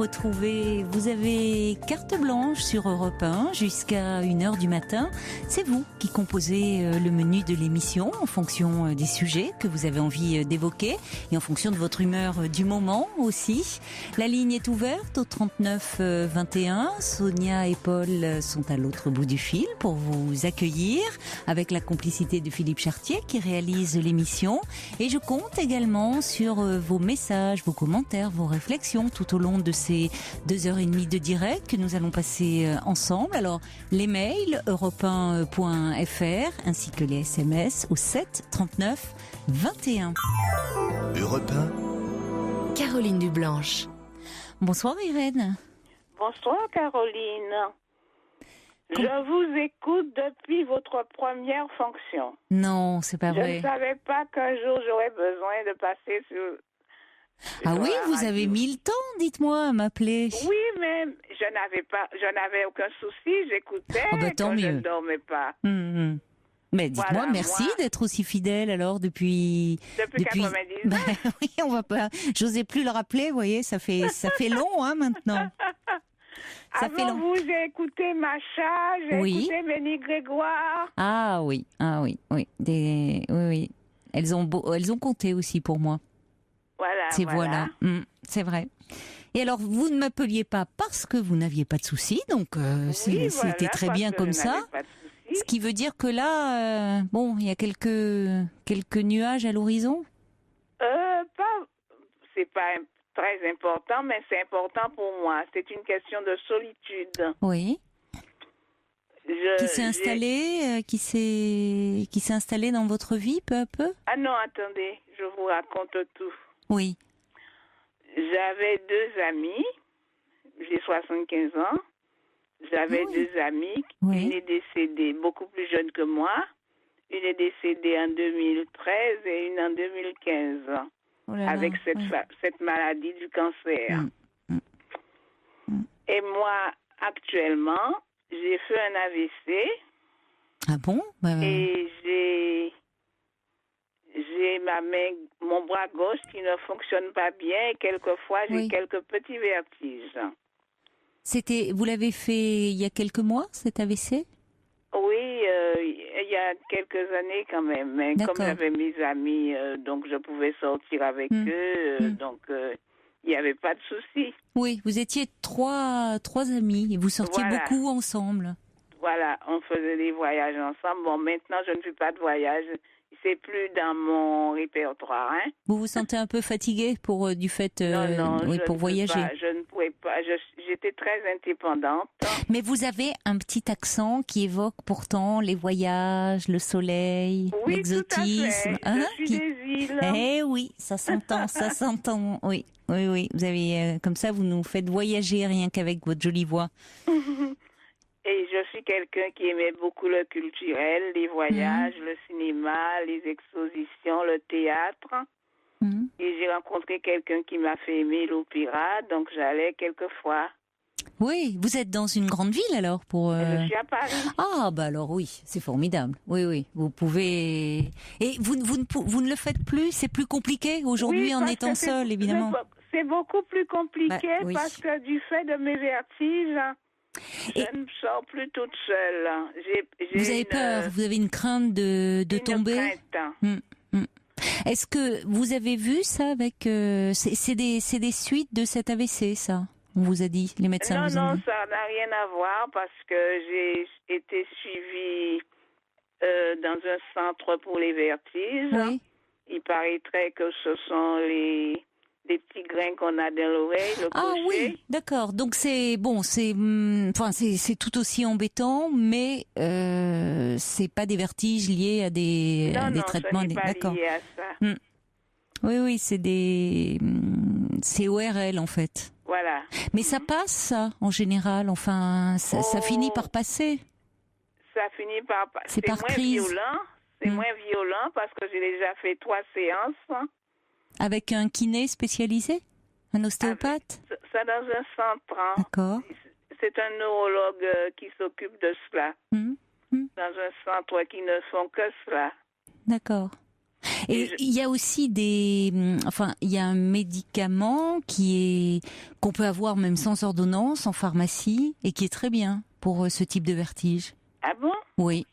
retrouver. Vous avez carte blanche sur Europe 1 jusqu'à 1h du matin. C'est vous qui composez le menu de l'émission en fonction des sujets que vous avez envie d'évoquer et en fonction de votre humeur du moment aussi. La ligne est ouverte au 39 21. Sonia et Paul sont à l'autre bout du fil pour vous accueillir avec la complicité de Philippe Chartier qui réalise l'émission. Et je compte également sur vos messages, vos commentaires, vos réflexions tout au long de ces 2h30 de direct que nous allons passer ensemble. Alors, les mails europe1.fr ainsi que les SMS au 7 39 21. Europe 1. Caroline Dublanche. Bonsoir Irène. Bonsoir Caroline. Je vous écoute depuis votre première fonction. Non, c'est pas vrai. Je ne savais pas qu'un jour j'aurais besoin de passer sur... Ah oui, vous avez mis le temps, dites-moi, à m'appeler. Oui, mais je n'avais aucun souci, j'écoutais tant quand je mieux. ne dormais pas. Mais dites-moi, Voilà, merci moi, d'être aussi fidèle alors depuis 90 ans. Oui, on va pas. J'osais plus le rappeler, vous voyez, ça fait long, hein, maintenant. Ça fait Avant long. vous, j'ai écouté Macha, j'ai Oui. écouté Béni Grégoire. Ah oui. Oui. Elles ont compté aussi pour moi. Voilà, C'est voilà. C'est vrai. Et alors, vous ne m'appeliez pas parce que vous n'aviez pas de soucis, donc c'était voilà, très parce bien que comme je ça. n'avais pas de soucis. Ce qui veut dire que là, il y a quelques nuages à l'horizon. C'est pas très important, mais c'est important pour moi. C'est une question de solitude. Oui. Qui s'est installé dans votre vie peu à peu. Ah non, attendez, je vous raconte tout. Oui. J'avais deux amis, j'ai 75 ans. J'avais deux amis, Oui. une est décédée beaucoup plus jeune que moi. Une est décédée en 2013 et une en 2015 Oh là là, avec oui. cette maladie du cancer. Et moi, actuellement, j'ai fait un AVC Ah bon? et j'ai mon bras gauche qui ne fonctionne pas bien et quelquefois j'ai quelques petits vertiges. Vous l'avez fait il y a quelques mois, cet AVC? Oui, il y a quelques années quand même. Mais D'accord. comme j'avais mes amis, donc je pouvais sortir avec eux, donc il n'y avait pas de souci. Oui, vous étiez trois amis et vous sortiez Voilà. beaucoup ensemble. Voilà, on faisait des voyages ensemble. Bon, maintenant, je ne fais pas de voyage. C'est plus dans mon répertoire. Hein? Vous vous sentez un peu fatigué du fait Non, pour voyager. Je ne pouvais pas. J'étais très indépendante. Mais vous avez un petit accent qui évoque pourtant les voyages, le soleil, Oui, l'exotisme. tout à fait. Je suis des îles. Eh oui, ça s'entend, ça s'entend. Oui. Vous avez comme ça, vous nous faites voyager rien qu'avec votre jolie voix. Et je suis quelqu'un qui aimait beaucoup le culturel, les voyages, le cinéma, les expositions, le théâtre. Et j'ai rencontré quelqu'un qui m'a fait aimer l'opéra, donc j'allais quelquefois. Oui, vous êtes dans une grande ville alors pour. Je suis à Paris. Ah bah alors oui, c'est formidable. Oui, vous pouvez. Et vous ne le faites plus, c'est plus compliqué aujourd'hui en étant seul évidemment. C'est beaucoup plus compliqué oui. parce que du fait de mes vertiges. Je ne sors plus toute seule. Vous avez peur, vous avez une crainte de tomber. Crainte. Est-ce que vous avez vu ça avec c'est des suites de cet AVC, ça? On vous a dit, les médecins vous ont dit. Non, ça n'a rien à voir parce que j'ai été suivie dans un centre pour les vertiges. Oui. Il paraîtrait que ce sont les petits grains qu'on a dans l'oreille, le Ah crochet. oui, d'accord. Donc c'est tout aussi embêtant, mais c'est pas des vertiges liés à des traitements. Non, ce n'est pas d'accord. lié à ça. Oui, c'est ORL en fait. Voilà. Mais ça passe, ça, en général. Enfin, ça finit par passer. Ça finit par passer. C'est par moins crise. violent. C'est moins violent parce que j'ai déjà fait 3 séances. Avec un kiné spécialisé? Un ostéopathe? Ça dans un centre. D'accord. C'est un neurologue qui s'occupe de cela. Dans un centre qui ne font que cela. D'accord. Et il y a aussi il y a un médicament qu'on peut avoir même sans ordonnance en pharmacie et qui est très bien pour ce type de vertige. Ah bon? Oui.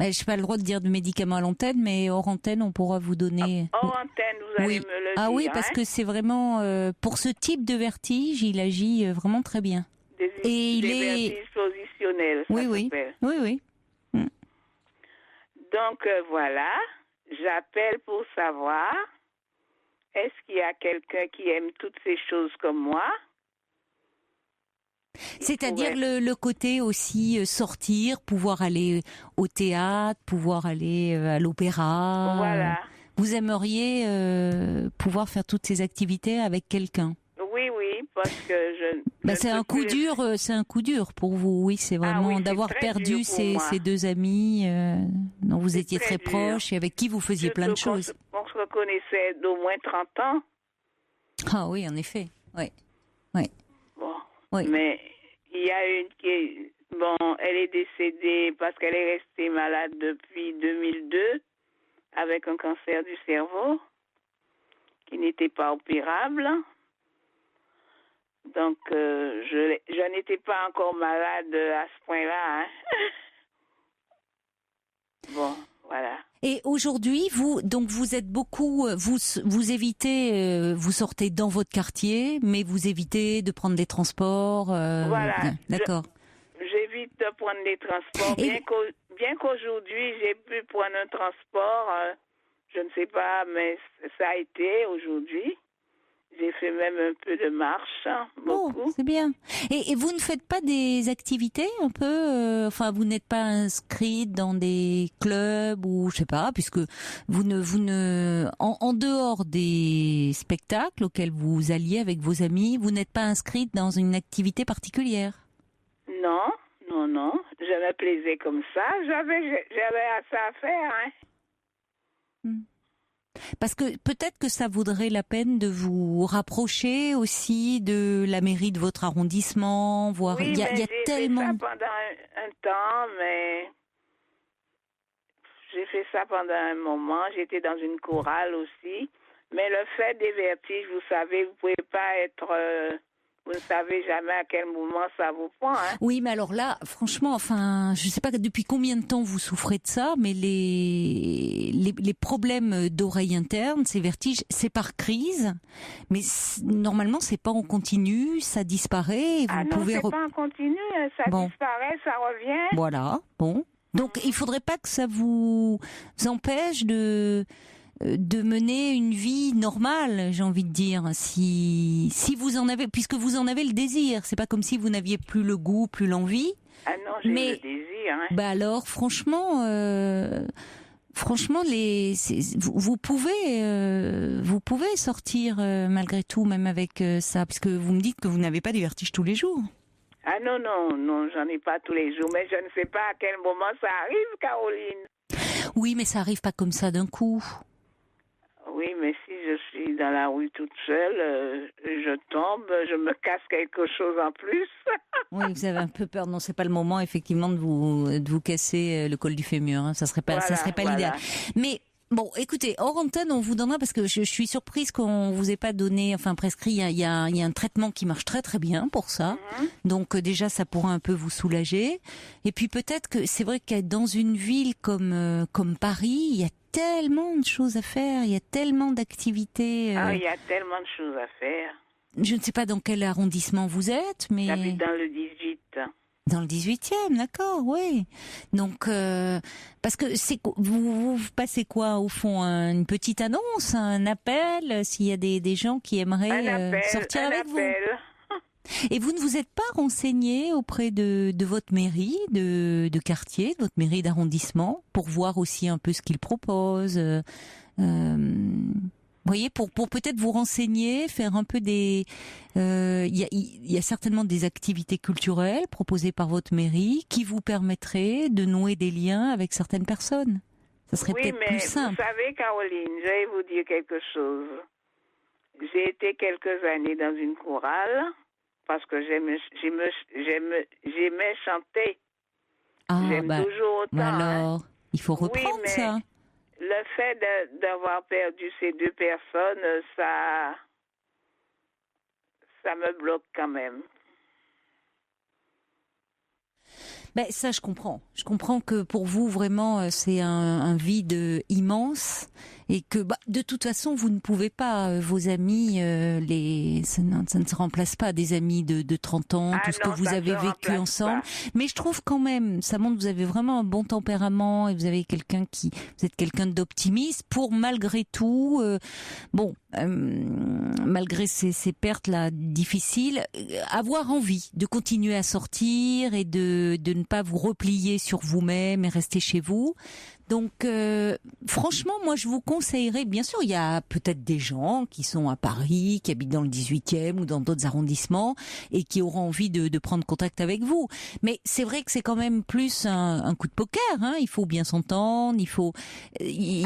Je n'ai pas le droit de dire de médicaments à l'antenne, mais hors antenne, on pourra vous donner... Hors antenne, vous allez me le dire. Ah oui, parce que c'est vraiment... pour ce type de vertige, il agit vraiment très bien. Des vertiges positionnels, ça s'appelle. Oui. Donc, voilà, j'appelle pour savoir, est-ce qu'il y a quelqu'un qui aime toutes ces choses comme moi? C'est-à-dire le côté aussi sortir, pouvoir aller au théâtre, pouvoir aller à l'opéra. Voilà. Vous aimeriez pouvoir faire toutes ces activités avec quelqu'un? Oui, parce que c'est un coup dur. C'est un coup dur pour vous. Oui, c'est vraiment d'avoir perdu ces deux amis dont vous étiez très proches et avec qui vous faisiez plein de choses. On se reconnaissait d'au moins 30 ans. Ah oui, en effet. Oui. Bon. Oui. Mais il y a une qui elle est décédée parce qu'elle est restée malade depuis 2002 avec un cancer du cerveau qui n'était pas opérable. Donc, je n'étais pas encore malade à ce point-là. Hein. Bon, voilà. Et aujourd'hui, vous êtes beaucoup, vous évitez, vous sortez dans votre quartier, mais vous évitez de prendre des transports. Voilà. D'accord. J'évite de prendre des transports. Bien qu'aujourd'hui, j'ai pu prendre un transport, je ne sais pas, mais ça a été aujourd'hui. J'ai fait même un peu de marche, beaucoup. Oh, c'est bien. Et vous ne faites pas des activités un peu vous n'êtes pas inscrite dans des clubs ou je sais pas, puisque vous ne en dehors des spectacles auxquels vous alliez avec vos amis, vous n'êtes pas inscrite dans une activité particulière? Non. Je me plaisais comme ça. J'avais assez à faire, hein. Parce que peut-être que ça vaudrait la peine de vous rapprocher aussi de la mairie de votre arrondissement, voir. Oui, il y a tellement. Fait ça pendant un temps, mais j'ai fait ça pendant un moment. J'étais dans une chorale aussi. Mais le fait des vertiges, vous savez, vous pouvez pas être. Vous ne savez jamais à quel moment ça vous prend. Hein? Oui, mais alors là, franchement, je ne sais pas depuis combien de temps vous souffrez de ça, mais les problèmes d'oreille interne, ces vertiges, c'est par crise, mais normalement, c'est pas en continu, ça disparaît. Et vous pouvez c'est pas en continu, ça disparaît, ça revient. Voilà, bon. Donc, il faudrait pas que ça vous empêche de mener une vie normale, j'ai envie de dire, si vous en avez, puisque vous en avez le désir, c'est pas comme si vous n'aviez plus le goût, plus l'envie. Ah non, j'ai le désir. Hein. Alors, franchement, vous pouvez sortir malgré tout, même avec ça, parce que vous me dites que vous n'avez pas des vertiges tous les jours. Ah non, j'en ai pas tous les jours, mais je ne sais pas à quel moment ça arrive, Caroline. Oui, mais ça arrive pas comme ça d'un coup. Oui, mais si je suis dans la rue toute seule, je tombe, je me casse quelque chose en plus. Oui, vous avez un peu peur. Non, c'est pas le moment, effectivement, de vous casser le col du fémur. Hein. Ça serait pas l'idéal. Mais bon, écoutez, hors antenne, on vous donnera, parce que je suis surprise qu'on vous ait pas donné, prescrit. Il y a un traitement qui marche très très bien pour ça. Donc déjà, ça pourra un peu vous soulager. Et puis peut-être que c'est vrai qu'être dans une ville comme Paris, il y a tellement de choses à faire, il y a tellement d'activités. Il y a tellement de choses à faire. Je ne sais pas dans quel arrondissement vous êtes, mais... J'habite dans le 18. Dans le 18e, d'accord, oui. Donc, parce que vous passez quoi, au fond, une petite annonce, un appel, s'il y a des gens qui aimeraient sortir avec vous. Et vous ne vous êtes pas renseigné auprès de votre mairie de quartier, de votre mairie d'arrondissement, pour voir aussi un peu ce qu'ils proposent vous voyez, pour peut-être vous renseigner, faire un peu il y a certainement des activités culturelles proposées par votre mairie qui vous permettraient de nouer des liens avec certaines personnes. Ça serait peut-être plus simple. Vous savez, Caroline, je vais vous dire quelque chose. J'ai été quelques années dans une chorale parce que j'aimais chanter. J'aime toujours autant. Alors, il faut reprendre ça. le fait d'avoir perdu ces deux personnes, ça me bloque quand même. Ben, ça, je comprends. Je comprends que pour vous, vraiment, c'est un vide immense et que, de toute façon, vous ne pouvez pas, vos amis, ça ne se remplace pas des amis de 30 ans, tout ce que vous avez vécu ensemble. Pas. Mais je trouve quand même, ça montre que vous avez vraiment un bon tempérament et vous avez vous êtes quelqu'un d'optimiste pour, malgré tout, malgré ces pertes-là difficiles, avoir envie de continuer à sortir et de ne pas vous replier sur vous-même et rester chez vous. Donc, franchement, moi, je vous conseillerais, bien sûr, il y a peut-être des gens qui sont à Paris, qui habitent dans le 18e ou dans d'autres arrondissements et qui auront envie de prendre contact avec vous. Mais c'est vrai que c'est quand même plus un coup de poker, hein. Il faut bien s'entendre, il faut... Il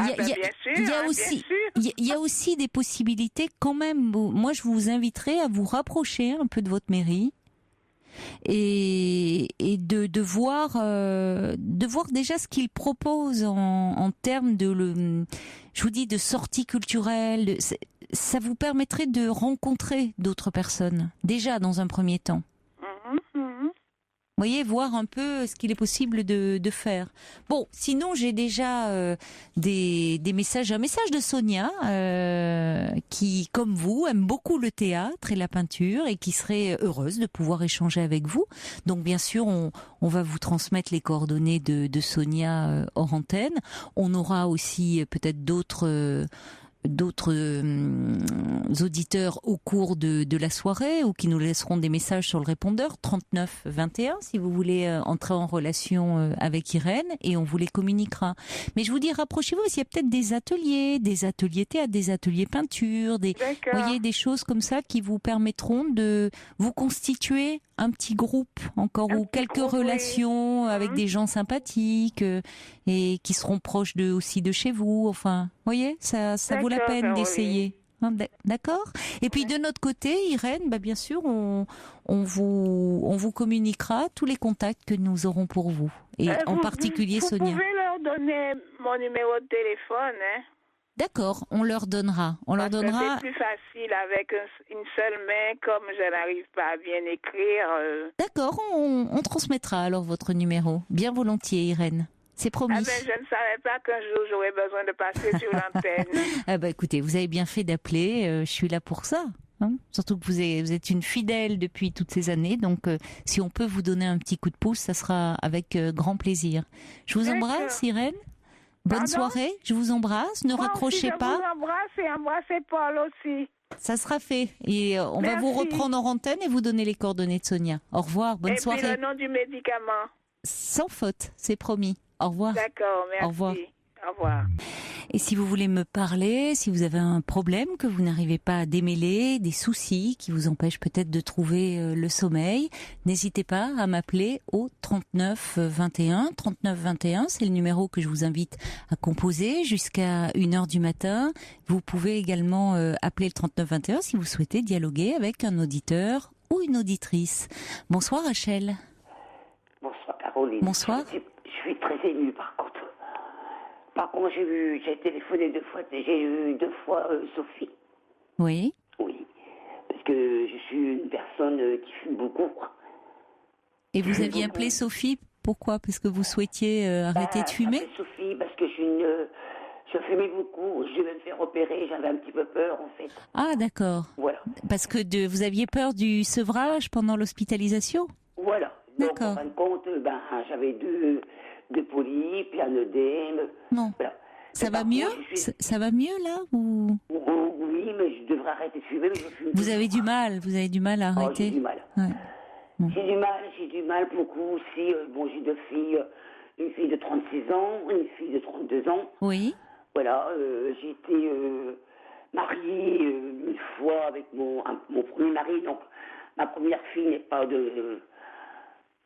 y a aussi des possibilités quand même. Moi, je vous inviterais à vous rapprocher un peu de votre mairie. Et de voir déjà ce qu'il propose en termes je vous dis, de sortie culturelle. Ça vous permettrait de rencontrer d'autres personnes, déjà dans un premier temps. Vous voyez, voir un peu ce qu'il est possible de faire. Bon, sinon j'ai déjà des messages. Un message de Sonia qui, comme vous, aime beaucoup le théâtre et la peinture et qui serait heureuse de pouvoir échanger avec vous. Donc bien sûr, on va vous transmettre les coordonnées de Sonia hors antenne. On aura aussi peut-être d'autres auditeurs au cours de la soirée ou qui nous laisseront des messages sur le répondeur 39 21 si vous voulez entrer en relation avec Irène et on vous les communiquera. Mais je vous dis, rapprochez-vous parce qu'il y a peut-être des ateliers théâtre, des ateliers peinture, voyez, des choses comme ça qui vous permettront de vous constituer un petit groupe encore ou quelques relations avec des gens sympathiques et qui seront proches aussi de chez vous. Enfin, vous voyez, ça vaut la peine d'essayer. D'accord. Et puis de notre côté, Irène, bien sûr, on vous communiquera tous les contacts que nous aurons pour vous et en particulier Sonia. Vous pouvez leur donner mon numéro de téléphone, hein? D'accord, on leur donnera. C'est plus facile avec une seule main, comme je n'arrive pas à bien écrire. D'accord, on transmettra alors votre numéro. Bien volontiers, Irène. C'est promis. Je ne savais pas qu'un jour j'aurais besoin de passer sur l'antenne. Écoutez, vous avez bien fait d'appeler. Je suis là pour ça. Hein, surtout que vous êtes une fidèle depuis toutes ces années. Donc, si on peut vous donner un petit coup de pouce, ça sera avec grand plaisir. Je vous embrasse, Irène. Bonne soirée, je vous embrasse, ne raccrochez pas. Je vous embrasse et embrassez Paul aussi. Ça sera fait et on va vous reprendre en antenne et vous donner les coordonnées de Sonia. Au revoir, bonne soirée. Et puis le nom du médicament. Sans faute, c'est promis. Au revoir. D'accord, merci. Au revoir. Au revoir. Et si vous voulez me parler, si vous avez un problème que vous n'arrivez pas à démêler, des soucis qui vous empêchent peut-être de trouver le sommeil, n'hésitez pas à m'appeler au 39 21. 39 21, c'est le numéro que je vous invite à composer jusqu'à 1h du matin. Vous pouvez également appeler le 39 21 si vous souhaitez dialoguer avec un auditeur ou une auditrice. Bonsoir Rachel. Bonsoir Caroline. Bonsoir. Je suis très émue par contre. J'ai téléphoné 2 fois, j'ai eu 2 fois Sophie. Oui. Oui, parce que je suis une personne qui fume beaucoup. Et vous aviez appelé Sophie, pourquoi? Parce que vous souhaitiez arrêter de fumer? Sophie, parce que je fumais beaucoup, je devais me faire opérer, j'avais un petit peu peur en fait. Ah d'accord. Voilà. Parce que vous aviez peur du sevrage pendant l'hospitalisation? Voilà. Donc, d'accord. En fin de compte, j'avais deux polypes, un œdème. Non. Voilà. Ça va mieux? Ça va mieux là ou... Oui, mais je devrais arrêter de fumer. Mais je fume. Vous avez du mal à arrêter? J'ai du mal. Ouais. Bon. J'ai du mal beaucoup aussi. J'ai 2 filles, une fille de 36 ans, une fille de 32 ans. Oui. Voilà, j'ai été mariée une fois avec mon premier mari. Donc, ma première fille n'est pas de...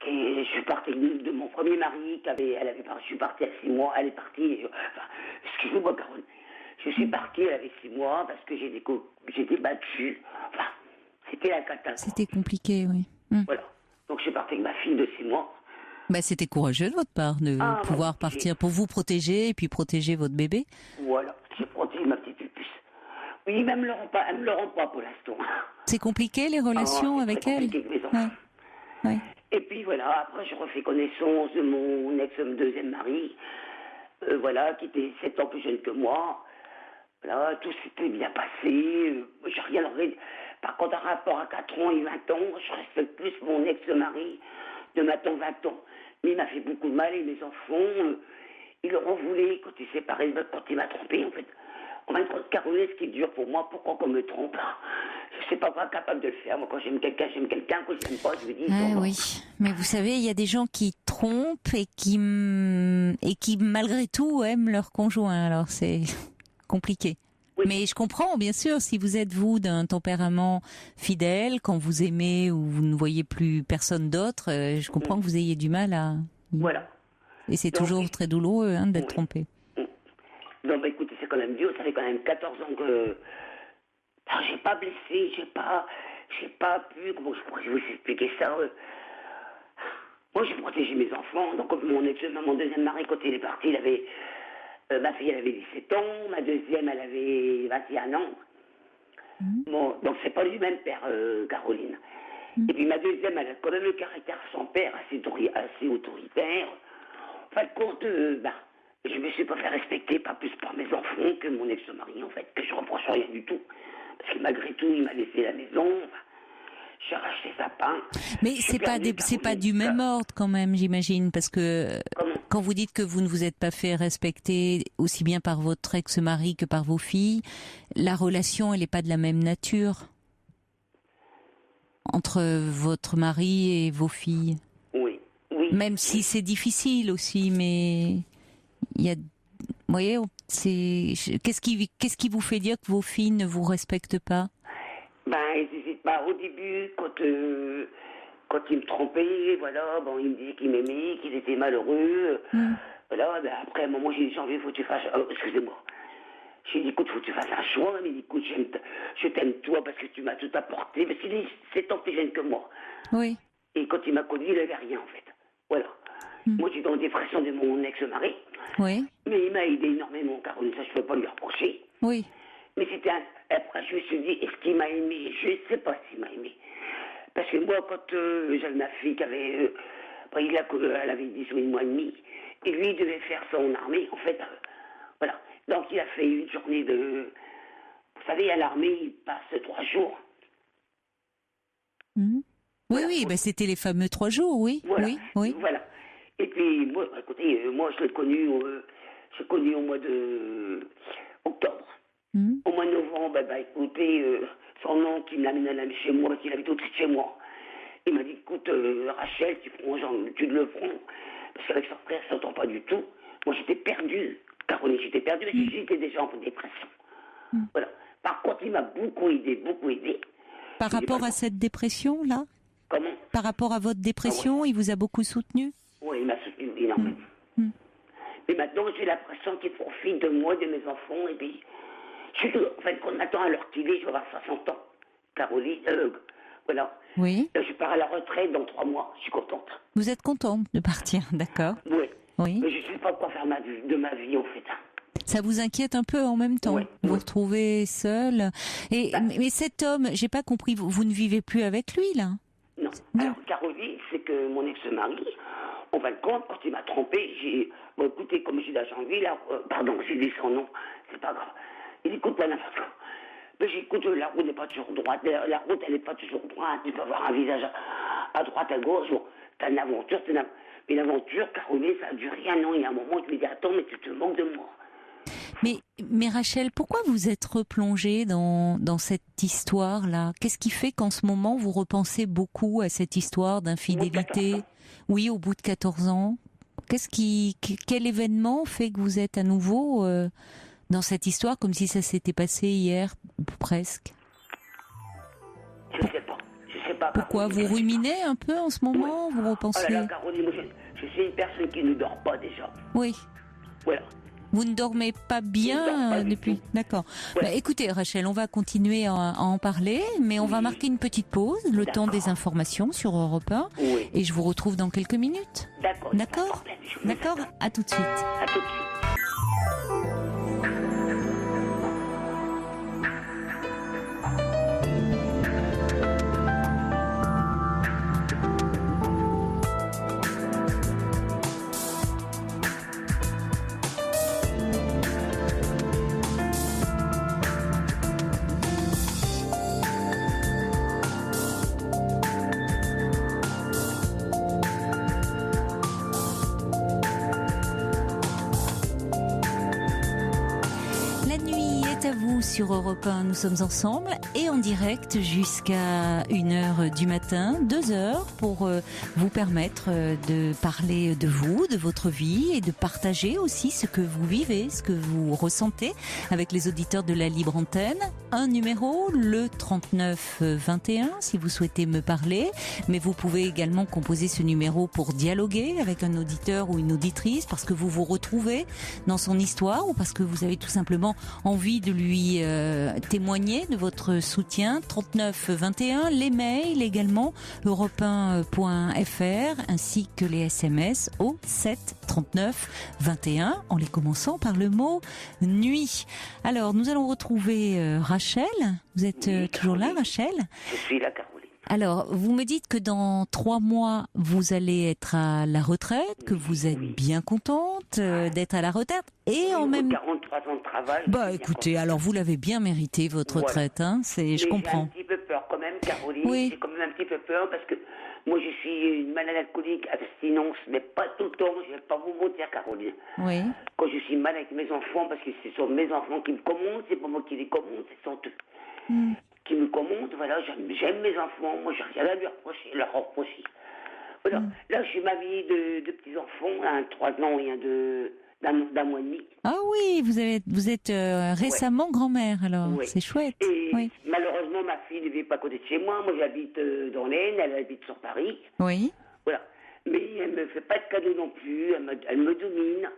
je suis partie de mon premier mari, je suis partie à 6 mois, elle est partie, excusez-moi Caroline, je suis partie, elle avait 6 mois, parce que j'étais battue, c'était la catastrophe. C'était compliqué, oui. Voilà, donc je suis partie avec ma fille de 6 mois, Bah, c'était courageux de votre part de pouvoir partir pour vous protéger et puis protéger votre bébé. Voilà, j'ai protégé ma petite puce. Oui, mais elle me le rend pas pour l'instant. C'est compliqué les relations avec elle. C'est compliqué avec mes enfants. Ouais. Et puis voilà, après je refais connaissance de mon deuxième mari, qui était 7 ans plus jeune que moi. Voilà, tout s'était bien passé. J'ai rien regretté. Par contre, en rapport à 4 ans et 20 ans, je respecte plus mon ex-mari de maintenant 20 ans. Mais il m'a fait beaucoup de mal et mes enfants, ils leur en voulaient quand il s'est séparé, quand il m'a trompé en fait. En fin de compte, Caroline, ce qui est dur pour moi, pourquoi qu'on me trompe? Je ne suis pas capable de le faire. Moi, quand j'aime quelqu'un, quand je l'aime pas, je me dis... oui, mais vous savez, il y a des gens qui trompent et qui malgré tout, aiment leur conjoint. Alors, c'est compliqué. Oui. Mais je comprends, bien sûr, si vous êtes, vous, d'un tempérament fidèle, quand vous aimez ou vous ne voyez plus personne d'autre, je comprends que vous ayez du mal à... Voilà. Et c'est toujours très douloureux d'être trompé. Non, écoutez, c'est quand même dur. Ça fait quand même 14 ans que... j'ai pas blessé, j'ai pas pu... Comment je pourrais vous expliquer ça Moi, j'ai protégé mes enfants. Donc, mon deuxième mari, quand il est parti, il avait... ma fille, elle avait 17 ans. Ma deuxième, elle avait 21 ans. Bon, donc, c'est pas du même père, Caroline. Et puis, ma deuxième, elle a quand même le caractère sans père, assez autoritaire. En fin de compte, je me suis pas fait respecter, pas plus par mes enfants que mon ex-mari, en fait, que je reproche rien du tout. Parce que malgré tout, il m'a laissé la maison, j'ai racheté sa pain. Mais c'est pas du même ordre quand même, j'imagine, parce que quand vous dites que vous ne vous êtes pas fait respecter aussi bien par votre ex-mari que par vos filles, la relation, elle n'est pas de la même nature entre votre mari et vos filles. Oui. Même si c'est difficile aussi, mais il y a... Vous voyez, qu'est-ce qui vous fait dire que vos filles ne vous respectent pas? Ils n'hésitent pas. Au début, quand il me trompait, il me disait qu'il m'aimait, qu'il était malheureux. Après, à un moment, j'ai dit, Jean-Louis, faut que tu fasses... excusez-moi. J'ai dit, écoute, faut que tu fasses un choix. Mais écoute, je t'aime toi parce que tu m'as tout apporté. Parce qu'il est 7 ans plus jeune que moi. Oui. Et quand il m'a connu, il n'avait rien, en fait. Voilà. Moi, j'étais en dépression de mon ex-mari. Oui. Mais il m'a aidé énormément, Caroline, ça, je ne peux pas lui reprocher. Oui. Mais c'était après, je me suis dit, est-ce qu'il m'a aimé? Je ne sais pas s'il m'a aimé. Parce que moi, quand j'avais ma fille qui avait... elle avait 18 mois et demi, et lui, il devait faire son armée, en fait. Voilà. Donc, il a fait une journée de... Vous savez, à l'armée, il passe 3 jours. Voilà. Oui, c'était les fameux 3 jours, oui. Voilà. Oui. Voilà. Et puis, moi, écoutez, je l'ai connu au mois de octobre. Au mois de novembre, écoutez, son oncle, il m'a amené chez moi, qu'il habite au-dessus de chez moi. Il m'a dit, écoute, Rachel, tu le prends. Parce qu'avec son frère, ça s'entend pas du tout. Moi, j'étais perdue. Caroline, j'étais perdue parce que j'étais déjà en dépression. Voilà. Par contre, il m'a beaucoup aidé. Par rapport à cette dépression-là? Comment? Par rapport à votre dépression, il vous a beaucoup soutenu? Oui, il m'a soutenu énormément. Mais maintenant, j'ai l'impression qu'il profite de moi, de mes enfants, et puis... En fait, qu'on attend à l'heure qu'il est, je vais avoir 60 ans. Caroline, voilà. Oui. Je pars à la retraite dans 3 mois, je suis contente. Vous êtes contente de partir, d'accord? Oui. Mais je ne sais pas quoi faire de ma vie, en fait. Ça vous inquiète un peu en même temps? Vous vous retrouvez seule. Mais cet homme, j'ai pas compris, vous ne vivez plus avec lui, là? Non. Alors, Caroline, c'est que mon ex-mari, en fin de compte, quand il m'a trompé, écoutez, comme j'ai d'Agenville, j'ai dit son nom, c'est pas grave. Il écoute pas n'importe quoi. Mais j'écoute, la route n'est pas toujours droite. La route, elle n'est pas toujours droite. Tu peux avoir un visage à droite, à gauche. Bon, t'as une aventure. Mais l'aventure, Caroline, ça a duré 1 an. Il y a un moment où je me dis, attends, mais tu te manques de moi. Mais Rachel, pourquoi vous êtes replongée dans cette histoire-là? Qu'est-ce qui fait qu'en ce moment, vous repensez beaucoup à cette histoire d'infidélité? Oui, au bout de 14 ans. Quel événement fait que vous êtes à nouveau... dans cette histoire, comme si ça s'était passé hier, ou presque? Je sais pas. Pourquoi? Vous ruminez un peu en ce moment? Vous repensez? Caroline, je suis une personne qui ne dort pas déjà. Oui. Voilà. Vous ne dormez pas bien depuis. D'accord. Ouais. Bah, écoutez, Rachel, on va continuer à en parler, mais on va marquer une petite pause, le temps des informations sur Europe 1, et je vous retrouve dans quelques minutes. D'accord. D'accord. À tout de suite. À tout de suite. Sur Europe 1, nous sommes ensemble et en direct jusqu'à 1h du matin, 2h pour vous permettre de parler de vous, de votre vie et de partager aussi ce que vous vivez, ce que vous ressentez avec les auditeurs de la Libre Antenne. Un numéro, le 3921, si vous souhaitez me parler, mais vous pouvez également composer ce numéro pour dialoguer avec un auditeur ou une auditrice parce que vous vous retrouvez dans son histoire ou parce que vous avez tout simplement envie de lui témoigner de votre soutien. 3921, les mails également, europe1.fr ainsi que les SMS au 7 39 21 en les commençant par le mot nuit. Alors nous allons retrouver Rachel. Vous êtes toujours là, Rachel? Je suis là, Caroline. Alors, vous me dites que dans 3 mois, vous allez être à la retraite, que vous êtes bien contente d'être à la retraite, et en même 43 ans de travail. Bah, écoutez, alors vous l'avez bien mérité, votre retraite, hein, je comprends. J'ai un petit peu peur quand même, Caroline. Oui. J'ai quand même un petit peu peur parce que moi, je suis une malade alcoolique, abstinence, mais pas tout le temps. Je vais pas vous mentir, Caroline. Oui. Quand je suis mal avec mes enfants, parce que ce sont mes enfants qui me commandent, c'est pas moi qui les commande, ce sont eux. Qui me commandent, voilà, j'aime mes enfants, moi j'ai rien à leur reprocher. Voilà, là je suis mamie de petits-enfants, un 3 ans et d'un mois et demi. Ah oui, vous êtes récemment grand-mère alors, c'est chouette. Et malheureusement ma fille ne vit pas à côté de chez moi, moi j'habite dans l'Aisne, elle habite sur Paris. Oui. Voilà, mais elle me fait pas de cadeaux non plus, elle me domine,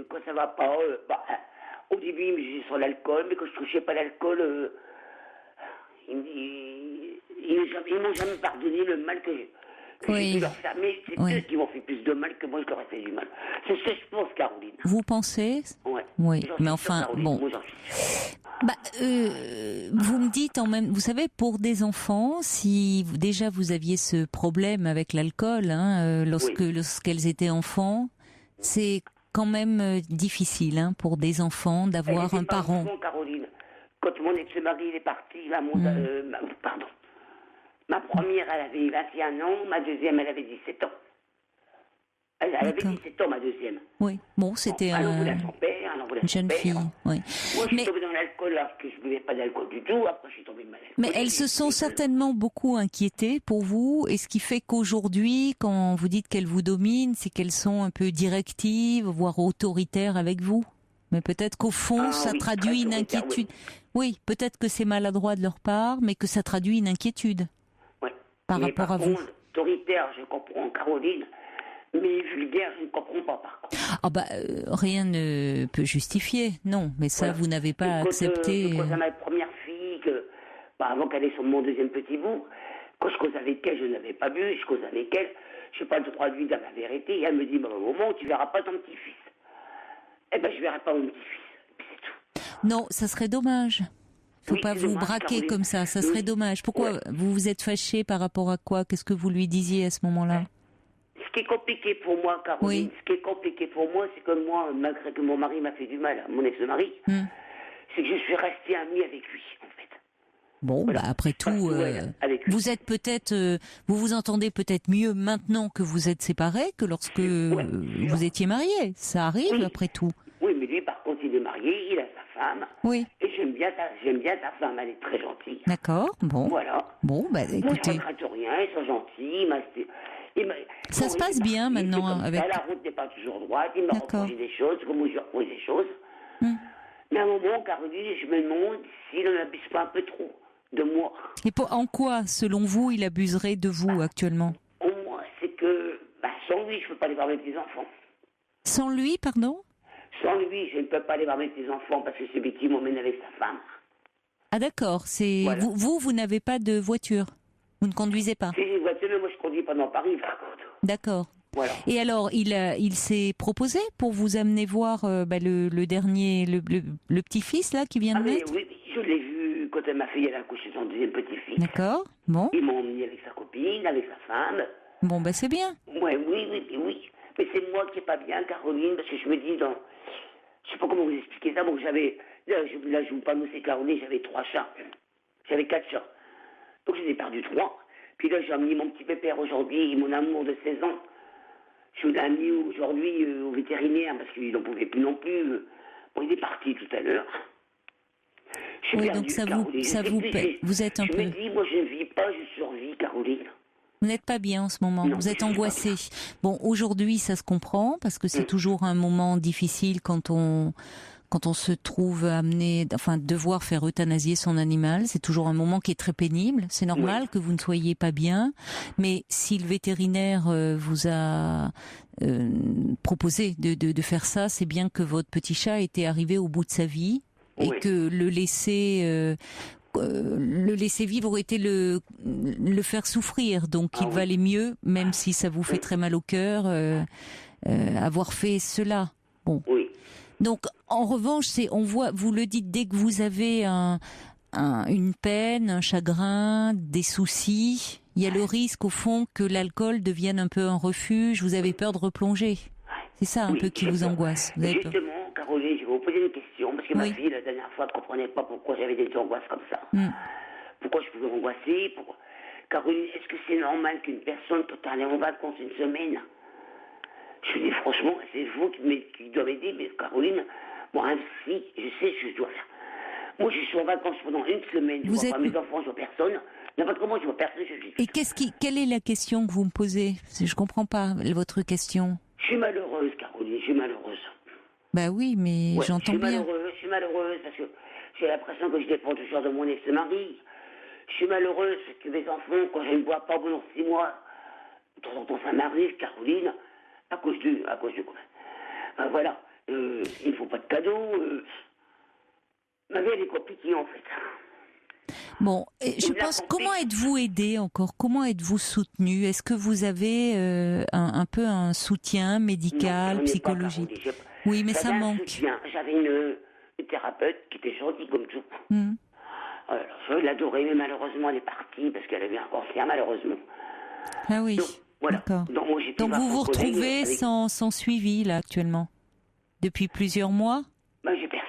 quand ça va pas, au début, il me disait sur l'alcool, mais quand je touchais pas l'alcool, ils m'ont jamais pardonné le mal que j'ai dû leur faire. Mais c'est eux qui m'ont fait plus de mal que moi, je leur ai fait du mal. C'est ce que je pense, Caroline. Vous pensez? Oui, mais enfin, bon. Moi, j'en suis sûre. Vous me dites vous savez, pour des enfants, si déjà vous aviez ce problème avec l'alcool, lorsqu'elles étaient enfants, c'est quand même difficile pour des enfants d'avoir un parent. Caroline. Quand mon ex-mari est parti, ma première elle avait 21 ans, ma deuxième elle avait 17 ans. Elle avait 17 ans, ma deuxième. Oui, bon, c'était une jeune fille. Oui. Moi, je suis tombée dans l'alcool alors que je ne buvais pas d'alcool du tout. Après, je suis tombée malade. Mais elles se sont certainement beaucoup inquiétées pour vous. Et ce qui fait qu'aujourd'hui, quand vous dites qu'elles vous dominent, c'est qu'elles sont un peu directives, voire autoritaires avec vous. Mais peut-être qu'au fond, ça traduit une inquiétude. Oui, peut-être que c'est maladroit de leur part, mais que ça traduit une inquiétude. Oui. Par rapport à vous. Autoritaire, je comprends, Caroline. Mais vulgaire, je ne comprends pas, par contre. Rien ne peut justifier, non. Mais ça, vous n'avez pas accepté. Quand ma première fille, avant qu'elle ait mon deuxième petit bout, quand je cause avec elle, je n'avais pas bu, je cause avec elle, je n'ai pas le droit de lui dire la vérité. Et elle me dit, au moment où tu ne verras pas ton petit-fils. Eh ben, je ne verrai pas mon petit-fils. Puis c'est tout. Non, ça serait dommage. Faut pas vous braquer comme ça serait dommage. Pourquoi vous vous êtes fâché par rapport à quoi? Qu'est-ce que vous lui disiez à ce moment-là? Ce qui est compliqué pour moi, Caroline, ce qui est compliqué pour moi, c'est que moi, malgré que mon mari m'a fait du mal, mon ex-mari, c'est que je suis restée amie avec lui, en fait. Bon, après tout, vous êtes peut-être, vous vous entendez peut-être mieux maintenant que vous êtes séparés que lorsque vous étiez mariés. Ça arrive, après tout. Oui, mais lui, par contre, il est marié, il a sa femme. Oui. Et j'aime bien sa femme, elle est très gentille. D'accord, bon. Voilà. Bon, écoutez. Moi, je ne regrette rien, ils sont gentils, ça se passe bien maintenant avec. Ça, la route n'est pas toujours droite, il m'a reproché des choses, comme moi je lui reproche des choses. Mais à un moment, Caroline, je me demande s'il n'en abuse pas un peu trop de moi. Et en quoi, selon vous, il abuserait de vous actuellement? Pour moi, c'est que sans lui, je ne peux pas aller voir mes petits-enfants. Sans lui, pardon? Sans lui, je ne peux pas aller voir mes petits-enfants parce que c'est lui qui m'emmène avec sa femme. Ah d'accord, Voilà. Vous n'avez pas de voiture? Vous ne conduisez pas? Si j'ai une voiture, mais moi je conduis pas dans Paris, par contre. D'accord. Voilà. Et alors, il s'est proposé pour vous amener voir le dernier, le petit-fils là qui vient de naître? Oui, je l'ai vu quand ma fille elle a accouché son deuxième petit-fils. D'accord, bon. Ils m'ont emmené avec sa copine, avec sa femme. Bon, c'est bien. Ouais, oui. Mais c'est moi qui n'ai pas bien, Caroline, parce que je me dis, je sais pas comment vous expliquer ça, bon, là, je vous parle de ces Caroline, j'avais 3 chats. J'avais 4 chats. Donc, je les ai perdus 3. Puis là, j'ai amené mon petit pépère aujourd'hui, mon amour de 16 ans. Je l'ai amené aujourd'hui au vétérinaire, parce qu'il n'en pouvait plus non plus. Bon, il est parti tout à l'heure. Oui, donc ça vous paie. Vous êtes un peu... Je me dis, moi, je ne vis pas, je survis, Caroline. Vous n'êtes pas bien en ce moment, Non, vous êtes angoissé. Bon, aujourd'hui, ça se comprend, parce que c'est toujours un moment difficile quand on se trouve amené, devoir faire euthanasier son animal. C'est toujours un moment qui est très pénible. C'est normal que vous ne soyez pas bien, mais si le vétérinaire vous a proposé de faire ça, c'est bien que votre petit chat était arrivé au bout de sa vie et que le laisser vivre aurait été le faire souffrir. Donc il valait mieux, même si ça vous fait très mal au cœur, avoir fait cela. Bon. Oui. Donc en revanche, vous le dites, dès que vous avez une peine, un chagrin, des soucis, il y a le risque au fond que l'alcool devienne un peu un refuge. Vous avez peur de replonger. C'est ça un peu qui vous angoisse. Vous avez peur. Justement, Caroline, je vais vous poser une question, parce que ma fille, la dernière fois, ne comprenait pas pourquoi j'avais des angoisses comme ça. Pourquoi je pouvais angoisser. Caroline, est-ce que c'est normal qu'une personne, quand elle est en vacances une semaine, je lui dis franchement, c'est vous qui doivent m'aider, mais Caroline, moi, si, je sais ce que je dois faire. Moi, je suis en vacances pendant une semaine, je ne vois pas mes enfants, je ne vois personne. N'importe comment, je ne vois personne, je dis. Et quelle est la question que vous me posez? Je ne comprends pas votre question. Je suis malheureuse, Caroline, je suis malheureuse. Bah oui, mais j'entends bien. Je suis malheureuse parce que j'ai l'impression que je dépends toujours de mon ex-mari. Je suis malheureuse parce que mes enfants, quand je ne vois pas pendant 6 mois, de temps en temps ça m'arrive, Caroline, à cause de quoi. Voilà, il ne faut pas de cadeaux. Ma vie, elle est compliquée en fait. Bon, je pense, comment êtes-vous aidé encore? Comment êtes-vous soutenu? Est-ce que vous avez un peu un soutien médical, psychologique? Oui, mais ça manque. J'avais une thérapeute qui était gentille comme tout. Alors, je l'adorais, mais malheureusement, elle est partie parce qu'elle avait un cancer, malheureusement. Ah oui, donc, voilà. D'accord. Donc vous vous retrouvez sans suivi, là, actuellement? Depuis plusieurs mois? J'ai personne.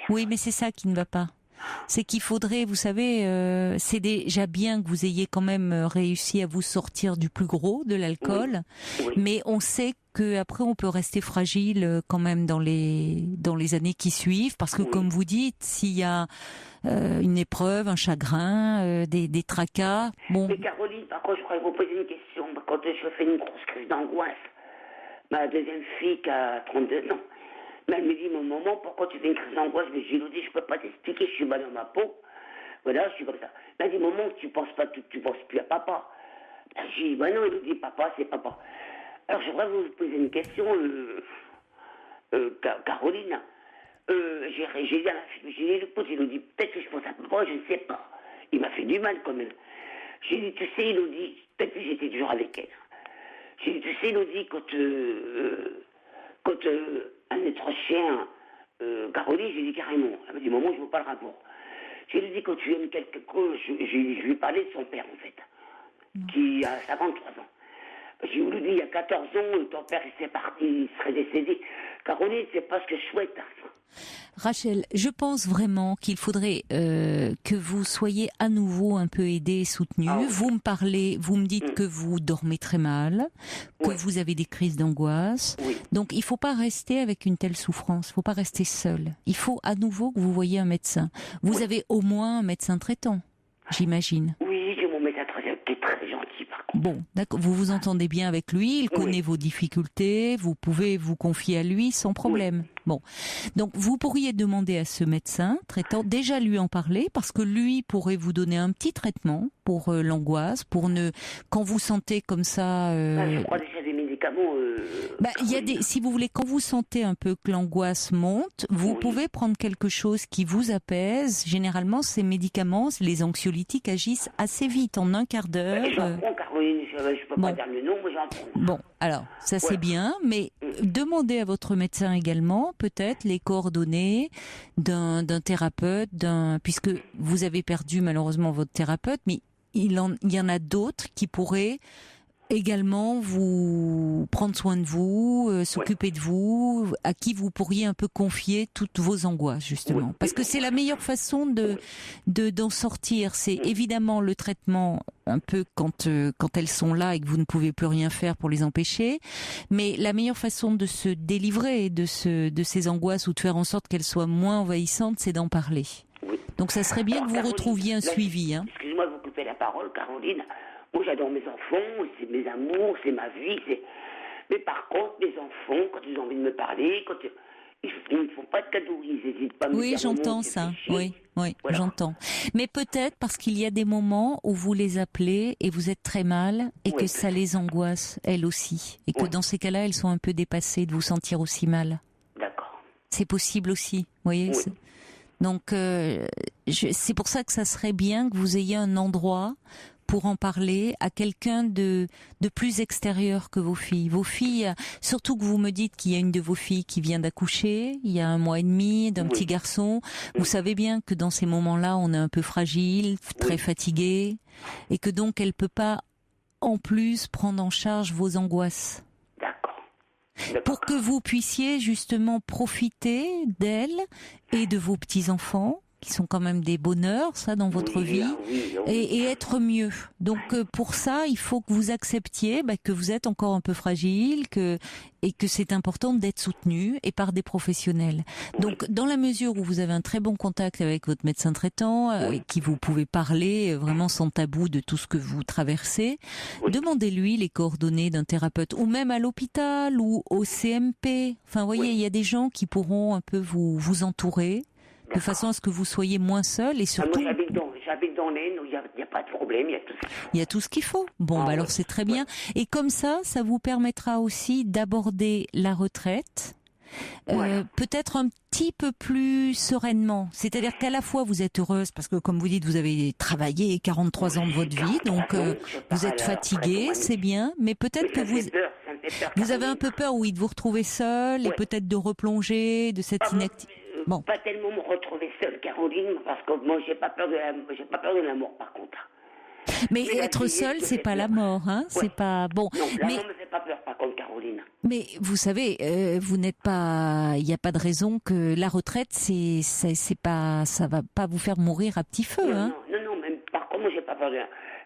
Oui, mais c'est ça qui ne va pas. C'est qu'il faudrait, vous savez, c'est déjà bien que vous ayez quand même réussi à vous sortir du plus gros de l'alcool, mais on sait que après on peut rester fragile quand même dans les années qui suivent, parce que comme vous dites, s'il y a une épreuve, un chagrin, des tracas, bon. Mais Caroline, par contre, je voudrais vous poser une question. Quand je fais une grosse crise d'angoisse, ma deuxième fille qui a 32 ans. Mais elle me dit, mon maman, pourquoi tu fais une crise d'angoisse? Mais je lui dis, je peux pas t'expliquer, je suis mal dans ma peau. Voilà, je suis comme ça. Elle dit, maman, tu penses plus à papa. Je dis, non, il nous dit, papa, c'est papa. Alors, j'aimerais vous poser une question, Caroline. J'ai dit à ma fille, j'ai dit, écoute, il nous dit, peut-être que je pense à papa, je ne sais pas. Il m'a fait du mal quand même. J'ai dit, tu sais, il nous dit, peut-être que j'étais toujours avec elle. J'ai dit, tu sais, il nous dit, quand un être chien, Caroline, j'ai dit carrément, elle m'a dit, maman, je veux pas le rapport. J'ai dit, quand tu aimes quelqu'un, je lui parlais de son père, en fait, qui a 53 ans. J'ai voulu dire, il y a 14 ans, ton père, il serait décédé. Caroline, c'est pas ce que je souhaite. Rachel, je pense vraiment qu'il faudrait que vous soyez à nouveau un peu aidée et soutenue. Vous me parlez, vous me dites que vous dormez très mal, que vous avez des crises d'angoisse. Donc il ne faut pas rester avec une telle souffrance, il ne faut pas rester seul. Il faut à nouveau que vous voyiez un médecin. Vous avez au moins un médecin traitant, j'imagine. Oui, j'ai mon médecin traitant qui est très gentil par contre. Bon, d'accord, vous vous entendez bien avec lui, il connaît vos difficultés, vous pouvez vous confier à lui sans problème. Bon, donc vous pourriez demander à ce médecin traitant déjà lui en parler parce que lui pourrait vous donner un petit traitement pour l'angoisse, pour ne quand vous sentez comme ça. Je prends déjà des médicaments. Il y a des, si vous voulez, quand vous sentez un peu que l'angoisse monte, vous pouvez prendre quelque chose qui vous apaise. Généralement, ces médicaments, les anxiolytiques agissent assez vite, en un quart d'heure. J'en prends, Caroline. Je peux pas dire le nom, mais j'en prends. Bon, alors ça c'est bien, mais demandez à votre médecin également peut-être les coordonnées d'un thérapeute, puisque vous avez perdu malheureusement votre thérapeute, mais il y en a d'autres qui pourraient également vous prendre soin de vous, s'occuper de vous, à qui vous pourriez un peu confier toutes vos angoisses justement, parce que c'est la meilleure façon d'en sortir. C'est évidemment le traitement un peu quand elles sont là et que vous ne pouvez plus rien faire pour les empêcher, mais la meilleure façon de se délivrer de ces angoisses ou de faire en sorte qu'elles soient moins envahissantes, c'est d'en parler. Donc ça serait bien que vous retrouviez un suivi. Excusez-moi de vous couper la parole, Caroline. Moi, j'adore mes enfants, c'est mes amours, c'est ma vie. Mais par contre, mes enfants, quand ils ont envie de me parler, ils ne font pas de cadeaux, ils n'hésitent pas à me dire. Oui, j'entends ça. Oui, voilà. J'entends. Mais peut-être parce qu'il y a des moments où vous les appelez et vous êtes très mal et que ça les angoisse, elles aussi. Et que dans ces cas-là, elles sont un peu dépassées de vous sentir aussi mal. D'accord. C'est possible aussi, vous voyez. Donc, c'est pour ça que ça serait bien que vous ayez un endroit pour en parler à quelqu'un de plus extérieur que vos filles. Vos filles, surtout que vous me dites qu'il y a une de vos filles qui vient d'accoucher, il y a 1 mois et demi, d'un petit garçon. Vous savez bien que dans ces moments-là, on est un peu fragile, très fatigué, et que donc elle peut pas, en plus, prendre en charge vos angoisses. Pour que vous puissiez justement profiter d'elle et de vos petits-enfants, qui sont quand même des bonheurs, ça, dans votre vie, et être mieux. Donc, pour ça, il faut que vous acceptiez que vous êtes encore un peu fragile, et que c'est important d'être soutenu, et par des professionnels. Donc, dans la mesure où vous avez un très bon contact avec votre médecin traitant, avec qui vous pouvez parler vraiment sans tabou de tout ce que vous traversez, demandez-lui les coordonnées d'un thérapeute, ou même à l'hôpital, ou au CMP. Enfin, vous voyez, il y a des gens qui pourront un peu vous entourer, de façon à ce que vous soyez moins seul et surtout... Moi, j'habite dans l'Aisne, il n'y a pas de problème, il y a tout ce qu'il faut. Bon, alors c'est très bien. Et comme ça vous permettra aussi d'aborder la retraite, peut-être un petit peu plus sereinement. C'est-à-dire qu'à la fois vous êtes heureuse, parce que comme vous dites, vous avez travaillé 43 ans de votre vie, donc vous êtes fatiguée, c'est bien, mais peut-être que vous avez un peu peur, oui, de vous retrouver seule et peut-être de replonger de cette inactivité. Bon. Pas tellement me retrouver seule, Caroline, parce que moi, j'ai pas peur de la mort, par contre. Mais être seule, c'est pas la mort, hein. C'est pas bon. Non, la mort me fait pas peur, par contre, Caroline. Mais vous savez, vous n'êtes pas. Il n'y a pas de raison que la retraite, c'est pas. Ça va pas vous faire mourir à petit feu, hein. Non. Même par contre, moi, j'ai pas peur de.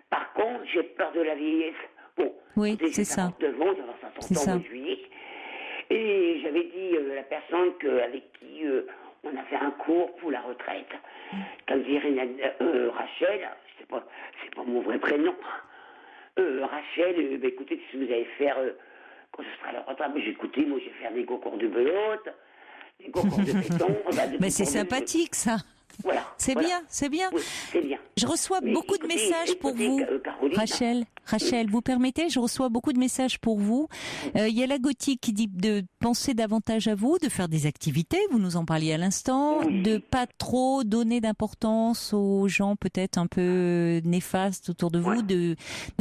Par contre, j'ai peur de la vieillesse. Bon. Oui, c'est ça. J'ai 59 ans, j'ai 60 ans en juillet. Et j'avais dit à la personne avec qui on a fait un cours pour la retraite. Quand je dirais Rachel, c'est pas mon vrai prénom. Rachel, écoutez, si vous allez faire, quand je serai à la retraite, écoutez, moi je vais faire des concours de belote, des concours de béton. Mais c'est sympathique ça. Voilà. C'est bien. Oui, c'est bien. Je reçois beaucoup de messages pour vous, Rachel, vous permettez, je reçois beaucoup de messages pour vous. Il y a la Gothique qui dit de penser davantage à vous, de faire des activités, vous nous en parliez à l'instant, de pas trop donner d'importance aux gens peut-être un peu néfastes autour de vous, de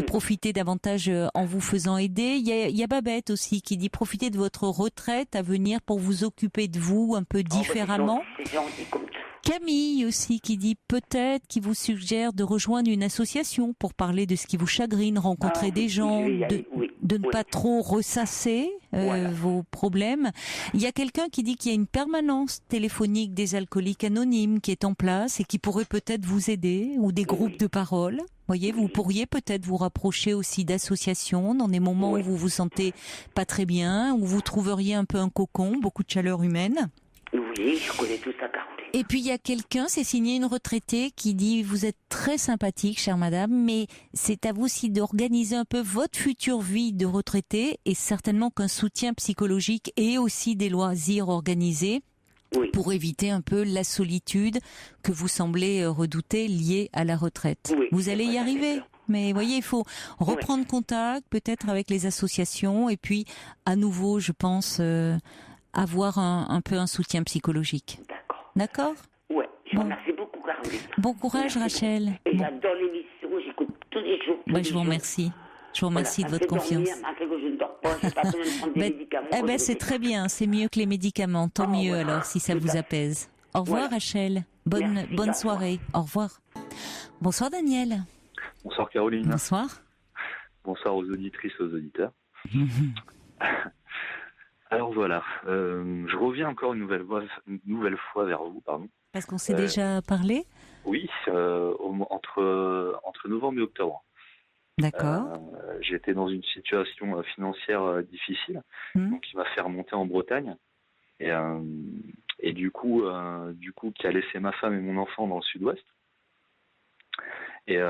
profiter davantage en vous faisant aider. Il y a Babette aussi qui dit profitez de votre retraite à venir pour vous occuper de vous un peu différemment. C'est gentil comme ça. Camille aussi qui dit peut-être, qui vous suggère de rejoindre une association pour parler de ce qui vous chagrine, rencontrer des gens, de ne pas trop ressasser vos problèmes. Il y a quelqu'un qui dit qu'il y a une permanence téléphonique des alcooliques anonymes qui est en place et qui pourrait peut-être vous aider, ou des groupes de parole. Vous voyez, vous pourriez peut-être vous rapprocher aussi d'associations dans des moments où vous vous sentez pas très bien, où vous trouveriez un peu un cocon, beaucoup de chaleur humaine. Oui, je connais tout ça, Caroline. Et puis il y a quelqu'un, c'est signé une retraitée qui dit vous êtes très sympathique, chère madame, mais c'est à vous aussi d'organiser un peu votre future vie de retraitée et certainement qu'un soutien psychologique et aussi des loisirs organisés pour éviter un peu la solitude que vous semblez redouter liée à la retraite. Vous allez y arriver. Mais voyez, il faut reprendre contact peut-être avec les associations et puis à nouveau, je pense, avoir un peu un soutien psychologique. D'accord. Ouais, je vous remercie beaucoup, Caroline. Bon courage, Rachel. Et j'adore l'émission, j'écoute tous les jours. Je vous remercie. Je vous remercie de votre confiance. Malgré que je ne dors pas, j'ai pas besoin de prendre des médicaments. C'est très bien, c'est mieux que les médicaments. Tant mieux alors, si ça vous apaise. Au revoir, Rachel. Bonne soirée. Au revoir. Bonsoir, Daniel. Bonsoir, Caroline. Bonsoir. Bonsoir aux auditrices, aux auditeurs. Alors voilà, je reviens encore une nouvelle fois vers vous, pardon. Parce qu'on s'est déjà parlé ? Oui, entre novembre et octobre. D'accord. J'étais dans une situation financière difficile, donc qui m'a fait remonter en Bretagne, et du coup, qui a laissé ma femme et mon enfant dans le sud-ouest. Et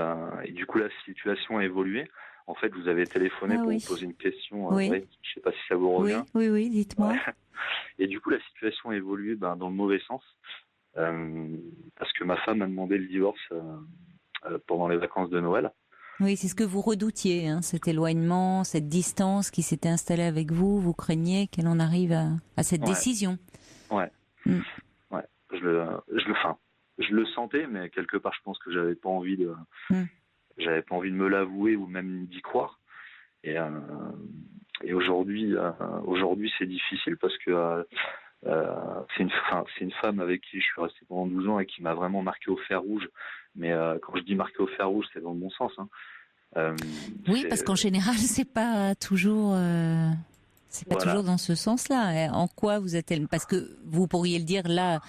du coup, la situation a évolué. En fait, vous avez téléphoné pour me poser une question. Je ne sais pas si ça vous revient. Oui, dites-moi. Et du coup, la situation a évolué dans le mauvais sens. Parce que ma femme a demandé le divorce pendant les vacances de Noël. Oui, c'est ce que vous redoutiez, hein, cet éloignement, cette distance qui s'était installée avec vous. Vous craigniez qu'elle en arrive à cette décision. Ouais. Ouais. Je le sentais, mais quelque part, je pense que j'avais pas envie de me l'avouer ou même d'y croire. Et aujourd'hui, c'est difficile parce que c'est une femme avec qui je suis resté pendant 12 ans et qui m'a vraiment marqué au fer rouge. Mais quand je dis marqué au fer rouge, c'est dans le bon sens. Oui, parce qu'en général, c'est pas toujours dans ce sens-là. En quoi vous êtes-elle ? Parce que vous pourriez le dire là,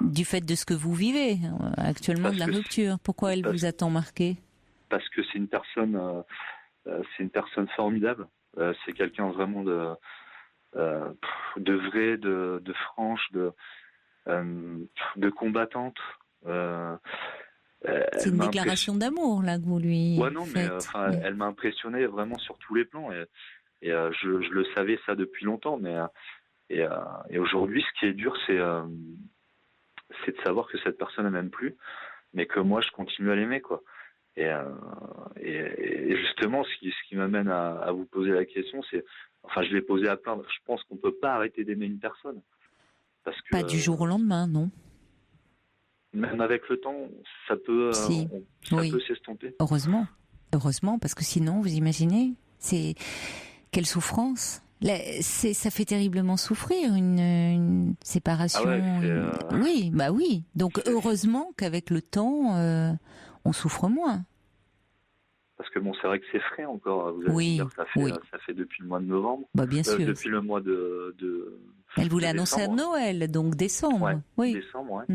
du fait de ce que vous vivez actuellement, de la rupture. Pourquoi elle vous a tant marqué ? Parce que c'est une personne formidable. C'est quelqu'un vraiment de vrai, de franche, de combattante. C'est une déclaration d'amour là que vous lui faites. Elle m'a impressionné vraiment sur tous les plans et je le savais ça depuis longtemps, mais et aujourd'hui, ce qui est dur, c'est de savoir que cette personne ne m'aime plus, mais que moi je continue à l'aimer, quoi. Et justement, ce qui m'amène à vous poser la question, c'est, je l'ai posé à plein. Je pense qu'on peut pas arrêter d'aimer une personne, parce que pas du jour au lendemain, non. Même avec le temps, ça peut s'estomper. Heureusement, parce que sinon, vous imaginez, c'est quelle souffrance. Ça fait terriblement souffrir une séparation. Oui. Donc heureusement qu'avec le temps, on souffre moins. Parce que c'est vrai que c'est frais encore. Vous allez dire, ça fait depuis le mois de novembre. Bien sûr. Depuis le mois de Elle voulait annoncer à Noël, donc décembre. Oui. Décembre,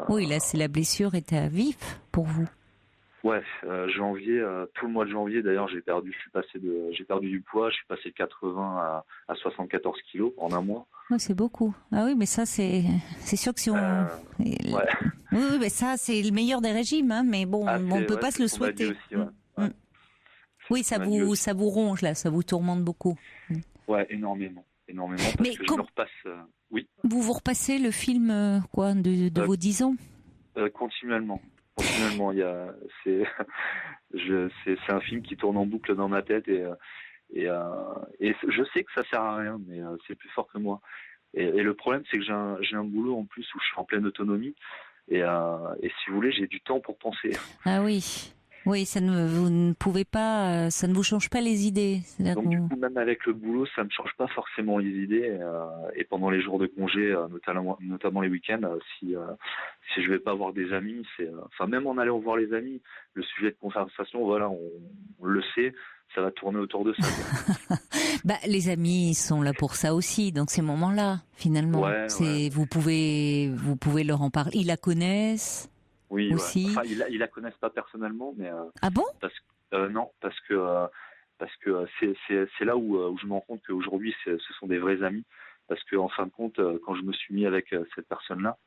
Oui, là, c'est la blessure était à vif pour vous. Ouais, janvier, tout le mois de janvier, d'ailleurs, j'ai perdu du poids, je suis passé de 80 à 74 kilos en un mois. Oui, c'est beaucoup. Ah oui, mais ça, c'est sûr que si on... Oui, mais ça, c'est le meilleur des régimes, hein, mais bon, on ne peut pas se le souhaiter. Aussi, Oui, ça vous ronge, là, ça vous tourmente beaucoup. Ouais, énormément, parce que je me repasse... Oui. Vous repassez le film, de vos 10 ans Continuellement, c'est un film qui tourne en boucle dans ma tête et je sais que ça sert à rien, mais c'est plus fort que moi. Et le problème, c'est que j'ai un boulot en plus où je suis en pleine autonomie et si vous voulez, j'ai du temps pour penser. Ah oui. Oui, vous ne pouvez pas, ça ne vous change pas les idées. Donc du coup, même avec le boulot, ça me change pas forcément les idées. Et pendant les jours de congé, notamment les week-ends, si je vais pas voir des amis, même en allant voir les amis, le sujet de conversation, voilà, on le sait, ça va tourner autour de ça. Les amis sont là pour ça aussi, donc ces moments-là, finalement, vous pouvez leur en parler. Ils la connaissent. Oui, aussi. Ils la connaissent pas personnellement, mais ah bon ? Non, parce que c'est là où je me rends compte qu'aujourd'hui ce sont des vrais amis, parce que en fin de compte, quand je me suis mis avec cette personne-là,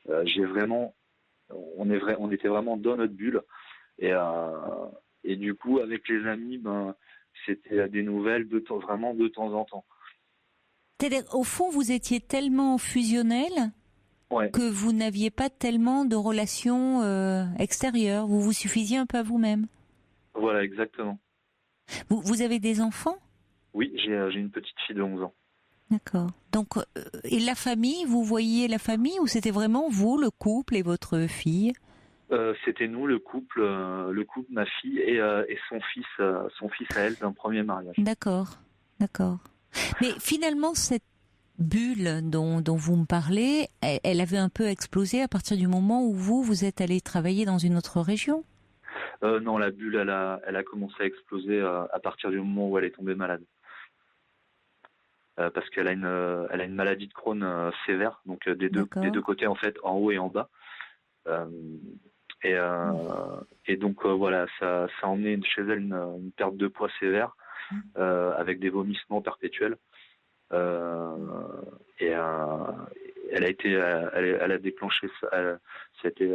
on était vraiment dans notre bulle. Et du coup, avec les amis, c'était des nouvelles vraiment de temps en temps. C'est-à-dire, au fond, vous étiez tellement fusionnels que vous n'aviez pas tellement de relations extérieures. Vous vous suffisiez un peu à vous-même. Voilà, exactement. Vous avez des enfants ? Oui, j'ai une petite fille de 11 ans. D'accord. Donc, et la famille, vous voyiez la famille ou c'était vraiment vous, le couple et votre fille ? C'était nous, le couple, ma fille et son fils à elle d'un premier mariage. D'accord. Mais finalement, cette bulle dont vous me parlez, elle avait un peu explosé à partir du moment où vous êtes allé travailler dans une autre région ? Non, la bulle, elle a commencé à exploser à partir du moment où elle est tombée malade. Parce qu'elle a une maladie de Crohn sévère, donc des deux côtés en fait, en haut et en bas. Et donc voilà, ça a emmené chez elle une perte de poids sévère, avec des vomissements perpétuels. Et elle a déclenché ça. C'était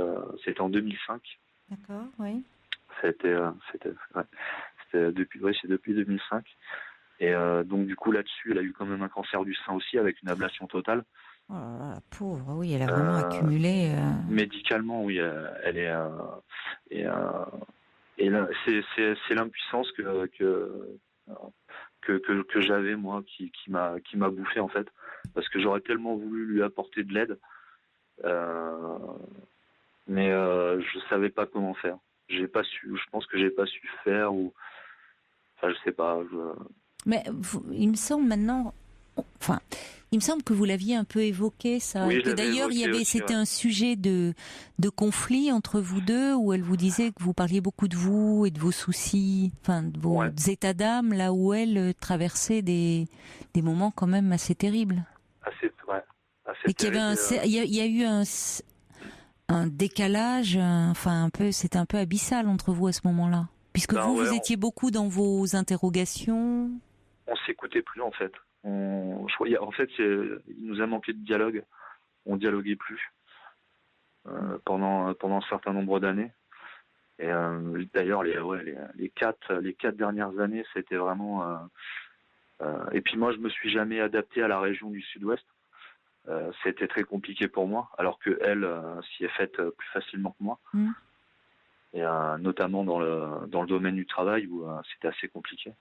en 2005. D'accord, oui. C'était depuis 2005. Et donc du coup là-dessus, elle a eu quand même un cancer du sein aussi avec une ablation totale. Oh là là, pauvre, oui, elle a vraiment accumulé. Médicalement, oui, elle est. Et là, c'est l'impuissance que j'avais moi qui m'a bouffé en fait, parce que j'aurais tellement voulu lui apporter de l'aide, mais je savais pas comment faire. Je pense que j'ai pas su faire, ou enfin je sais pas. Mais il me semble maintenant. Enfin, il me semble que vous l'aviez un peu évoqué, ça. Oui, et que d'ailleurs, c'était un sujet de conflit entre vous deux, où elle vous disait que vous parliez beaucoup de vous et de vos soucis, enfin, de vos états d'âme, là où elle traversait des moments quand même assez terribles. Assez et qu'il y avait il y a eu un décalage, c'était un peu abyssal entre vous à ce moment-là. Puisque vous étiez beaucoup dans vos interrogations. On s'écoutait plus en fait. En fait, il nous a manqué de dialogue. On dialoguait plus pendant un certain nombre d'années. Et d'ailleurs, les quatre dernières années, c'était vraiment. Et puis moi, je me suis jamais adapté à la région du Sud-Ouest. C'était très compliqué pour moi, alors que elle s'y est faite plus facilement que moi. Et notamment dans le domaine du travail où c'était assez compliqué.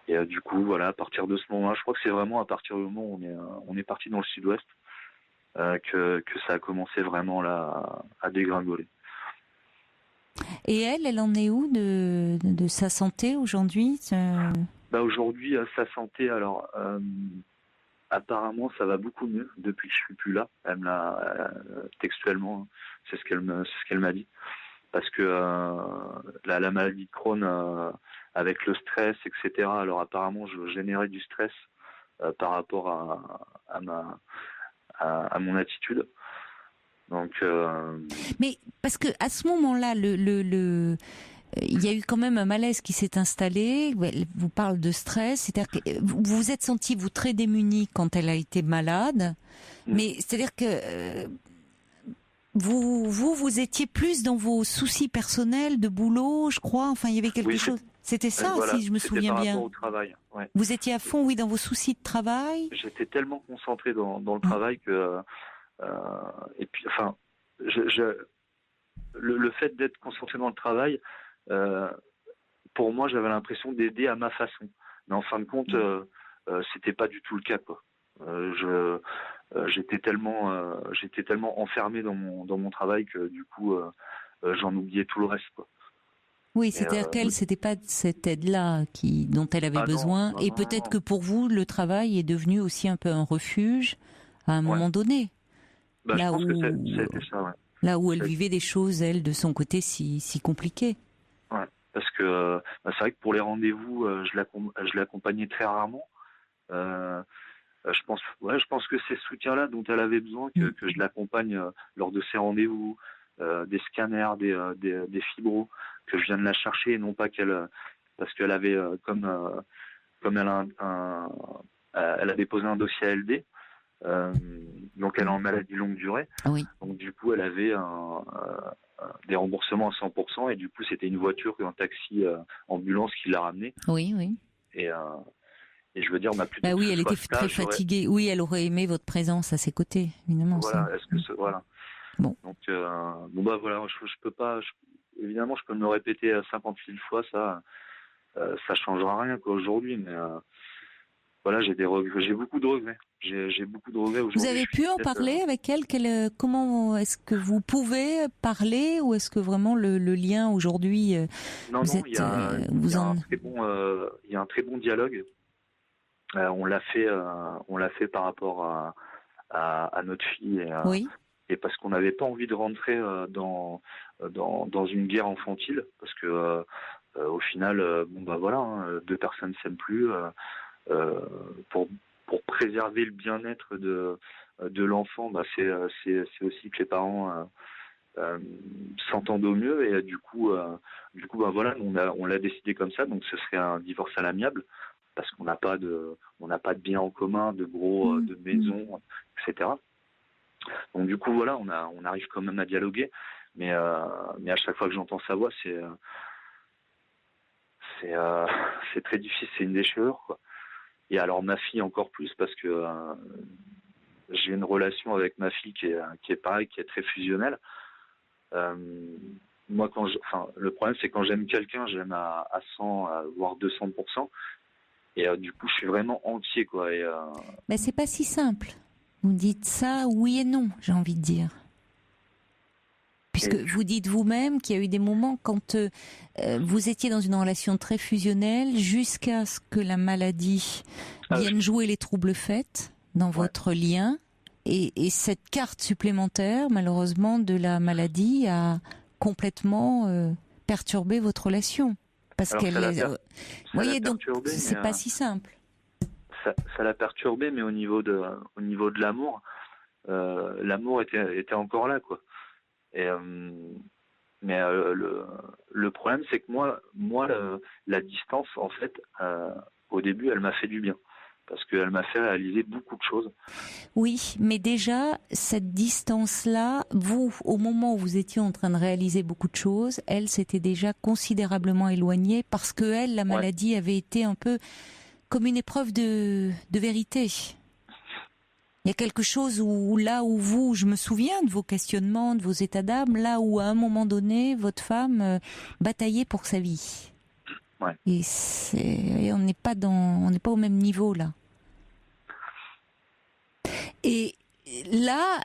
Et du coup, voilà, à partir de ce moment-là, je crois que c'est vraiment à partir du moment où on est parti dans le Sud-Ouest que ça a commencé vraiment là à dégringoler. Et elle en est où de sa santé aujourd'hui ? Aujourd'hui, sa santé, alors apparemment, ça va beaucoup mieux depuis que je suis plus là. Elle me l'a textuellement, c'est ce qu'elle m'a dit. Parce que la maladie de Crohn, avec le stress, etc. Alors apparemment, je générais du stress par rapport à mon attitude. Donc. Mais parce que à ce moment-là, il y a eu quand même un malaise qui s'est installé. Elle vous parle de stress, c'est-à-dire que vous vous êtes senti vous très démuni quand elle a été malade. Mais c'est-à-dire que vous étiez plus dans vos soucis personnels de boulot, je crois. Enfin, il y avait quelque chose. C'était ça, voilà, si je me souviens bien. Par rapport au travail. Ouais. Vous étiez à fond, oui, dans vos soucis de travail. J'étais tellement concentré dans le travail que et puis, enfin, le fait d'être concentré dans le travail, pour moi, j'avais l'impression d'aider à ma façon. Mais en fin de compte, c'était pas du tout le cas, quoi. J'étais tellement enfermé dans mon travail que du coup j'en oubliais tout le reste, quoi. Oui, c'est-à-dire qu'elle, c'était pas cette aide-là dont elle avait besoin, et peut-être que pour vous, le travail est devenu aussi un peu un refuge à un moment donné. Je pense que c'était ça, ouais. Là où elle vivait des choses, elle, de son côté, si compliquées. Ouais, parce que c'est vrai que pour les rendez-vous, je l'accompagnais très rarement. Je pense que c'est ce soutien-là dont elle avait besoin, que je l'accompagne lors de ses rendez-vous, des scanners, des fibros, que je viens de la chercher, et non pas parce qu'elle avait comme elle a déposé un dossier ALD, Donc elle est en maladie longue durée. Oui. Donc du coup, elle avait des remboursements à 100%, et du coup, c'était une voiture et un taxi ambulance qui l'a ramenée. Oui. Et je veux dire, plutôt oui, elle était très fatiguée. Oui, elle aurait aimé votre présence à ses côtés, évidemment. Voilà, voilà. Bon. Donc, voilà, je peux pas. Évidemment, je peux me le répéter 50 000 fois, ça changera rien aujourd'hui, mais voilà, j'ai beaucoup de regrets. J'ai beaucoup de regrets aujourd'hui. Vous avez pu en parler avec elle? Comment est-ce que vous pouvez parler, ou est-ce que vraiment le lien aujourd'hui il y a un très bon dialogue. On l'a fait par rapport à notre fille, et parce qu'on n'avait pas envie de rentrer dans une guerre infantile, parce que au final, deux personnes s'aiment plus. Pour préserver le bien-être de l'enfant, c'est aussi que les parents s'entendent au mieux, et du coup, on l'a décidé comme ça. Donc ce serait un divorce à l'amiable, parce qu'on n'a pas de biens en commun, de maisons, etc. Donc du coup, voilà, on arrive quand même à dialoguer, mais à chaque fois que j'entends sa voix, c'est très difficile, c'est une déchirure, quoi. Et alors ma fille encore plus, parce que j'ai une relation avec ma fille qui est pareil, qui est très fusionnelle. Moi, le problème, c'est quand j'aime quelqu'un, j'aime à 100, voire 200%. Et du coup, je suis vraiment entier, quoi. Mais c'est pas si simple. Vous dites ça, oui et non, j'ai envie de dire. Puisque vous dites vous-même qu'il y a eu des moments quand vous étiez dans une relation très fusionnelle, jusqu'à ce que la maladie vienne jouer les troubles faits dans votre lien. Et cette carte supplémentaire, malheureusement, de la maladie a complètement perturbé votre relation. Parce qu'elle vous voyez, donc c'est pas si simple. Ça l'a perturbé, mais au niveau de l'amour, l'amour était encore là, quoi. Et mais le problème, c'est que moi la distance, en fait, au début, elle m'a fait du bien, parce qu'elle m'a fait réaliser beaucoup de choses. Oui, mais déjà, cette distance-là, vous, au moment où vous étiez en train de réaliser beaucoup de choses, elle s'était déjà considérablement éloignée, parce que elle, la maladie avait été un peu comme une épreuve de vérité. Il y a quelque chose où vous, je me souviens de vos questionnements, de vos états d'âme, là où à un moment donné, votre femme bataillait pour sa vie. Ouais. Et on n'est pas au même niveau là. Et là,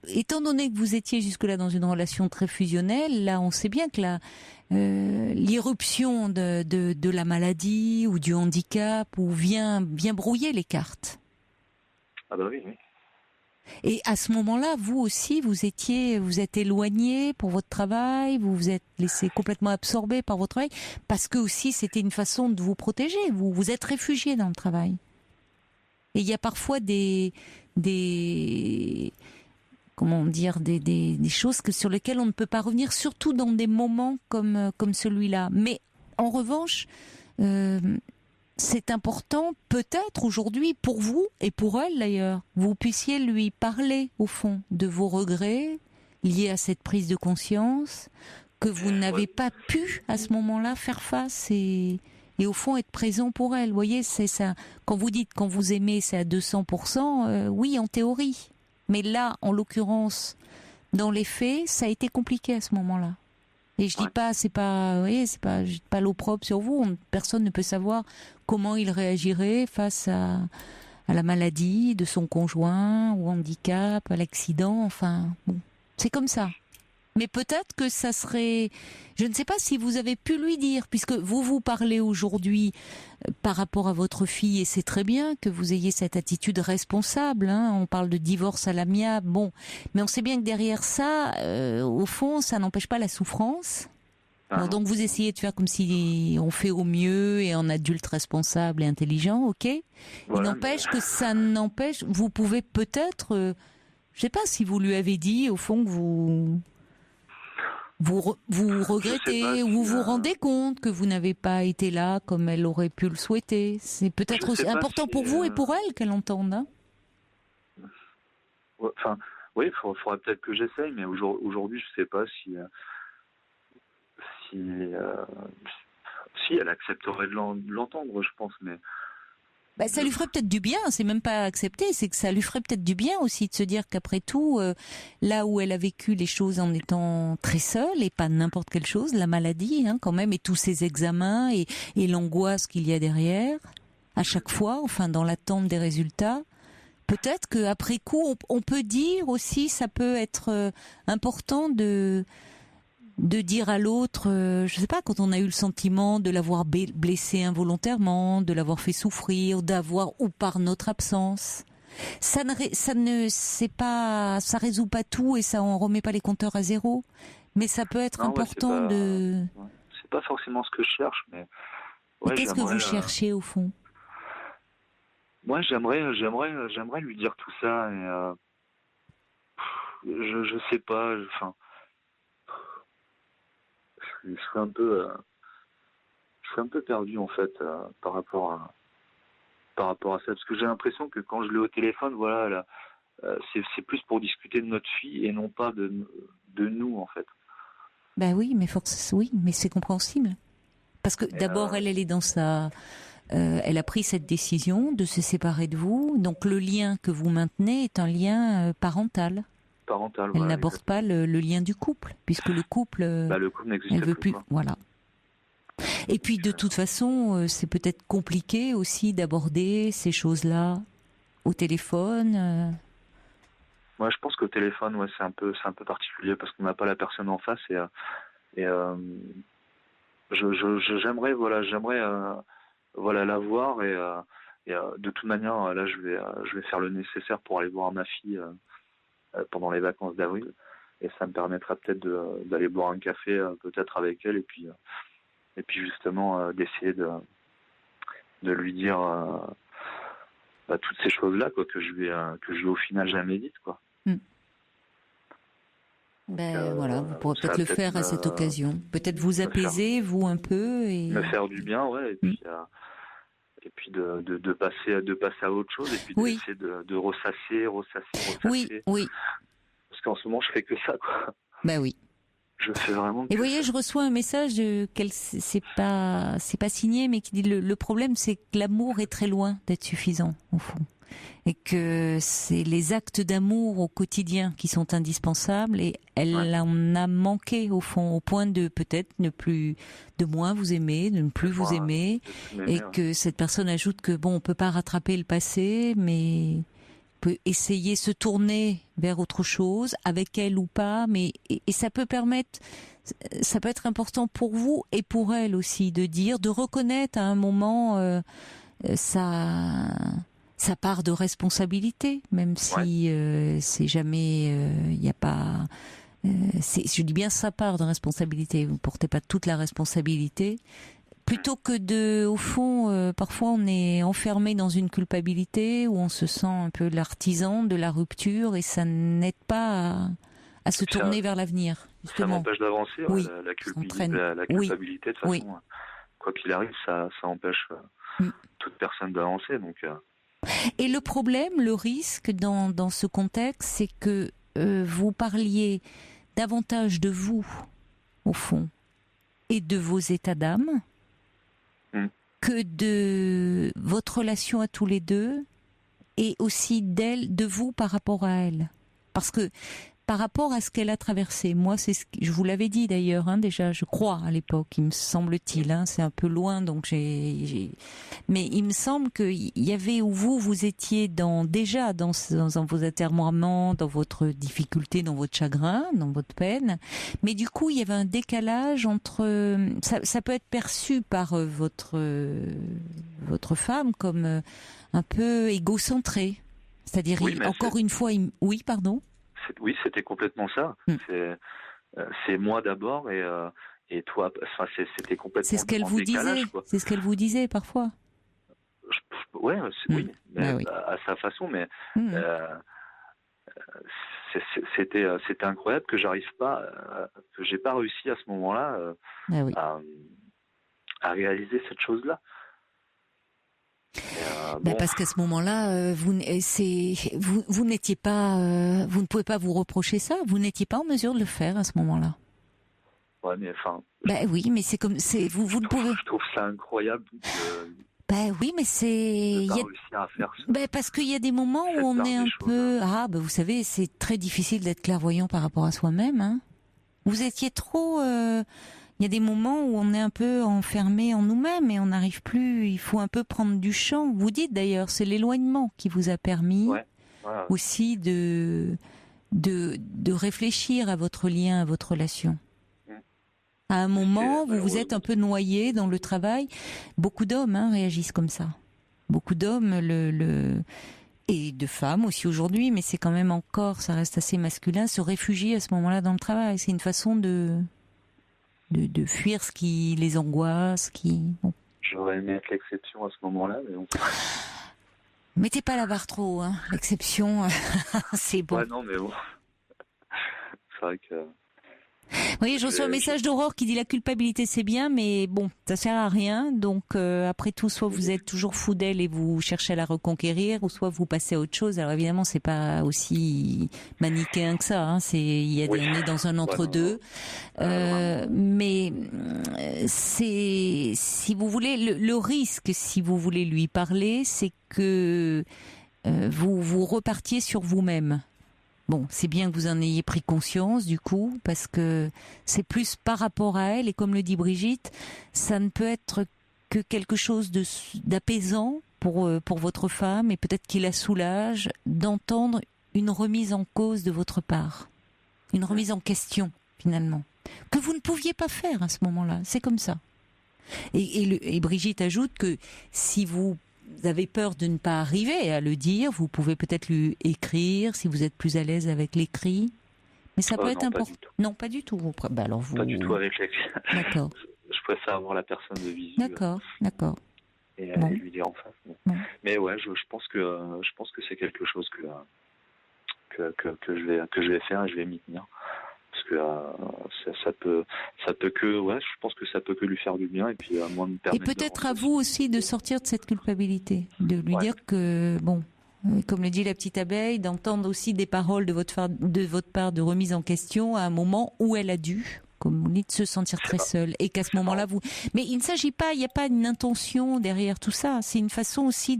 étant donné que vous étiez jusque-là dans une relation très fusionnelle, là, on sait bien que l'irruption de la maladie ou du handicap vient brouiller les cartes. Ah bah oui. Et à ce moment-là, vous aussi, vous êtes éloigné pour votre travail, vous vous êtes laissé complètement absorber par votre travail, parce que aussi c'était une façon de vous protéger. Vous êtes réfugié dans le travail. Et il y a parfois des choses sur lesquelles on ne peut pas revenir, surtout dans des moments comme celui-là. Mais en revanche, c'est important, peut-être aujourd'hui, pour vous et pour elle d'ailleurs, vous puissiez lui parler au fond de vos regrets liés à cette prise de conscience, que vous n'avez pas pu à ce moment-là faire face et au fond être présent pour elle. Vous voyez, c'est ça. Quand vous dites quand vous aimez, c'est à 200%, oui, en théorie. Mais là, en l'occurrence, dans les faits, ça a été compliqué à ce moment-là. Et je dis pas, c'est pas l'opprobre sur vous. Personne ne peut savoir comment il réagirait face à la maladie de son conjoint, au handicap, à l'accident. Enfin, bon, c'est comme ça. Mais peut-être que ça serait... Je ne sais pas si vous avez pu lui dire, puisque vous parlez aujourd'hui par rapport à votre fille, et c'est très bien que vous ayez cette attitude responsable. Hein, on parle de divorce à l'amiable, bon. Mais on sait bien que derrière ça, au fond, ça n'empêche pas la souffrance. Alors donc vous essayez de faire comme si on fait au mieux et en adulte responsable et intelligent, ok. Voilà. Il n'empêche que ça n'empêche... Vous pouvez peut-être... je ne sais pas si vous lui avez dit, au fond, que vous regrettez, ou vous vous rendez compte que vous n'avez pas été là comme elle aurait pu le souhaiter. C'est peut-être aussi important pour vous et pour elle qu'elle entende. Hein. Enfin, oui, il faudrait peut-être que j'essaye, mais aujourd'hui, je sais pas si elle accepterait de l'entendre, je pense, mais. Ça lui ferait peut-être du bien, c'est même pas accepter, c'est que ça lui ferait peut-être du bien aussi de se dire qu'après tout, là où elle a vécu les choses en étant très seule, et pas n'importe quelle chose, la maladie quand même, et tous ces examens, et l'angoisse qu'il y a derrière, à chaque fois, enfin dans l'attente des résultats, peut-être qu'après coup, on peut dire aussi, ça peut être important de dire à l'autre, je sais pas, quand on a eu le sentiment de l'avoir blessé involontairement, de l'avoir fait souffrir, ou par notre absence. Ça résout pas tout et ça en remet pas les compteurs à zéro. Mais ça peut être important de. C'est pas forcément ce que je cherche, mais. Mais qu'est-ce que vous cherchez au fond? Moi, j'aimerais lui dire tout ça et je sais pas, enfin. Je suis un peu perdu en fait par rapport à ça, parce que j'ai l'impression que quand je l'ai au téléphone, voilà, c'est plus pour discuter de notre fille et non pas de nous en fait. Ben oui, mais mais c'est compréhensible, parce que d'abord elle est dans sa, elle a pris cette décision de se séparer de vous, donc le lien que vous maintenez est un lien parental. Elle n'aborde pas le lien du couple, puisque le couple, n'existe plus. Voilà. Et puis de toute façon, c'est peut-être compliqué aussi d'aborder ces choses-là au téléphone. Moi, je pense qu'au téléphone, c'est un peu particulier parce qu'on n'a pas la personne en face et j'aimerais la voir et de toute manière, là, je vais faire le nécessaire pour aller voir ma fille. Pendant les vacances d'avril, et ça me permettra peut-être d'aller boire un café peut-être avec elle et puis justement d'essayer de lui dire toutes ces choses-là que je vais au final jamais dites quoi. Voilà, vous pourrez peut-être le faire à cette occasion. Peut-être vous apaiser, vous un peu et me faire du bien, ouais, et puis de passer à autre chose et puis d'essayer de ressasser. Oui. Parce qu'en ce moment, je fais que ça, quoi. Ben oui. Je fais vraiment. Et vous voyez, je reçois un message c'est pas signé, mais qui dit le problème, c'est que l'amour est très loin d'être suffisant au fond, et que c'est les actes d'amour au quotidien qui sont indispensables. Et elle en a manqué au fond, au point de peut-être de moins vous aimer, de ne plus vous aimer, et que cette personne ajoute que on peut pas rattraper le passé, mais peut essayer se tourner vers autre chose, avec elle ou pas, mais et ça peut être important pour vous et pour elle aussi de reconnaître à un moment sa part de responsabilité, même si c'est jamais, il n'y a pas. Je dis bien sa part de responsabilité. Vous ne portez pas toute la responsabilité. Plutôt que au fond, parfois on est enfermé dans une culpabilité où on se sent un peu l'artisan de la rupture et ça n'aide pas à se tourner vers l'avenir. Justement. Ça m'empêche d'avancer, la culpabilité de toute façon. Quoi qu'il arrive, ça empêche toute personne d'avancer. Donc. Et le problème, le risque dans ce contexte, c'est que vous parliez davantage de vous, au fond, et de vos états d'âme, que de votre relation à tous les deux, et aussi de vous par rapport à elle. Parce que par rapport à ce qu'elle a traversé, moi, je vous l'avais dit d'ailleurs, déjà, je crois à l'époque, il me semble-t-il, c'est un peu loin, donc mais il me semble qu'il y avait où vous étiez déjà dans vos atermoiements, dans votre difficulté, dans votre chagrin, dans votre peine, mais du coup, il y avait un décalage entre, ça peut être perçu par votre femme comme un peu égocentré, c'est-à-dire encore une fois, oui, pardon. Oui, c'était complètement ça. C'est moi d'abord et toi. Enfin, c'était complètement. C'est ce qu'elle vous disait. C'est ce qu'elle vous disait parfois. Oui, mais à sa façon. Mais c'était incroyable que que j'ai pas réussi à ce moment-là à réaliser cette chose-là. Parce qu'à ce moment-là, vous n'étiez pas, vous ne pouvez pas vous reprocher ça. Vous n'étiez pas en mesure de le faire à ce moment-là. Ouais, mais enfin. Oui, mais c'est comme, vous ne pouvez. Je trouve ça incroyable. Oui, mais c'est. Pas réussir à faire ça. Parce qu'il y a des moments où on est un peu. Vous savez, c'est très difficile d'être clairvoyant par rapport à soi-même. Hein. Vous étiez trop. Il y a des moments où on est un peu enfermé en nous-mêmes et on n'arrive plus. Il faut un peu prendre du champ. Vous dites d'ailleurs, c'est l'éloignement qui vous a permis aussi de réfléchir à votre lien, à votre relation. À un moment, vous vous êtes un peu noyé dans le travail. Beaucoup d'hommes réagissent comme ça. Beaucoup d'hommes, et de femmes aussi aujourd'hui, mais c'est quand même encore, ça reste assez masculin, se réfugient à ce moment-là dans le travail. C'est une façon de fuir ce qui les angoisse, Bon. J'aurais aimé être l'exception à ce moment-là, mais bon. Mettez pas la barre trop, l'exception, c'est bon. Ouais, non, mais bon. C'est vrai que... Oui, je reçois un message d'Aurore qui dit la culpabilité c'est bien, mais bon, ça sert à rien. Donc après tout, soit vous êtes toujours fou d'elle et vous cherchez à la reconquérir, ou soit vous passez à autre chose. Alors évidemment, c'est pas aussi manichéen que ça. On est dans un entre-deux. Mais c'est, si vous voulez, le risque, si vous voulez lui parler, c'est que vous repartiez sur vous-même. Bon, c'est bien que vous en ayez pris conscience du coup, parce que c'est plus par rapport à elle, et comme le dit Brigitte, ça ne peut être que quelque chose d'apaisant pour votre femme, et peut-être qu'il la soulage d'entendre une remise en cause de votre part, une remise en question finalement, que vous ne pouviez pas faire à ce moment-là, c'est comme ça. Et Brigitte ajoute que si vous avez peur de ne pas arriver à le dire, vous pouvez peut-être lui écrire si vous êtes plus à l'aise avec l'écrit. Mais ça peut être important. Non, pas du tout. Alors vous... Pas du tout avec l'écrit. D'accord. Je préfère avoir la personne de visu. D'accord. Et lui dire en face. Bon. Mais ouais, je pense que c'est quelque chose que je vais faire et je vais m'y tenir. Parce que ça peut que, je pense que ça peut que lui faire du bien, et puis moi me permettre. Et peut-être à vous aussi de sortir de cette culpabilité, de lui dire que comme le dit la petite abeille, d'entendre aussi des paroles de votre part de remise en question à un moment où elle a dû, comme vous dites, se sentir très seule, et qu'à ce moment-là mais il ne s'agit pas, il n'y a pas une intention derrière tout ça, c'est une façon aussi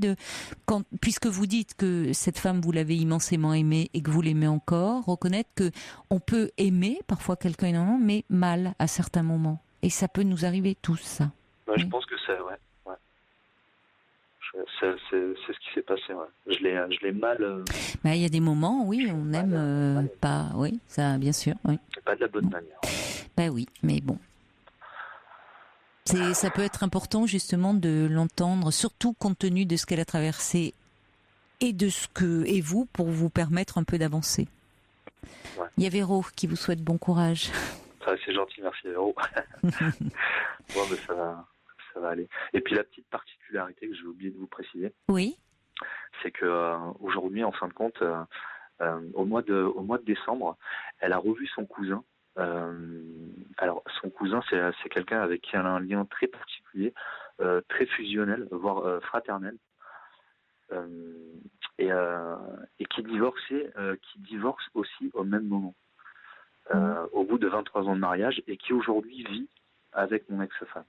puisque vous dites que cette femme vous l'avez immensément aimée et que vous l'aimez encore, reconnaître que on peut aimer parfois quelqu'un énormément, mais mal à certains moments, et ça peut nous arriver tous, ça. Je pense que c'est c'est ce qui s'est passé. Je l'ai mal. Il y a des moments, on n'aime pas, ça, bien sûr. Oui. C'est pas de la bonne manière. Oui, mais bon. Ça peut être important justement de l'entendre, surtout compte tenu de ce qu'elle a traversé et de ce et vous, pour vous permettre un peu d'avancer. Ouais. Il y a Véro qui vous souhaite bon courage. C'est gentil, merci Véro. Bon, mais ça va aller. Et puis la petite particularité que j'ai oublié de vous préciser. Oui. C'est que aujourd'hui, en fin de compte, au mois de décembre, elle a revu son cousin. Alors son cousin, c'est quelqu'un avec qui elle a un lien très particulier, très fusionnel, voire fraternel, et qui divorce aussi au même moment, au bout de 23 ans de mariage, et qui aujourd'hui vit avec mon ex-femme.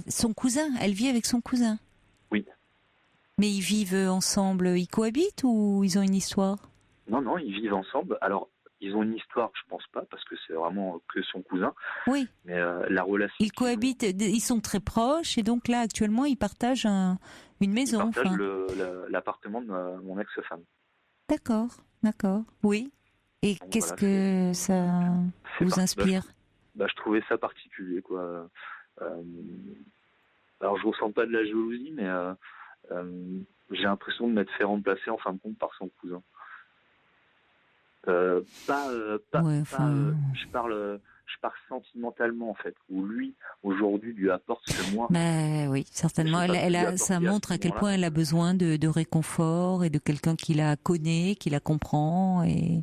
Son cousin, elle vit avec son cousin. Oui. Mais ils vivent ensemble, ils cohabitent ou ils ont une histoire? Non, ils vivent ensemble. Alors, ils ont une histoire, je pense pas, parce que c'est vraiment que son cousin. Oui. Mais la relation... Ils cohabitent, ils sont très proches, et donc là, actuellement, ils partagent une maison. Ils partagent l'appartement de mon ex-femme. D'accord. Oui. Et donc, qu'est-ce que ça vous inspire? Je trouvais ça particulier, quoi. Alors, je ressens pas de la jalousie, mais j'ai l'impression de m'être fait remplacer, en fin de compte, par son cousin. Je sentimentalement en fait, où lui aujourd'hui lui apporte ce que moi. Oui, certainement. Ça montre à quel point elle a besoin de réconfort et de quelqu'un qui la connaît, qui la comprend et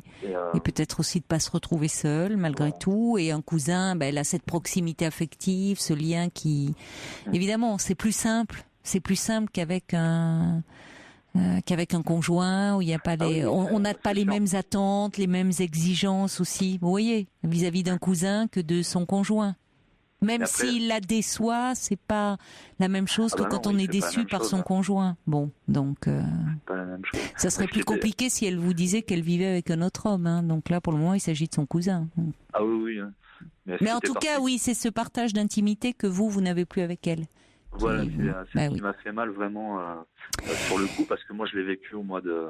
peut-être aussi de pas se retrouver seule malgré tout. Et un cousin, elle a cette proximité affective, ce lien qui, évidemment, c'est plus simple qu'avec un conjoint où il y a pas on n'a pas les mêmes attentes, les mêmes exigences aussi. Vous voyez, vis-à-vis d'un cousin que de son conjoint. Même s'il la déçoit, c'est pas la même chose que quand on est déçu par son conjoint. Bon, donc pas la même chose. Ça serait plus compliqué si elle vous disait qu'elle vivait avec un autre homme. Hein. Donc là, pour le moment, il s'agit de son cousin. Ah oui. Mais en tout cas, oui, c'est ce partage d'intimité que vous n'avez plus avec elle. Voilà, c'est ce qui m'a fait mal vraiment sur le coup, parce que moi je l'ai vécu au mois de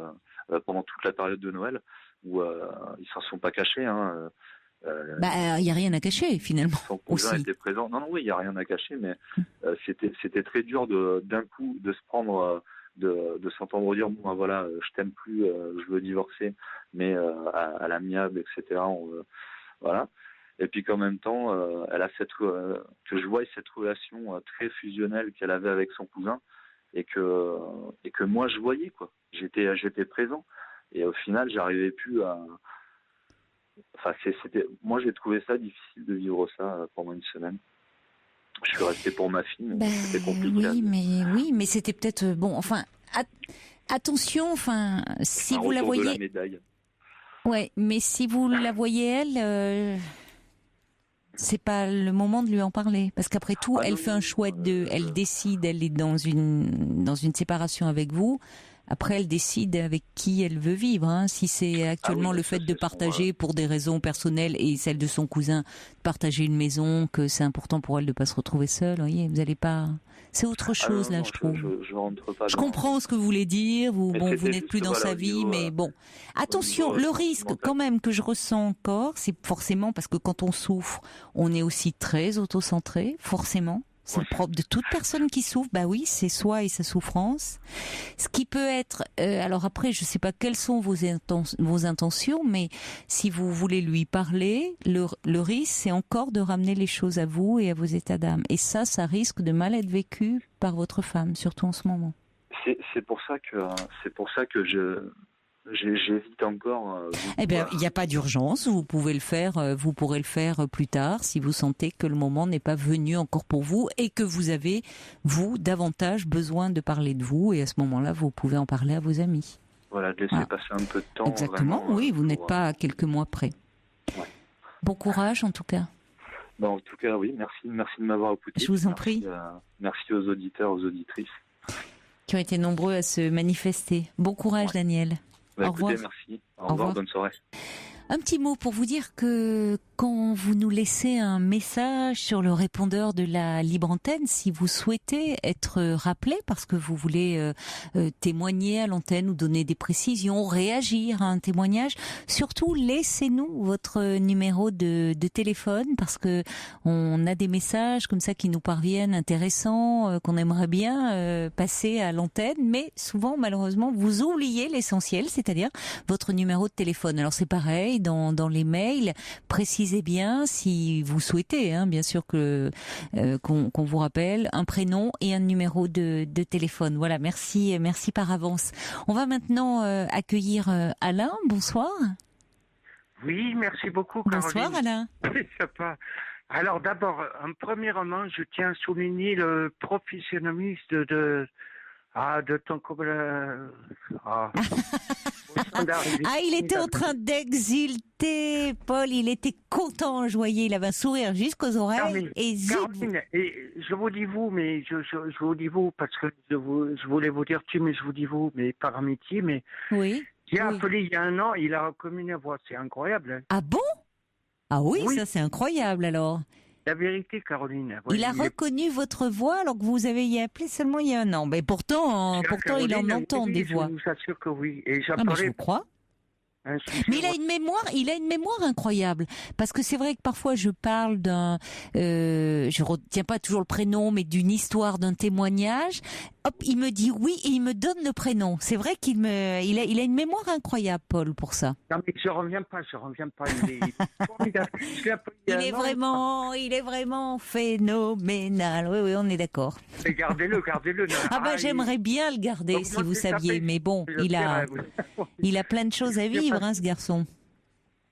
pendant toute la période de Noël où ils s'en sont pas cachés. Il y a rien à cacher finalement. Son cousin était présent. Non, oui, il y a rien à cacher, mais c'était très dur d'un coup de se prendre, de s'entendre dire bon voilà, je t'aime plus, je veux divorcer, mais à l'amiable, etc. Voilà. Et puis qu'en même temps, elle a que je voie cette relation très fusionnelle qu'elle avait avec son cousin, et que moi je voyais quoi. J'étais présent, et au final j'arrivais plus à. Enfin moi j'ai trouvé ça difficile de vivre ça pendant une semaine. Je suis resté pour ma fille, c'était compliqué. Oui, mais c'était peut-être bon. Enfin, attention. Enfin, si vous la voyez. De la médaille. Ouais, mais si vous la voyez elle. C'est pas le moment de lui en parler, parce qu'après tout, elle fait un choix elle décide, elle est dans une séparation avec vous. Après, elle décide avec qui elle veut vivre. Hein. Si c'est actuellement le fait de partager pour des raisons personnelles et celle de son cousin, de partager une maison, que c'est important pour elle de pas se retrouver seule. Vous voyez, vous allez pas. C'est autre chose là, je trouve. Je rentre pas. Je comprends ce que vous voulez dire. Vous n'êtes plus dans sa vie, mais bon. Attention, le risque quand même que je ressens encore, c'est forcément parce que quand on souffre, on est aussi très autocentré, forcément. C'est le propre de toute personne qui souffre. Bah oui, c'est soi et sa souffrance. Ce qui peut être... alors après, je ne sais pas quelles sont vos intentions, mais si vous voulez lui parler, le risque, c'est encore de ramener les choses à vous et à vos états d'âme. Et ça risque de mal être vécu par votre femme, surtout en ce moment. C'est pour ça que j'hésite encore. Eh bien, il n'y a pas d'urgence. Vous pourrez le faire plus tard si vous sentez que le moment n'est pas venu encore pour vous et que vous avez, vous, davantage besoin de parler de vous. Et à ce moment-là, vous pouvez en parler à vos amis. Voilà, de laisser passer un peu de temps. Exactement, vraiment, oui, vous n'êtes pas à quelques mois près. Ouais. Bon courage, en tout cas. En tout cas, oui, merci de m'avoir écouté. Je vous en prie. Merci aux auditeurs, aux auditrices. Qui ont été nombreux à se manifester. Bon courage, Daniel. Au revoir. Merci. Au revoir, bonne soirée. Un petit mot pour vous dire que quand vous nous laissez un message sur le répondeur de la Libre Antenne, si vous souhaitez être rappelé parce que vous voulez témoigner à l'antenne ou donner des précisions, réagir à un témoignage, surtout laissez-nous votre numéro de téléphone parce que on a des messages comme ça qui nous parviennent intéressants, qu'on aimerait bien passer à l'antenne, mais souvent malheureusement vous oubliez l'essentiel, c'est-à-dire votre numéro de téléphone. Alors c'est pareil, dans les mails, précisez bien si vous souhaitez, bien sûr qu'on vous rappelle un prénom et un numéro de téléphone. Voilà, merci par avance. On va maintenant accueillir Alain. Bonsoir. Oui, merci beaucoup, Caroline. Bonsoir, Alain. Alors d'abord, premièrement, je tiens à souligner le professionnalisme de ton couple. Il était en train d'exulter, Paul. Il était content, joyeux. Il avait un sourire jusqu'aux oreilles. Caroline, je vous dis vous, mais je vous dis vous parce que je voulais vous dire tu, mais je vous dis vous, mais par amitié. Mais oui. J'ai appelé il y a un an, il a reconnu ma voix. C'est incroyable. Hein. Ah bon? Ah oui, ça c'est incroyable alors. La vérité, Caroline. Il a reconnu votre voix alors que vous avez y appelé seulement il y a un an. Mais pourtant il en entend des voix. Je vous assure que oui. Et mais je vous crois. Mais il a une mémoire incroyable. Parce que c'est vrai que parfois je parle je retiens pas toujours le prénom, mais d'une histoire, d'un témoignage. Hop, il me dit oui et il me donne le prénom. C'est vrai il a une mémoire incroyable, Paul, pour ça. Non, mais je reviens pas. Il est formidable. Il est vraiment phénoménal. Oui, on est d'accord. Mais gardez-le. J'aimerais bien le garder, si vous saviez. Mais bon, il a plein de choses à vivre, ce garçon.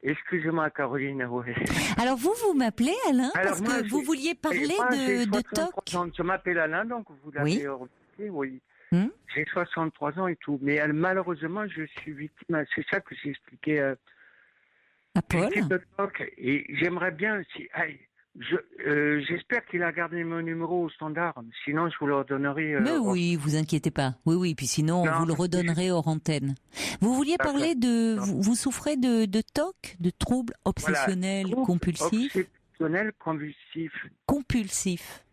Excusez-moi, Caroline. Ouais. Alors vous m'appelez Alain parce que vous vouliez parler de TOC. Je m'appelle Alain, donc vous l'avez remarqué, oui. J'ai 63 ans et tout, mais malheureusement, je suis victime. C'est ça que j'ai expliqué à Paul. De TOC, et j'aimerais bien aussi. J'espère qu'il a gardé mon numéro au standard. Sinon, je vous le redonnerai. Mais oui, vous inquiétez pas. Oui. Puis sinon, vous le redonnerez hors antenne. Vous vouliez parler de. Vous souffrez de TOC, de troubles obsessionnels compulsifs. Obsessionnel compulsif. Compulsif.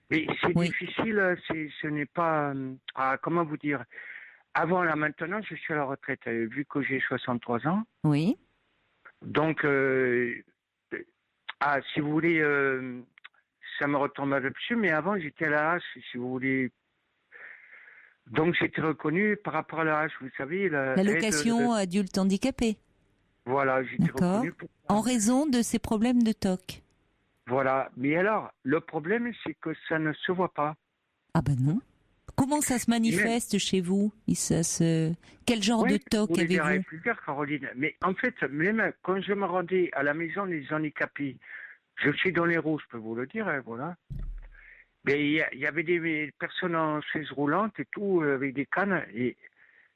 Mais c'est difficile. Ce n'est pas. Comment vous dire. Avant, là, maintenant, je suis à la retraite. Vu que j'ai 63 ans. Oui. Donc. Si vous voulez, ça me retombe un peu dessus, mais avant, j'étais à la hache, si vous voulez. Donc, j'étais reconnu par rapport à la hache, vous savez. L'allocation adulte handicapé. Voilà, j'étais reconnu. En raison de ces problèmes de TOC. Voilà. Mais alors, le problème, c'est que ça ne se voit pas. Ah ben non. Comment ça se manifeste chez vous ? Quel genre de TOC avez-vous ? Plus clair, Caroline. Mais en fait, même quand je me rendais à la maison des handicapés, je suis dans les roues, je peux vous le dire, voilà. Mais il y avait des personnes en chaise roulante et tout, avec des cannes. Et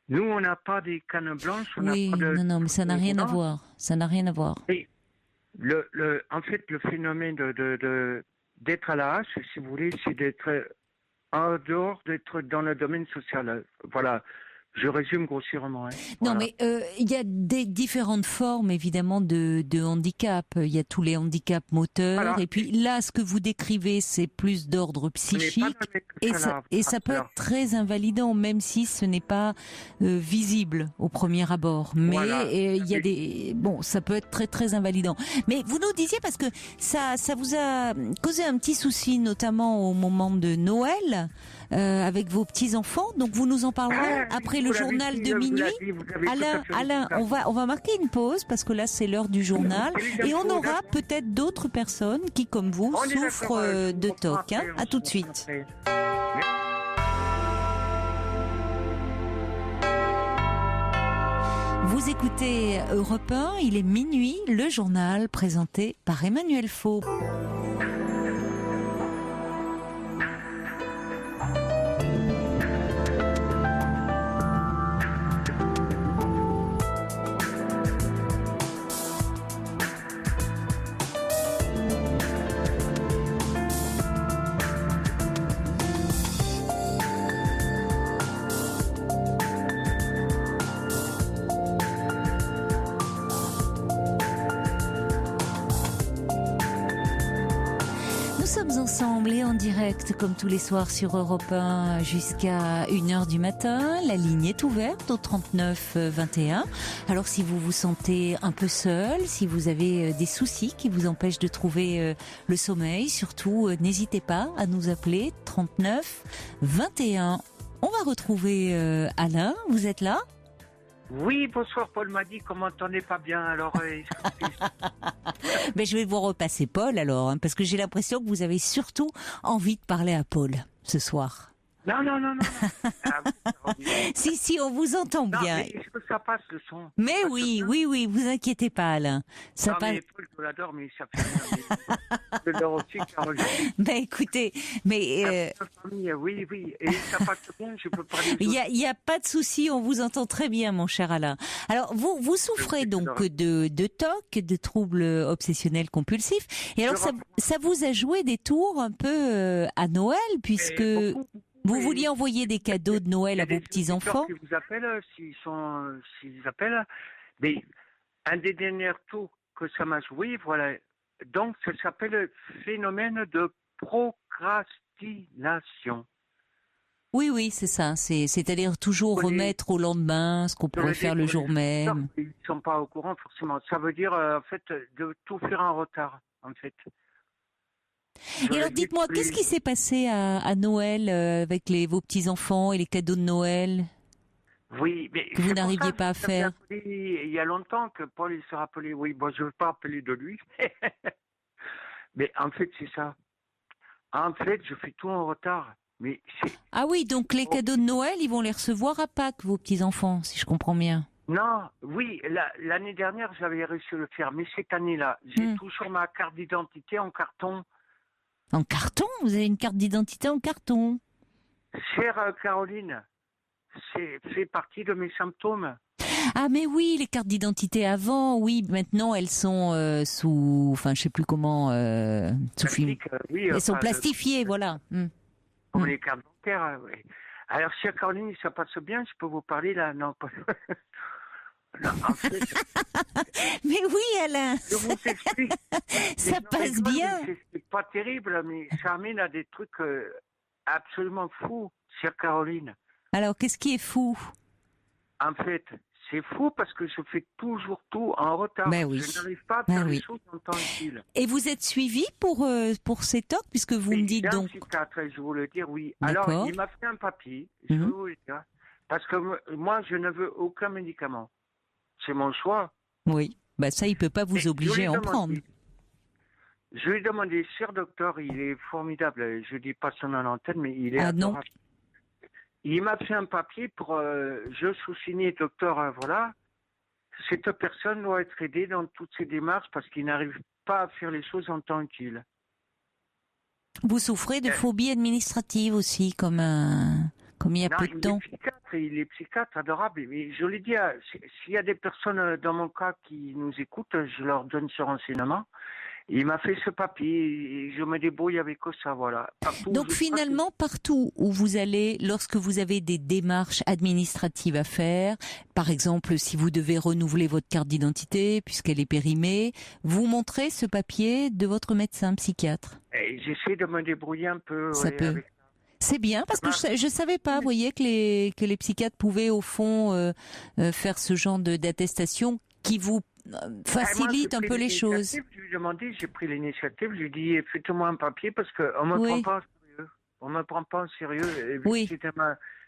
nous, on n'a pas des cannes blanches. Non, mais ça n'a rien à voir. Ça n'a rien à voir. Et en fait, le phénomène d'être à la hache, si vous voulez, c'est d'être en dehors, d'être dans le domaine social. Voilà. Je résume grossièrement. Non, mais il y a des différentes formes, évidemment, de handicap. Il y a tous les handicaps moteurs. Voilà. Et puis là, ce que vous décrivez, c'est plus d'ordre psychique. Et ça peut être très invalidant, même si ce n'est pas visible au premier abord. Mais il y a ça peut être très, très invalidant. Mais vous nous disiez, parce que ça vous a causé un petit souci, notamment au moment de Noël, avec vos petits-enfants. Donc vous nous en parlerez après le journal de minuit. Alain, on va marquer une pause parce que là c'est l'heure du journal et on aura peut-être d'autres personnes qui, comme vous, souffrent de TOC. À tout de suite. Vous écoutez Europe 1, il est minuit, le journal présenté par Emmanuel Faux. Ensemble et en direct comme tous les soirs sur Europe 1 jusqu'à 1h du matin. La ligne est ouverte au 39 21. Alors si vous vous sentez un peu seul, si vous avez des soucis qui vous empêchent de trouver le sommeil, surtout n'hésitez pas à nous appeler 39 21. On va retrouver Alain, vous êtes là ? Oui, bonsoir, Paul m'a dit qu'on m'entendait pas bien, alors... Mais je vais vous repasser Paul alors, parce que j'ai l'impression que vous avez surtout envie de parler à Paul ce soir. Non. Si, on vous entend bien. Mais est-ce que ça passe le son ? Mais oui, vous inquiétez pas Alain. Ça passe... mais Paul, je l'adore, mais ça fait rien. Je l'adore aussi, Caroline. Ben écoutez, mais... Oui, et ça passe bien, je peux parler... Il y a pas de souci, on vous entend très bien, mon cher Alain. Alors, vous souffrez donc de TOC, de troubles obsessionnels compulsifs. Et alors, ça vous a joué des tours un peu à Noël, puisque... Vous vouliez envoyer des cadeaux de Noël à vos petits-enfants ? Ils vous appellent, s'ils appellent. Mais un des derniers tours que ça m'a joué, voilà. Donc, ça s'appelle phénomène de procrastination. Oui, c'est ça. C'est-à-dire toujours remettre au lendemain ce qu'on pourrait faire le jour même. Ils ne sont pas au courant forcément. Ça veut dire en fait de tout faire en retard, en fait. Et alors dites-moi, qu'est-ce qui s'est passé à Noël avec vos petits-enfants et les cadeaux de Noël? Oui, mais que vous n'arriviez pas à faire. Il y a longtemps que Paul il s'est rappelé. Oui, bon, je ne veux pas appeler de lui. Mais en fait, c'est ça. En fait, je fais tout en retard. Mais ah oui, donc les cadeaux de Noël, ils vont les recevoir à Pâques, vos petits-enfants, si je comprends bien. Non, oui, l'année dernière, j'avais réussi à le faire. Mais cette année-là, j'ai toujours ma carte d'identité en carton. En carton? Vous avez une carte d'identité en carton? Chère Caroline, c'est fait partie de mes symptômes. Ah mais oui, les cartes d'identité avant, oui, maintenant elles sont sous, enfin je sais plus comment, sous film. Oui, elles sont plastifiées, voilà. Comme les cartes bancaires, oui. Alors chère Caroline, ça passe bien, je peux vous parler là? Non, pas... non, en fait... Mais oui, Alain. Je vous explique. Ça passe bien. C'est pas terrible, mais ça amène à des trucs absolument fous, chère Caroline. Alors, qu'est-ce qui est fou? En fait, c'est fou parce que je fais toujours tout en retard. Ben oui. Je n'arrive pas à faire les choses en temps utile. Et vous êtes suivi pour ces TOC, puisque vous me dites donc... Un psychiatre, je voulais dire oui. Alors, il m'a fait un papier, je veux vous le dire, parce que moi, je ne veux aucun médicament. C'est mon choix. Oui, bah ça, il ne peut pas vous obliger à en prendre. Je lui ai demandé, cher docteur, il est formidable, je ne dis pas son nom à l'antenne, mais il est adorable. Non. Il m'a fait un papier pour, je sous-signais, docteur, voilà, cette personne doit être aidée dans toutes ses démarches parce qu'il n'arrive pas à faire les choses en temps utile. Vous souffrez de phobie administrative aussi, comme il y a peu de temps. Il est psychiatre, adorable. Mais je l'ai dit, s'il y a des personnes dans mon cas qui nous écoutent, je leur donne ce renseignement. Il m'a fait ce papier et je me débrouille avec ça, voilà. Donc finalement, partout où vous allez, lorsque vous avez des démarches administratives à faire, par exemple si vous devez renouveler votre carte d'identité puisqu'elle est périmée, vous montrez ce papier de votre médecin psychiatre. J'essaie de me débrouiller un peu. Ça peut. Avec... C'est bien parce que je savais pas, vous voyez, que les psychiatres pouvaient au fond faire ce genre d'attestation qui vous facilite un peu les choses. Je lui ai demandé, j'ai pris l'initiative, je lui ai dit faites-moi un papier parce qu'on ne me prend pas en sérieux. On me prend pas en sérieux. Et c'était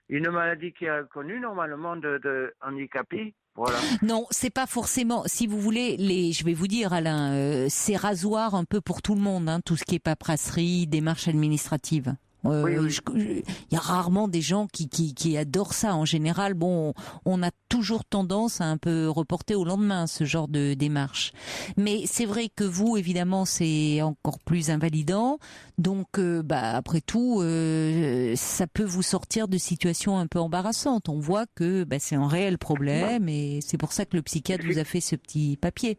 une maladie qui est connue normalement de handicapé. Voilà. Non, c'est pas forcément. Si vous voulez, je vais vous dire, Alain, c'est rasoir un peu pour tout le monde, hein, tout ce qui est paperasserie, démarches administratives. Il y a rarement des gens qui adorent ça. En général, bon, on a toujours tendance à un peu reporter au lendemain ce genre de démarche. Mais c'est vrai que vous, évidemment, c'est encore plus invalidant. Donc, après tout, ça peut vous sortir de situations un peu embarrassantes. On voit que c'est un réel problème et c'est pour ça que le psychiatre vous a fait ce petit papier.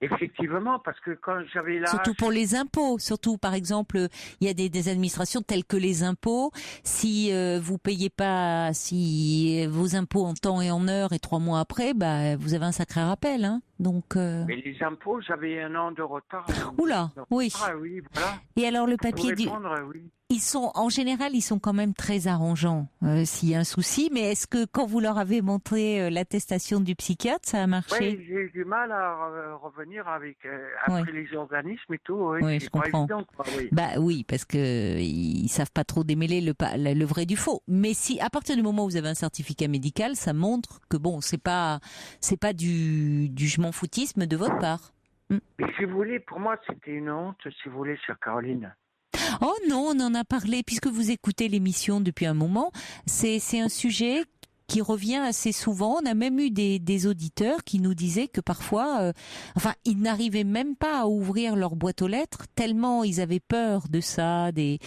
Effectivement, parce que quand j'avais l'âge... Surtout pour les impôts, surtout par exemple, il y a des administrations telles que les impôts. Si vous payez pas vos impôts en temps et en heure et 3 mois après, vous avez un sacré rappel, hein. Donc. Mais les impôts, j'avais 1 an de retard. Oula, oui. Ah oui, voilà. Et alors le papier en général, ils sont quand même très arrangeants s'il y a un souci. Mais est-ce que quand vous leur avez montré l'attestation du psychiatre, ça a marché? Oui, j'ai eu du mal à revenir après les organismes et tout. Oui, je comprends. Évident, quoi, oui. Oui, parce que ils savent pas trop démêler le vrai du faux. Mais si à partir du moment où vous avez un certificat médical, ça montre que c'est pas du je m'en foutisme de votre part. Mais si vous voulez, pour moi, c'était une honte, si vous voulez, chère Caroline. Oh non, on en a parlé, puisque vous écoutez l'émission depuis un moment. C'est un sujet qui revient assez souvent. On a même eu des auditeurs qui nous disaient que parfois, ils n'arrivaient même pas à ouvrir leur boîte aux lettres, tellement ils avaient peur de ça, des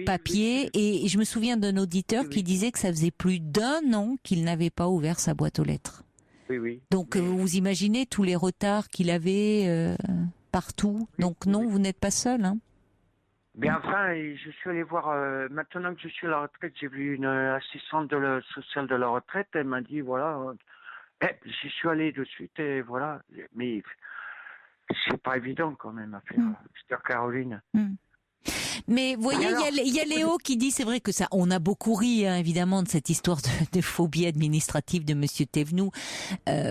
papiers. Oui. Et je me souviens d'un auditeur qui disait que ça faisait plus d'1 an qu'il n'avait pas ouvert sa boîte aux lettres. Oui. Donc vous imaginez tous les retards qu'il avait partout. Donc non, vous n'êtes pas seul, hein. Mais enfin, je suis allé voir, maintenant que je suis à la retraite, j'ai vu une assistante sociale de la retraite, elle m'a dit, voilà, j'y suis allé de suite, et voilà, mais c'est pas évident quand même à faire, chère Caroline. Mais vous voyez, il y a Léo qui dit, c'est vrai que ça, on a beaucoup ri, hein, évidemment, de cette histoire de phobie administrative de Monsieur Thévenoud.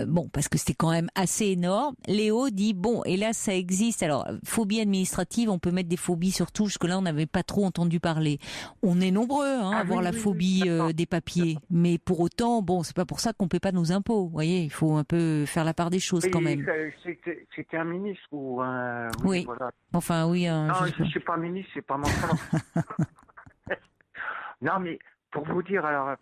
Bon, parce que c'était quand même assez énorme. Léo dit, bon, et là, ça existe. Alors, phobie administrative, on peut mettre des phobies sur tout. Jusque-là, on n'avait pas trop entendu parler. On est nombreux à avoir la phobie des papiers. Mais pour autant, bon, c'est pas pour ça qu'on paie pas nos impôts. Vous voyez, il faut un peu faire la part des choses quand même. C'était un ministre ou un... Oui. Voilà. Enfin, oui. Non, je ne suis pas ministre, c'est pas mon cas. Non, mais pour vous dire, alors...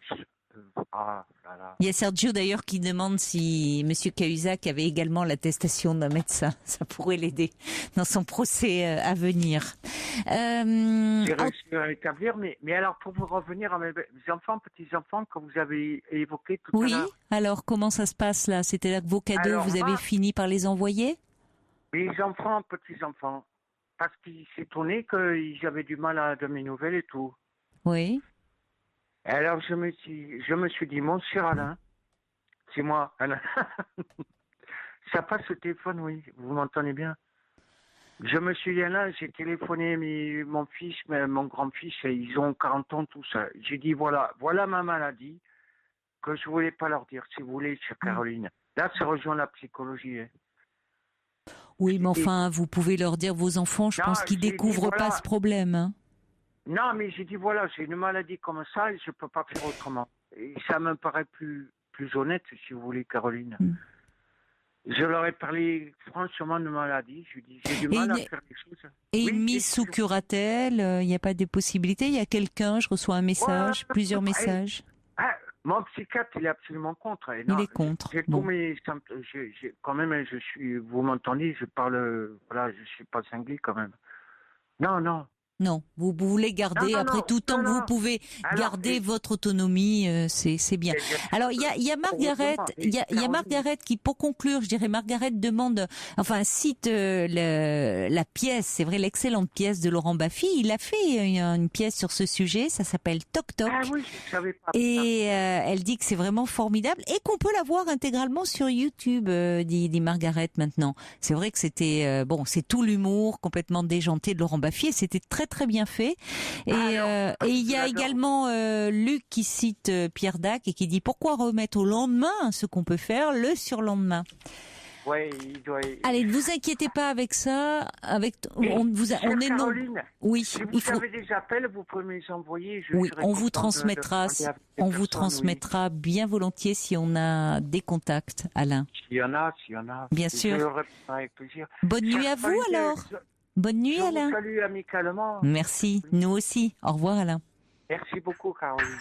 Il y a Sergio d'ailleurs qui demande si Monsieur Cahuzac avait également l'attestation d'un médecin. Ça pourrait l'aider dans son procès à venir. J'ai réussi à l'établir, mais alors pour vous revenir à mes enfants, petits-enfants que vous avez évoqués tout à l'heure. Oui, alors comment ça se passe là? C'était là que vos cadeaux, alors, vous avez fini par les envoyer? Mes enfants, petits-enfants, parce qu'ils s'étonnaient qu'ils avaient du mal à donner mes nouvelles et tout. Oui. Alors je me suis dit, mon cher Alain, c'est moi, Alain. Ça passe au téléphone, oui, vous m'entendez bien. Je me suis dit, Alain, j'ai téléphoné mon fils, mon grand-fils, ils ont 40 ans, tout ça. J'ai dit, voilà ma maladie, que je voulais pas leur dire, si vous voulez, chère Caroline. Là, ça rejoint la psychologie. Hein. Oui, mais enfin, vous pouvez leur dire, vos enfants, je pense qu'ils découvrent pas ce problème. Hein. Non, mais j'ai dit, voilà, j'ai une maladie comme ça et je ne peux pas faire autrement. Et ça me paraît plus honnête, si vous voulez, Caroline. Je leur ai parlé franchement de maladie. Je lui ai dit, j'ai du mal à faire des choses. Et une mise sous curatelle, il n'y a pas de possibilité? Il y a quelqu'un, je reçois un message, plusieurs messages. Mon psychiatre, il est absolument contre. Non, il est contre. Quand même, vous m'entendez, je parle, voilà, je suis pas cinglé quand même. Non. Non, vous voulez garder, après tout tant que vous pouvez garder votre autonomie, c'est bien. Alors il y a Margaret, il y a Margaret qui, pour conclure, je dirais, Margaret demande, enfin cite la pièce, c'est vrai, l'excellente pièce de Laurent Baffy. Il a fait une pièce sur ce sujet, ça s'appelle Toc Toc. Ah oui, je savais pas. Et elle dit que c'est vraiment formidable et qu'on peut la voir intégralement sur YouTube, dit Margaret maintenant. C'est vrai que c'était c'est tout l'humour complètement déjanté de Laurent Baffy et c'était très bien fait. Et il y a également Luc qui cite Pierre Dac et qui dit, pourquoi remettre au lendemain ce qu'on peut faire le surlendemain? Ouais, Allez, ne vous inquiétez pas avec ça. On est Caroline, oui, si vous avez des appels, vous pouvez me les envoyer. On vous transmettra. On vous transmettra bien volontiers si on a des contacts, Alain. S'il y en a. Bien sûr. Je le répondrai avec plaisir. Bonne nuit à vous alors. Bonne nuit, Alain. Je vous salue amicalement. Merci, nous aussi. Au revoir, Alain. Merci beaucoup, Caroline.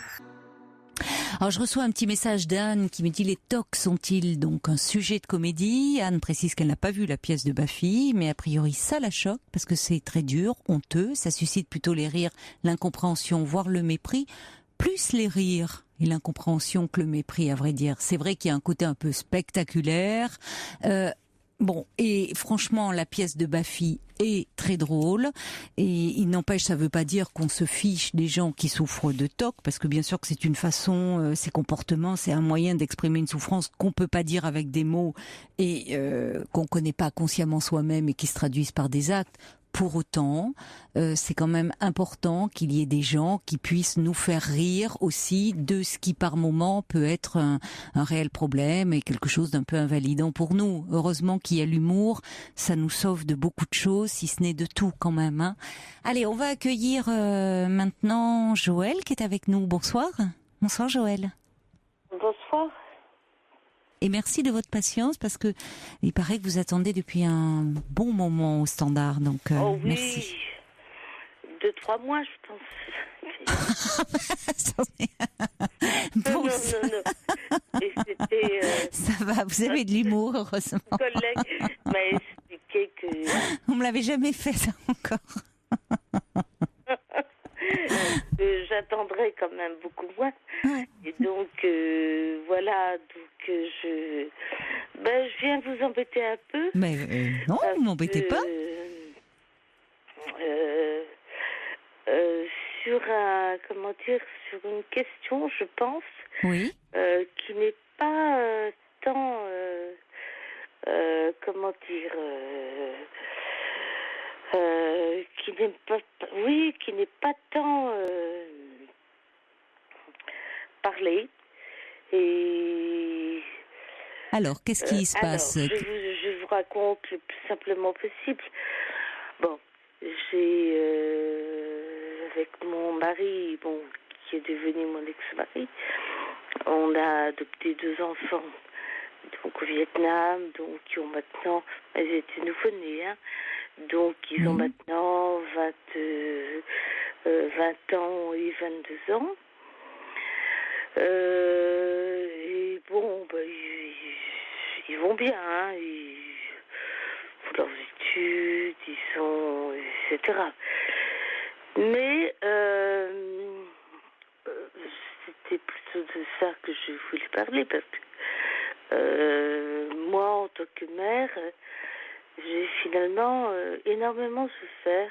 Alors, je reçois un petit message d'Anne qui me dit, les tocs sont-ils donc un sujet de comédie? Anne précise qu'elle n'a pas vu la pièce de Baffy, mais a priori ça la choque parce que c'est très dur, honteux, ça suscite plutôt les rires, l'incompréhension, voire le mépris, plus les rires et l'incompréhension que le mépris, à vrai dire. C'est vrai qu'il y a un côté un peu spectaculaire. Bon, et franchement, la pièce de Baffy est très drôle. Et il n'empêche, ça veut pas dire qu'on se fiche des gens qui souffrent de TOC, parce que bien sûr que c'est une façon, ces comportements, c'est un moyen d'exprimer une souffrance qu'on peut pas dire avec des mots et qu'on connaît pas consciemment soi-même et qui se traduisent par des actes. Pour autant, c'est quand même important qu'il y ait des gens qui puissent nous faire rire aussi de ce qui par moment peut être un réel problème et quelque chose d'un peu invalidant pour nous. Heureusement qu'il y a l'humour, ça nous sauve de beaucoup de choses, si ce n'est de tout quand même. Hein. Allez, on va accueillir maintenant Joël qui est avec nous. Bonsoir. Bonsoir Joël. Bonsoir. Et merci de votre patience parce que il paraît que vous attendez depuis un bon moment au standard. Donc, oh oui, merci. 2-3 mois, je pense. Bon, non. Et c'était. Ça va, vous avez de l'humour, heureusement. Un collègue m'a expliqué que. On me l'avait jamais fait ça encore. J'attendrai quand même beaucoup moins. Ouais. Et donc, voilà, je viens vous embêter un peu. Mais non, vous m'embêtez pas. Sur une question, je pense, oui. Qui n'est pas tant, qui n'est pas tant parlé. Et alors, qu'est-ce qui se passe? Je vous raconte le plus simplement possible. Bon, j'ai avec mon mari, qui est devenu mon ex-mari, on a adopté 2 enfants. Donc au Vietnam, donc qui ont maintenant, ils étaient nouveau-nés, donc ils ont maintenant 20 ans et 22 ans. Et ils vont bien, ils font leurs études, etc. Mais c'était plutôt de ça que je voulais parler, parce que moi, en tant que mère, j'ai finalement énormément souffert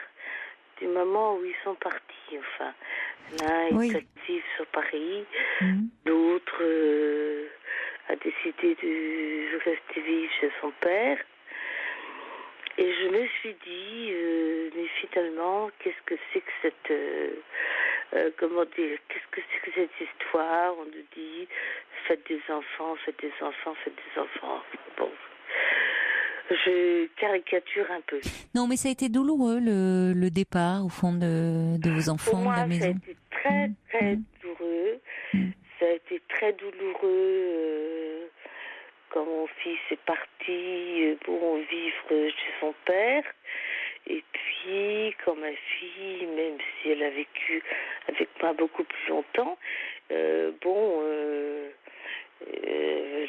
du moment où ils sont partis. Enfin, l'un est actif sur Paris, l'autre a décidé de rester vivre chez son père. Et je me suis dit, mais finalement, qu'est-ce que c'est que qu'est-ce que c'est que cette histoire? On nous dit, faites des enfants. Bon, je caricature un peu. Non, mais ça a été douloureux, le départ, au fond, de vos enfants, de la maison. Ça a été très douloureux. Ça a été très douloureux quand mon fils est parti vivre chez son père. Et puis, quand ma fille, même si elle a vécu avec moi beaucoup plus longtemps, elle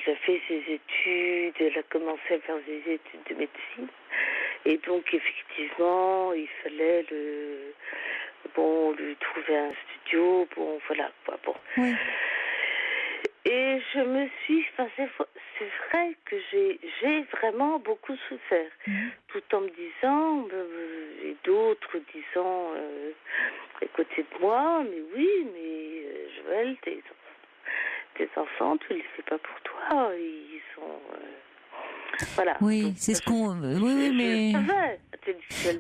a fait ses études, elle a commencé à faire des études de médecine. Et donc, effectivement, il fallait lui trouver un studio, voilà, quoi, bon. Oui. Et je me suis, c'est vrai que j'ai vraiment beaucoup souffert, tout en me disant, et d'autres disant à côté de moi, mais oui, Joël, tes enfants, tu les fais pas pour toi, ils sont, voilà. Oui, donc, c'est ce qu'on, mais.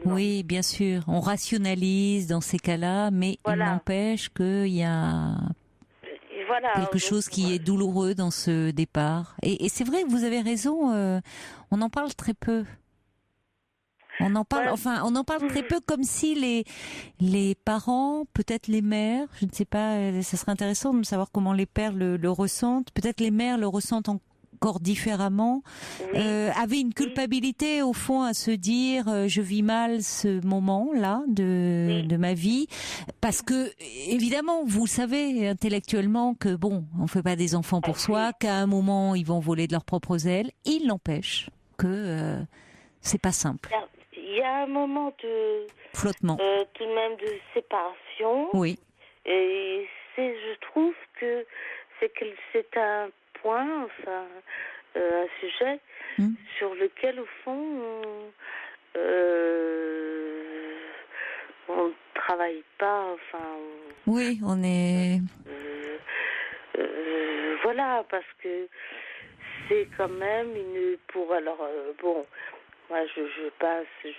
Oui, bien sûr, on rationalise dans ces cas-là, mais il n'empêche qu'il y a quelque chose qui est douloureux dans ce départ. Et c'est vrai que vous avez raison, on en parle très peu. On en parle, on en parle très peu, comme si les parents, peut-être les mères, je ne sais pas, ça serait intéressant de savoir comment les pères le ressentent. Peut-être les mères le ressentent encore différemment, avaient une culpabilité au fond à se dire je vis mal ce moment-là de ma vie, parce que évidemment vous savez intellectuellement que on fait pas des enfants pour soi, qu'à un moment ils vont voler de leurs propres ailes. Il n'empêche que c'est pas simple. Il y a un moment de flottement, tout de même de séparation. Oui. Et je trouve que c'est un point, un sujet sur lequel, au fond, on ne travaille pas. Oui, on est. Voilà, parce que c'est quand même moi je vais passer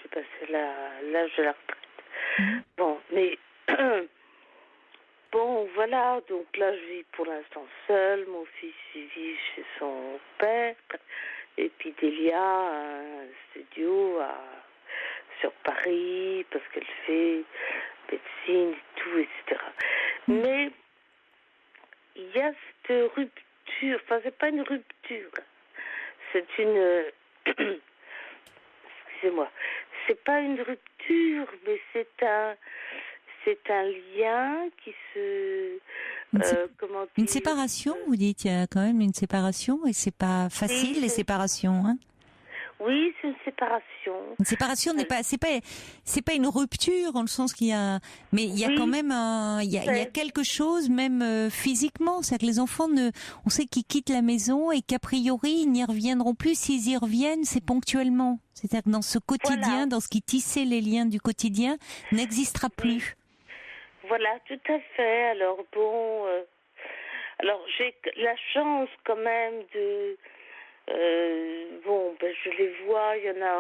l'âge de la retraite. Mais voilà, donc là je vis pour l'instant seule, mon fils il vit chez son père, et puis Delia a un studio sur Paris, parce qu'elle fait médecine et tout, etc. Mais il y a cette rupture, c'est pas une rupture, c'est une... Excusez-moi, c'est pas une rupture, mais c'est un lien qui se... Une séparation, vous dites, il y a quand même une séparation, et c'est pas facile, les séparations, hein? Oui, c'est une séparation. Une séparation c'est pas une rupture, dans le sens qu'il y a, mais il y a quand même il y a quelque chose, même physiquement, c'est que les enfants on sait qu'ils quittent la maison et qu'a priori ils n'y reviendront plus. S'ils y reviennent, c'est ponctuellement. C'est-à-dire que dans ce quotidien, dans ce qui tissait les liens du quotidien, n'existera plus. Voilà, tout à fait. Alors j'ai la chance quand même je les vois, il y en a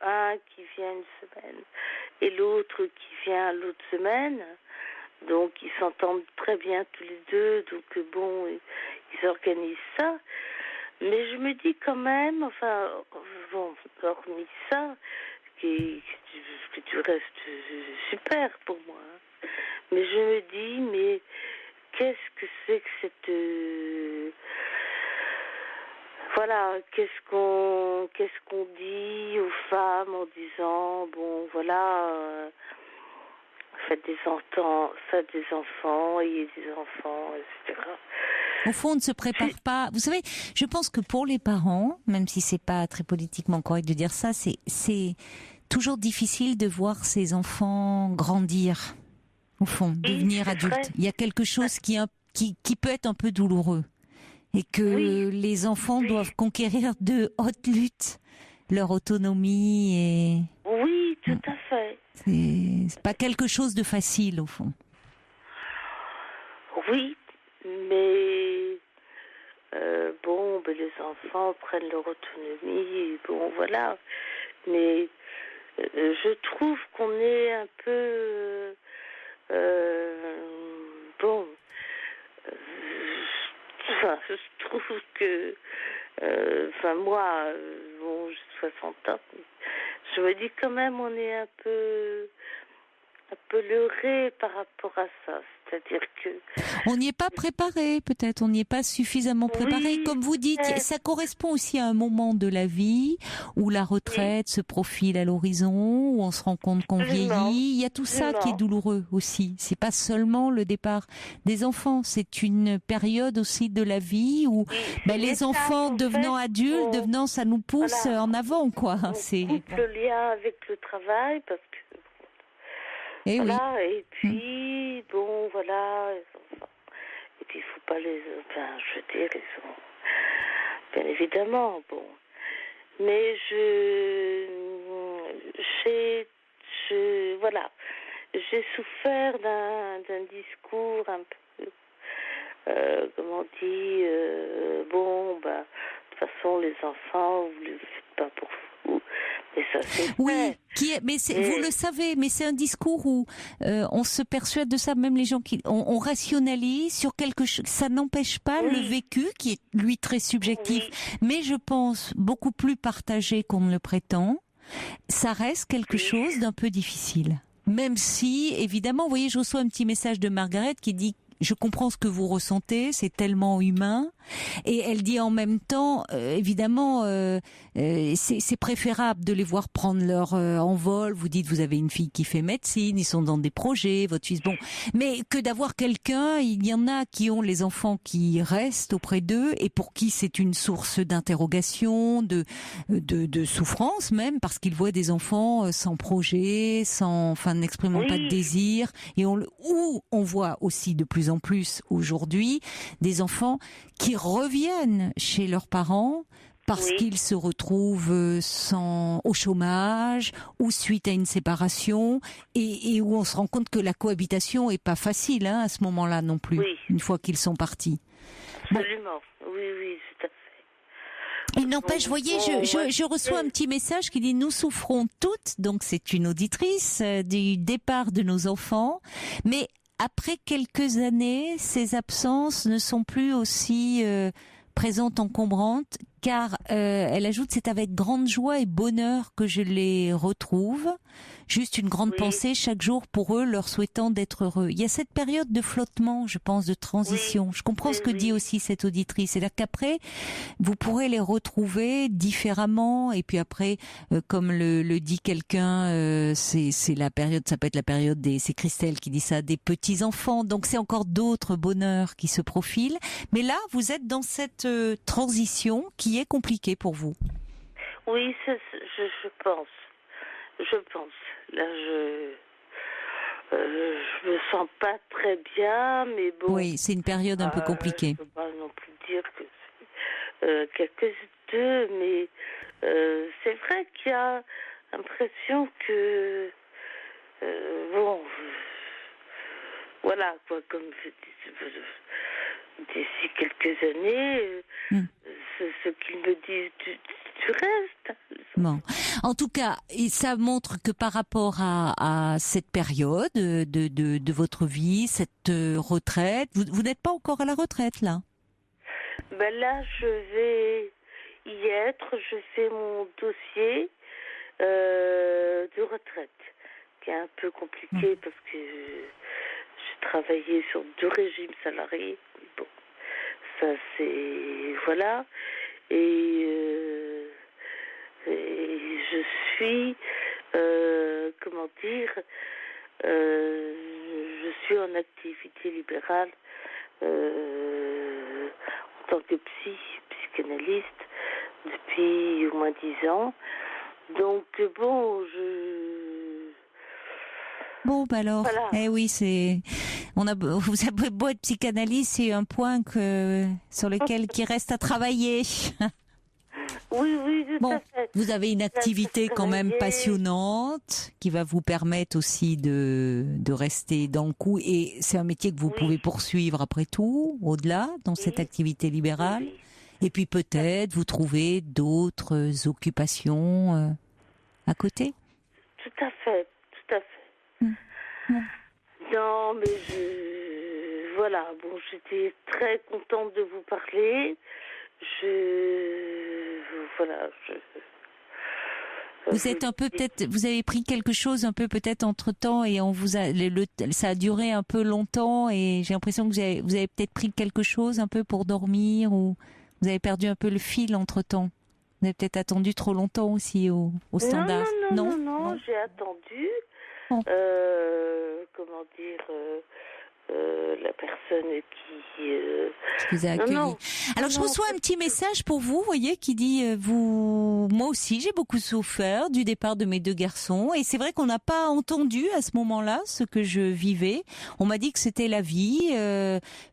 un qui vient une semaine et l'autre qui vient l'autre semaine. Donc, ils s'entendent très bien tous les deux. Donc, ils organisent ça. Mais je me dis quand même, hormis ça, que tu restes super pour moi. Mais je me dis, mais qu'est-ce que c'est que cette... qu'est-ce qu'on dit aux femmes en disant, faites des enfants, ayez des enfants, etc. Au fond, on ne se prépare pas. Vous savez, je pense que pour les parents, même si c'est pas très politiquement correct de dire ça, c'est toujours difficile de voir ses enfants grandir. Au fond, devenir adultes. Il y a quelque chose qui peut être un peu douloureux. Et que les enfants doivent conquérir de haute lutte leur autonomie et... Oui, tout à fait. C'est pas quelque chose de facile, au fond. Oui, mais les enfants prennent leur autonomie, Mais je trouve qu'on est un peu... je trouve que... moi, j'ai 60 ans, je me dis quand même on est un peu leurré par rapport à ça. C'est-à-dire que... On n'y est pas préparé, peut-être. On n'y est pas suffisamment préparé. Comme vous dites, ça correspond aussi à un moment de la vie où la retraite se profile à l'horizon, où on se rend compte qu'on vieillit. Il y a tout ça qui est douloureux aussi. C'est pas seulement le départ des enfants. C'est une période aussi de la vie où les enfants devenant adultes, ça nous pousse en avant, quoi. On coupe le lien avec le travail parce que... Et puis, et puis il faut pas les... je veux dire, ils sont... Bien évidemment, Mais j'ai souffert d'un discours un peu... comment on dit... de toute façon, les enfants, vous ne les faites pas pour vous. Mais ça, c'est vrai. Vous le savez, mais c'est un discours où on se persuade de ça, même les gens on rationalise sur quelque chose. Ça n'empêche pas le vécu, qui est lui très subjectif, mais je pense beaucoup plus partagé qu'on ne le prétend. Ça reste quelque chose d'un peu difficile. Même si, évidemment, vous voyez, je reçois un petit message de Margaret qui dit: je comprends ce que vous ressentez, c'est tellement humain. Et elle dit en même temps, évidemment, c'est préférable de les voir prendre leur envol. Vous dites, vous avez une fille qui fait médecine, ils sont dans des projets, votre fils, mais que d'avoir quelqu'un, il y en a qui ont les enfants qui restent auprès d'eux et pour qui c'est une source d'interrogation, de souffrance même, parce qu'ils voient des enfants sans projet, n'exprimant pas de désir. Et on voit aussi de plus en plus aujourd'hui des enfants qui reviennent chez leurs parents parce qu'ils se retrouvent au chômage ou suite à une séparation et où on se rend compte que la cohabitation est pas facile à ce moment-là non plus, une fois qu'ils sont partis. Absolument, oui, tout à fait. Il n'empêche, voyez, je reçois un petit message qui dit: nous souffrons toutes, donc c'est une auditrice, du départ de nos enfants, mais après quelques années, ces absences ne sont plus aussi présentes, encombrantes, car elle ajoute: c'est avec grande joie et bonheur que je les retrouve. Juste une grande pensée chaque jour pour eux, leur souhaitant d'être heureux. Il y a cette période de flottement, je pense, de transition. Je comprends ce que dit aussi cette auditrice. C'est-à-dire qu'après, vous pourrez les retrouver différemment. Et puis après, comme le dit quelqu'un, c'est la période, ça peut être la période c'est Christelle qui dit ça, des petits-enfants. Donc c'est encore d'autres bonheurs qui se profilent. Mais là, vous êtes dans cette transition qui est compliquée pour vous. Oui, je pense. Là, je me sens pas très bien, mais bon. Oui, c'est une période un peu compliquée. Je peux pas non plus dire que c'est quelques-deux, mais c'est vrai qu'il y a l'impression que comme je dis, d'ici quelques années, ce qu'ils me disent, tu restes. Bon. En tout cas, ça montre que par rapport à cette période de votre vie, cette retraite, vous n'êtes pas encore à la retraite, là? Ben là, je vais y être. Je fais mon dossier de retraite, qui est un peu compliqué parce que j'ai travaillé sur 2 régimes salariés. Bon, ça c'est... Voilà. Et je suis... comment dire... je suis en activité libérale en tant que psychanalyste depuis au moins 10 ans. Donc bon, Bon, bah alors, voilà. Oui, vous avez beau être psychanalyste, c'est un point sur lequel qui reste à travailler. Oui, tout à fait. Vous avez une activité quand même passionnante qui va vous permettre aussi de rester dans le coup, et c'est un métier que vous pouvez poursuivre après tout, au-delà, dans cette activité libérale. Oui. Et puis peut-être vous trouver d'autres occupations à côté. Tout à fait. Non, mais voilà, bon, j'étais très contente de vous parler. Vous êtes un peu peut-être, vous avez pris quelque chose un peu peut-être entre temps, et ça a duré un peu longtemps, et j'ai l'impression que vous avez peut-être pris quelque chose un peu pour dormir, ou vous avez perdu un peu le fil entre temps. Vous avez peut-être attendu trop longtemps aussi au standard. Non, j'ai attendu. Oh. Comment dire, la personne qui vous a accueilli. Alors je reçois un petit message pour vous, voyez, qui dit moi aussi j'ai beaucoup souffert du départ de mes 2 garçons, et c'est vrai qu'on n'a pas entendu à ce moment-là ce que je vivais. On m'a dit que c'était la vie,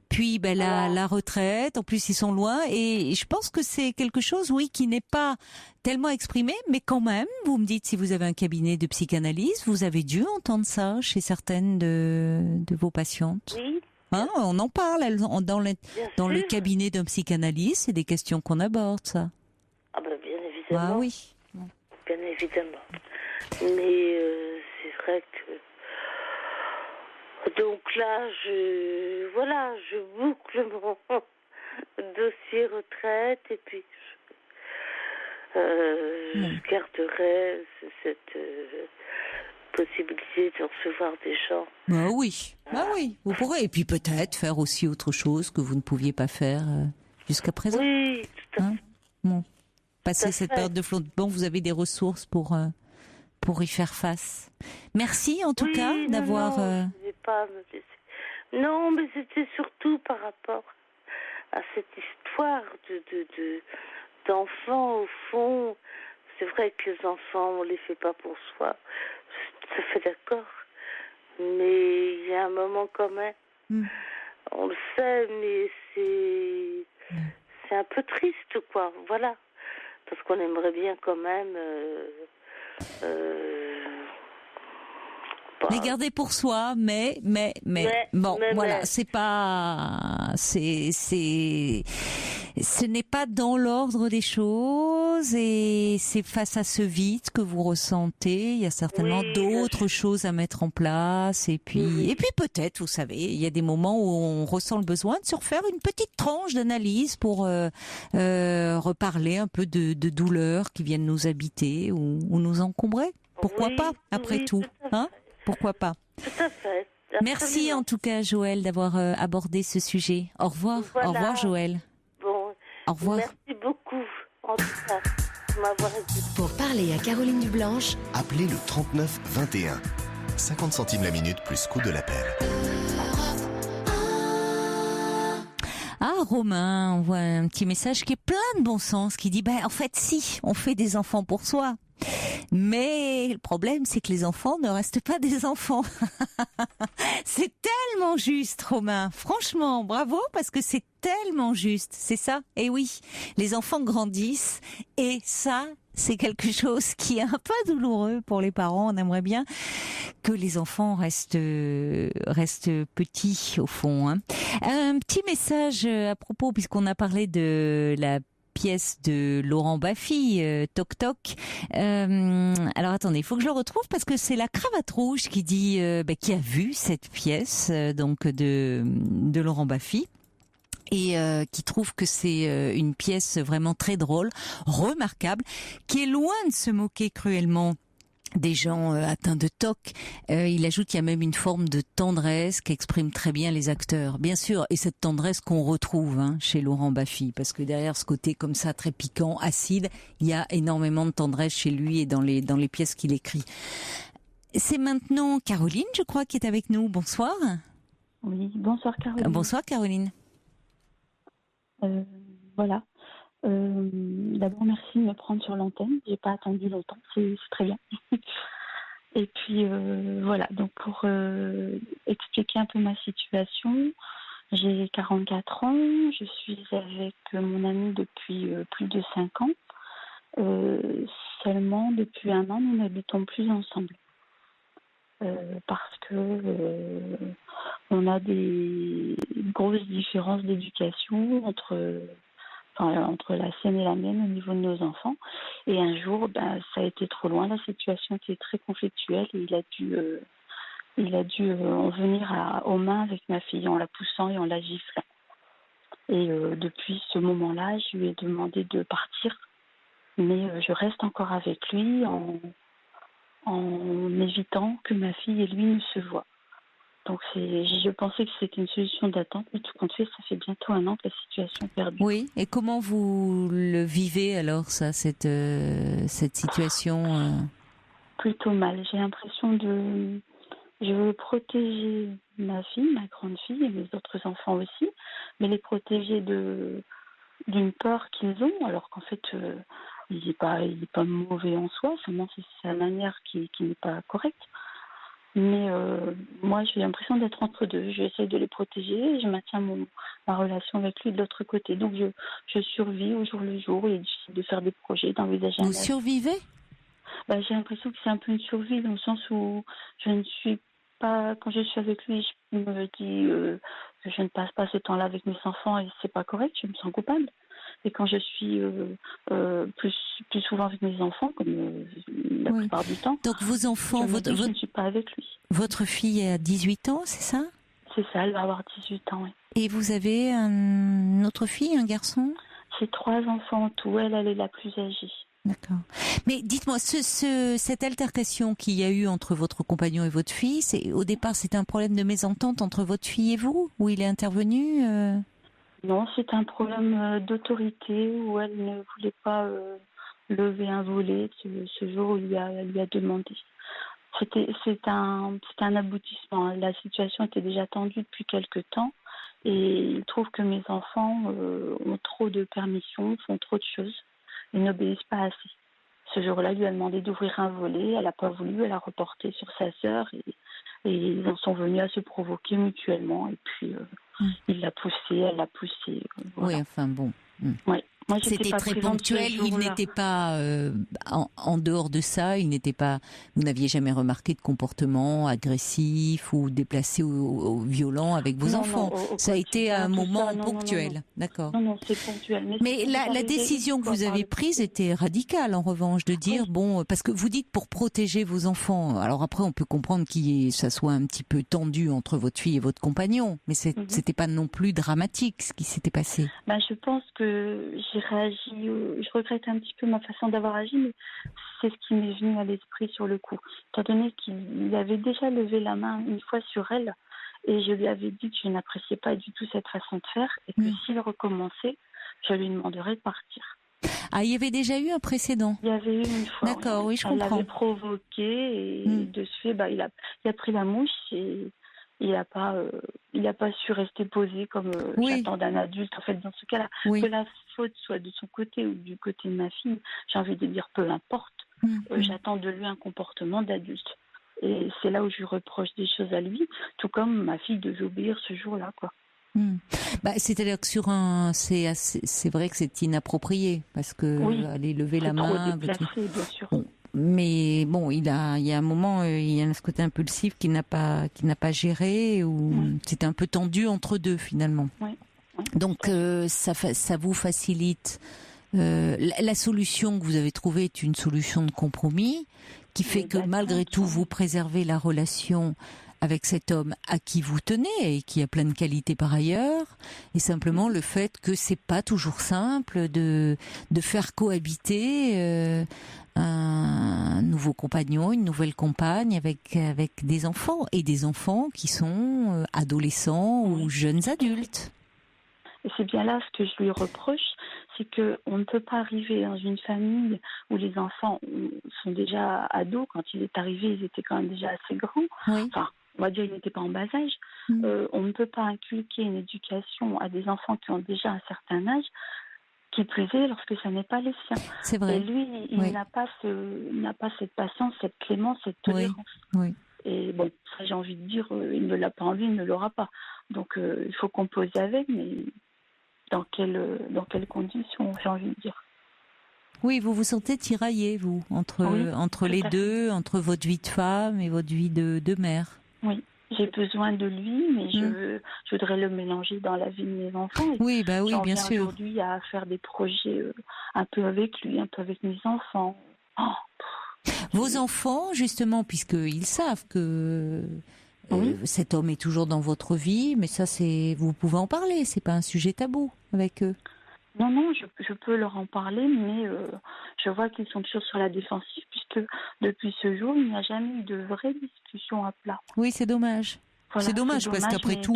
puis la retraite, en plus ils sont loin, et je pense que c'est quelque chose, oui, qui n'est pas tellement exprimé, mais quand même, vous me dites, si vous avez un cabinet de psychanalyse, vous avez dû entendre ça chez certaines de vos patientes. Oui. Hein, on en parle dans le cabinet d'un psychanalyste, c'est des questions qu'on aborde, ça. Ah ben bien évidemment. Ah oui. Bien évidemment. Mais c'est vrai que... Donc là, je boucle mon dossier retraite, et puis je garderai cette possibilité de recevoir des gens. Bah oui, vous pourrez. Et puis peut-être faire aussi autre chose que vous ne pouviez pas faire jusqu'à présent. Oui, tout à fait. Bon, passer cette période de flottement, vous avez des ressources pour y faire face. Merci en tout cas d'avoir... Non, mais c'était surtout par rapport à cette histoire d'enfants, au fond. C'est vrai que les enfants, on les fait pas pour soi. Je suis tout à fait d'accord. Mais il y a un moment quand même. On le sait, mais c'est un peu triste, quoi. Voilà. Parce qu'on aimerait bien quand même... les garder pour soi, mais voilà, c'est pas, ce n'est pas dans l'ordre des choses, et c'est face à ce vide que vous ressentez. Il y a certainement d'autres choses à mettre en place, et puis peut-être, vous savez, il y a des moments où on ressent le besoin de se refaire une petite tranche d'analyse pour reparler un peu de douleurs qui viennent nous habiter ou nous encombrer. Pourquoi pas, après tout, hein? Pourquoi pas? Tout à fait. Absolument. Merci en tout cas, Joël, d'avoir abordé ce sujet. Au revoir. Voilà. Au revoir, Joël. Bon. Au revoir. Merci beaucoup, en tout cas, de m'avoir écouté. Pour parler à Caroline Dublanche, appelez le 39 21. 50 centimes la minute plus coût de l'appel. Ah, Romain, on voit un petit message qui est plein de bon sens, qui dit, en fait, si, on fait des enfants pour soi. Mais le problème, c'est que les enfants ne restent pas des enfants. C'est tellement juste, Romain. Franchement, bravo, parce que c'est tellement juste. C'est ça. Et oui, les enfants grandissent, et ça, c'est quelque chose qui est un peu douloureux pour les parents. On aimerait bien que les enfants restent petits, au fond. Hein. Un petit message à propos, puisqu'on a parlé de la pièce de Laurent Baffy, Toc Toc. Alors attendez, il faut que je le retrouve parce que c'est la Cravate Rouge qui dit, qui a vu cette pièce donc de Laurent Baffy. Et qui trouve que c'est une pièce vraiment très drôle, remarquable, qui est loin de se moquer cruellement des gens atteints de TOC. Il ajoute qu'il y a même une forme de tendresse qu'expriment très bien les acteurs, bien sûr, et cette tendresse qu'on retrouve chez Laurent Baffy, parce que derrière ce côté comme ça très piquant, acide, il y a énormément de tendresse chez lui et dans les pièces qu'il écrit. C'est maintenant Caroline, je crois, qui est avec nous. Bonsoir. Oui, bonsoir Caroline. Bonsoir Caroline. Voilà. D'abord, merci de me prendre sur l'antenne. J'ai pas attendu longtemps, c'est très bien. Et puis voilà. Donc pour expliquer un peu ma situation, j'ai 44 ans. Je suis avec mon ami depuis plus de 5 ans. Seulement depuis 1 an, nous n'habitons plus ensemble. Parce que on a des grosses différences d'éducation entre la sienne et la mienne au niveau de nos enfants. Et un jour, ça a été trop loin, la situation était très conflictuelle et il a dû en venir aux mains avec ma fille en la poussant et en la giflant. Et depuis ce moment-là, je lui ai demandé de partir, mais je reste encore avec lui en évitant que ma fille et lui ne se voient. Donc je pensais que c'était une solution d'attente, mais tout compte fait, ça fait bientôt 1 an que la situation perdure. Oui, et comment vous le vivez alors, ça, cette situation Plutôt mal. J'ai l'impression je veux protéger ma fille, ma grande fille et mes autres enfants aussi, mais les protéger d'une peur qu'ils ont, alors qu'en fait, il n'est pas mauvais en soi, seulement c'est sa manière qui n'est pas correcte. Mais moi, j'ai l'impression d'être entre deux. J'essaie de les protéger et je maintiens ma relation avec lui de l'autre côté. Donc, je survis au jour le jour. Il est difficile de faire des projets, d'envisager Vous survivez ? J'ai l'impression que c'est un peu une survie dans le sens où je ne suis pas... Quand je suis avec lui, je me dis que je ne passe pas ce temps-là avec mes enfants et c'est pas correct. Je me sens coupable. Et quand je suis plus souvent avec mes enfants, comme la plupart du temps, donc vos enfants, je ne suis pas avec lui. Votre fille a 18 ans, c'est ça ? C'est ça, elle va avoir 18 ans, oui. Et vous avez une autre fille, un garçon ? J'ai 3 enfants en tout. Elle est la plus âgée. D'accord. Mais dites-moi, cette altercation qu'il y a eu entre votre compagnon et votre fille, au départ, c'était un problème de mésentente entre votre fille et vous ? Où il est intervenu Non, c'est un problème d'autorité où elle ne voulait pas lever un volet ce jour où il lui a demandé. C'est un aboutissement. La situation était déjà tendue depuis quelque temps et il trouve que mes enfants ont trop de permissions, font trop de choses et n'obéissent pas assez. Ce jour-là, il lui a demandé d'ouvrir un volet, elle n'a pas voulu, elle a reporté sur sa sœur et ils en sont venus à se provoquer mutuellement et puis il l'a poussée, elle l'a poussée. Voilà. Oui, enfin bon. Ouais. Moi, c'était très ponctuel, il n'était pas en dehors de ça, vous n'aviez jamais remarqué de comportement agressif ou déplacé ou violent avec vos enfants. Ça a été un moment ponctuel, non. D'accord. Non, c'est ponctuel. Mais la décision que vous avez prise était radicale en revanche, de dire parce que vous dites pour protéger vos enfants. Alors après, on peut comprendre que ça soit un petit peu tendu entre votre fille et votre compagnon, mais c'était pas non plus dramatique ce qui s'était passé. Je pense que j'ai réagi, je regrette un petit peu ma façon d'avoir agi, mais c'est ce qui m'est venu à l'esprit sur le coup. Étant donné qu'il avait déjà levé la main une fois sur elle, et je lui avais dit que je n'appréciais pas du tout cette façon de faire, et que s'il recommençait, je lui demanderais de partir. Ah, il y avait déjà eu un précédent. Il y avait eu une fois. D'accord, oui, je comprends. Elle l'avait provoqué, et de ce fait, il a pris la mouche, et il n'a pas su rester posé comme j'attends d'un adulte. En fait, dans ce cas-là, que la faute soit de son côté ou du côté de ma fille, j'ai envie de dire peu importe. J'attends de lui un comportement d'adulte. Et c'est là où je lui reproche des choses à lui, tout comme ma fille devait obéir ce jour-là, quoi. C'est-à-dire que c'est vrai que c'est inapproprié parce que aller lever la main. Trop déplacé, bien sûr. Mais bon, il y a un moment, il y a ce côté impulsif qu'il n'a pas géré, ou c'était un peu tendu entre deux finalement. Oui. Donc ça vous facilite la solution que vous avez trouvée est une solution de compromis qui fait que malgré tout vous préservez la relation avec cet homme à qui vous tenez et qui a plein de qualités par ailleurs, et simplement le fait que c'est pas toujours simple de faire cohabiter un nouveau compagnon, une nouvelle compagne avec des enfants, et des enfants qui sont adolescents ou jeunes adultes. Et c'est bien là ce que je lui reproche, c'est qu'on ne peut pas arriver dans une famille où les enfants sont déjà ados. Quand il est arrivé, ils étaient quand même déjà assez grands. Oui. Enfin, on va dire qu'ils n'étaient pas en bas âge. On ne peut pas inculquer une éducation à des enfants qui ont déjà un certain âge, qui plus est lorsque ça n'est pas les siens. C'est vrai. Et lui, il n'a pas cette patience, cette clémence, cette tolérance. Oui. Et bon, ça j'ai envie de dire, il ne l'a pas en lui, il ne l'aura pas. Donc il faut composer avec, mais dans quelles conditions, j'ai envie de dire. Oui, vous vous sentez tiraillé, vous, entre les deux, entre votre vie de femme et votre vie de mère. Oui, j'ai besoin de lui, mais je voudrais le mélanger dans la vie de mes enfants. Oui, oui, bien sûr. Aujourd'hui à faire des projets un peu avec lui, un peu avec mes enfants. Vos enfants, justement, puisqu'ils savent que cet homme est toujours dans votre vie, mais ça, vous pouvez en parler, c'est pas un sujet tabou avec eux. Non, je peux leur en parler, mais je vois qu'ils sont toujours sur la défensive, puisque depuis ce jour, il n'y a jamais eu de vraie discussion à plat. Oui, c'est dommage. Voilà, c'est dommage parce qu'après tout,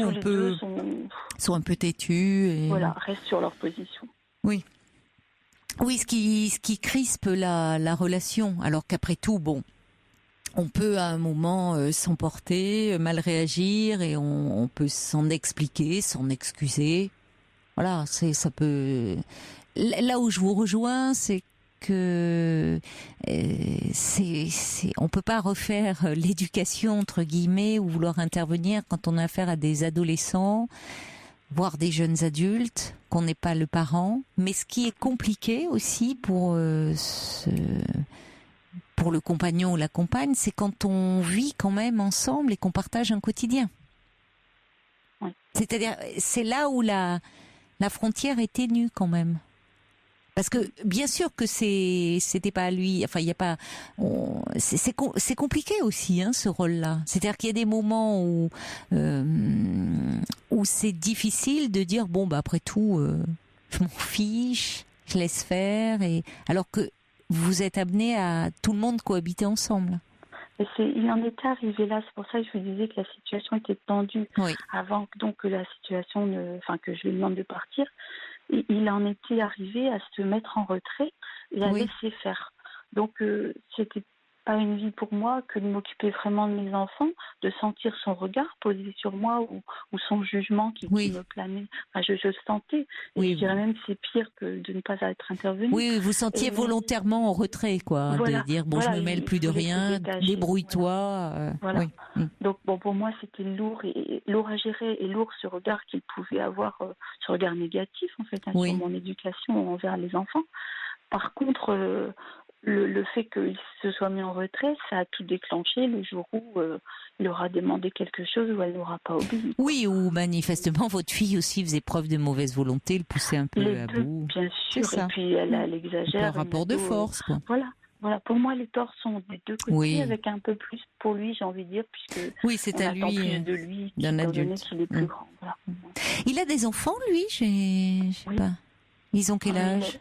sont un peu têtus. Et... Voilà, restent sur leur position. Oui. Oui, ce qui crispe la relation, alors qu'après tout, bon, on peut à un moment s'emporter, mal réagir, et on peut s'en expliquer, s'en excuser. Voilà, ça peut. Là où je vous rejoins, c'est que on peut pas refaire l'éducation entre guillemets ou vouloir intervenir quand on a affaire à des adolescents, voire des jeunes adultes, qu'on n'est pas le parent. Mais ce qui est compliqué aussi pour le compagnon ou la compagne, c'est quand on vit quand même ensemble et qu'on partage un quotidien. Oui. C'est-à-dire, c'est là où la frontière est ténue quand même. Parce que bien sûr que c'était pas lui. Enfin, il y a pas. C'est compliqué aussi, ce rôle-là. C'est-à-dire qu'il y a des moments où c'est difficile de dire bon après tout, je m'en fiche, je laisse faire, et alors que vous êtes amené à tout le monde cohabiter ensemble. Il en était arrivé là, c'est pour ça que je vous disais que la situation était tendue avant donc que la situation, que je lui demande de partir. Il en était arrivé à se mettre en retrait et à laisser faire. Donc c'était pas une vie pour moi que de m'occuper vraiment de mes enfants, de sentir son regard posé sur moi ou son jugement qui me planait. Enfin, je le sentais. Et je dirais même que c'est pire que de ne pas être intervenu. Oui, vous sentiez volontairement en retrait, quoi. De dire, je me mêle plus de rien, débrouille-toi. Voilà. Donc, pour moi, c'était lourd à gérer et lourd ce regard qu'il pouvait avoir, ce regard négatif, en fait, sur mon éducation envers les enfants. Par contre, le fait qu'il se soit mis en retrait, ça a tout déclenché le jour où il aura demandé quelque chose ou elle n'aura pas obéi. Oui, ou manifestement votre fille aussi faisait preuve de mauvaise volonté, le poussait un peu à bout. Bien sûr, et puis elle exagère. Un rapport de force, quoi. Voilà, pour moi les torts sont des deux côtés, avec un peu plus pour lui, j'ai envie de dire, puisque c'est à lui, plus de lui d'un adulte. Qu'il est plus grand. Voilà. Il a des enfants, lui, je sais pas. Ils ont quel âge?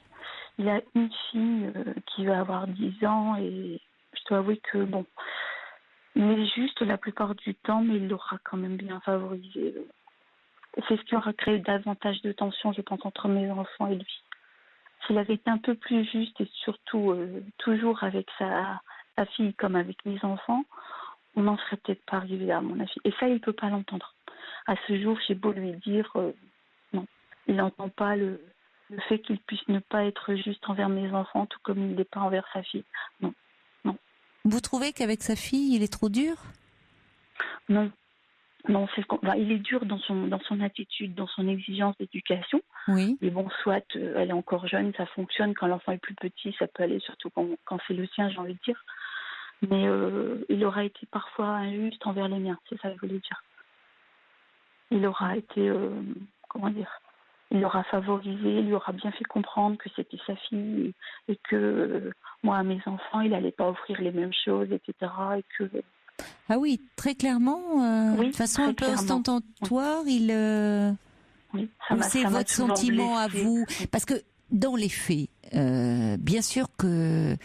Il a une fille qui va avoir 10 ans et je dois avouer que il est juste la plupart du temps, mais il l'aura quand même bien favorisé. C'est ce qui aura créé davantage de tension, je pense, entre mes enfants et lui. S'il avait été un peu plus juste et surtout toujours avec sa fille comme avec mes enfants, on n'en serait peut-être pas arrivé là, à mon avis. Et ça, il ne peut pas l'entendre. À ce jour, j'ai beau lui dire non, il n'entend pas le fait qu'il puisse ne pas être juste envers mes enfants, tout comme il ne l'est pas envers sa fille. Non. Vous trouvez qu'avec sa fille, il est trop dur? Non, il est dur dans son attitude, dans son exigence d'éducation. Oui. Mais soit elle est encore jeune, ça fonctionne. Quand l'enfant est plus petit, ça peut aller, surtout quand c'est le sien, j'ai envie de dire. Mais il aura été parfois injuste envers les miens, c'est ça que je voulais dire. Il aura été, il l'aura favorisé, il lui aura bien fait comprendre que c'était sa fille et que moi, à mes enfants, il n'allait pas offrir les mêmes choses, etc. Et que... Ah oui, très clairement, de façon un peu ostentatoire, c'est votre sentiment à vous. Parce que dans les faits, bien sûr que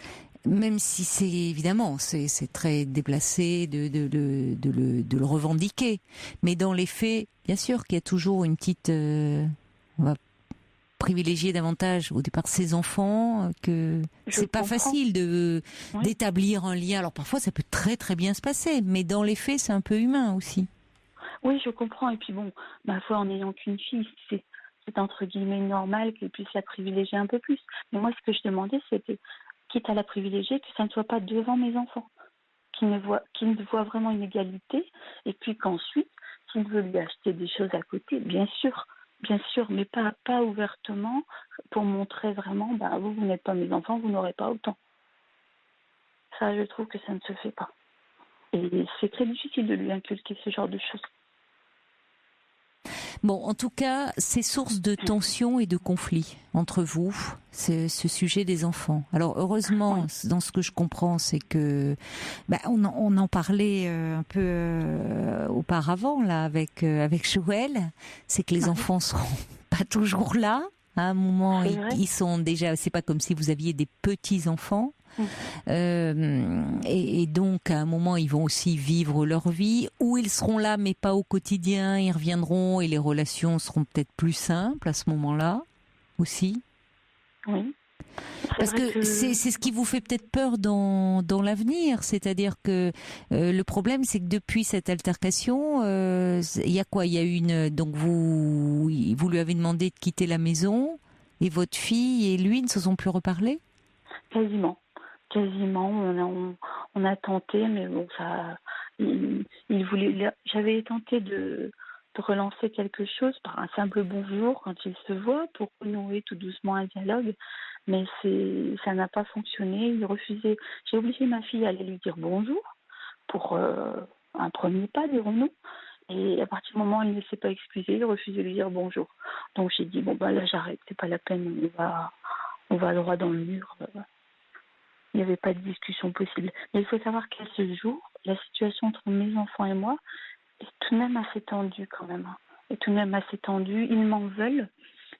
même si c'est évidemment c'est très déplacé de le revendiquer, mais dans les faits, bien sûr qu'il y a toujours une petite, on va privilégier davantage au départ ses enfants, que c'est pas facile d'établir un lien. Alors parfois ça peut très très bien se passer, mais dans les faits c'est un peu humain aussi. Oui, je comprends. Et puis bon, ma foi, en n'ayant qu'une fille, c'est entre guillemets normal qu'elle puisse la privilégier un peu plus. Mais moi, ce que je demandais, c'était, quitte à la privilégier, que ça ne soit pas devant mes enfants, qu'ils ne voient vraiment une égalité, et puis qu'ensuite, s'il veut lui acheter des choses à côté, bien sûr, mais pas ouvertement, pour montrer vraiment, vous n'êtes pas mes enfants, vous n'aurez pas autant. Ça, je trouve que ça ne se fait pas. Et c'est très difficile de lui inculquer ce genre de choses. Bon, en tout cas, c'est source de tension et de conflit entre vous, ce sujet des enfants. Alors, heureusement, dans ce que je comprends, c'est que on en parlait un peu auparavant là avec Joël, c'est que les enfants seront pas toujours là. À un moment, ils sont déjà. C'est pas comme si vous aviez des petits enfants. Et donc à un moment ils vont aussi vivre leur vie, où ils seront là mais pas au quotidien, ils reviendront et les relations seront peut-être plus simples à ce moment-là aussi. Oui. Parce que c'est ce qui vous fait peut-être peur dans l'avenir, c'est-à-dire que le problème c'est que depuis cette altercation, il y a quoi ? Il y a donc vous lui avez demandé de quitter la maison et votre fille et lui ne se sont plus reparlés ? Quasiment, on a tenté, mais bon, il voulait. J'avais tenté de relancer quelque chose par un simple bonjour quand il se voit pour renouer tout doucement un dialogue, mais ça n'a pas fonctionné. Il refusait. J'ai obligé ma fille à aller lui dire bonjour pour un premier pas, dirons-nous. Et à partir du moment où il ne s'est pas excusé, il refusait de lui dire bonjour. Donc j'ai dit là j'arrête, c'est pas la peine, on va droit dans le mur. Il n'y avait pas de discussion possible. Mais il faut savoir qu'à ce jour, la situation entre mes enfants et moi est tout de même assez tendue quand même. Ils m'en veulent.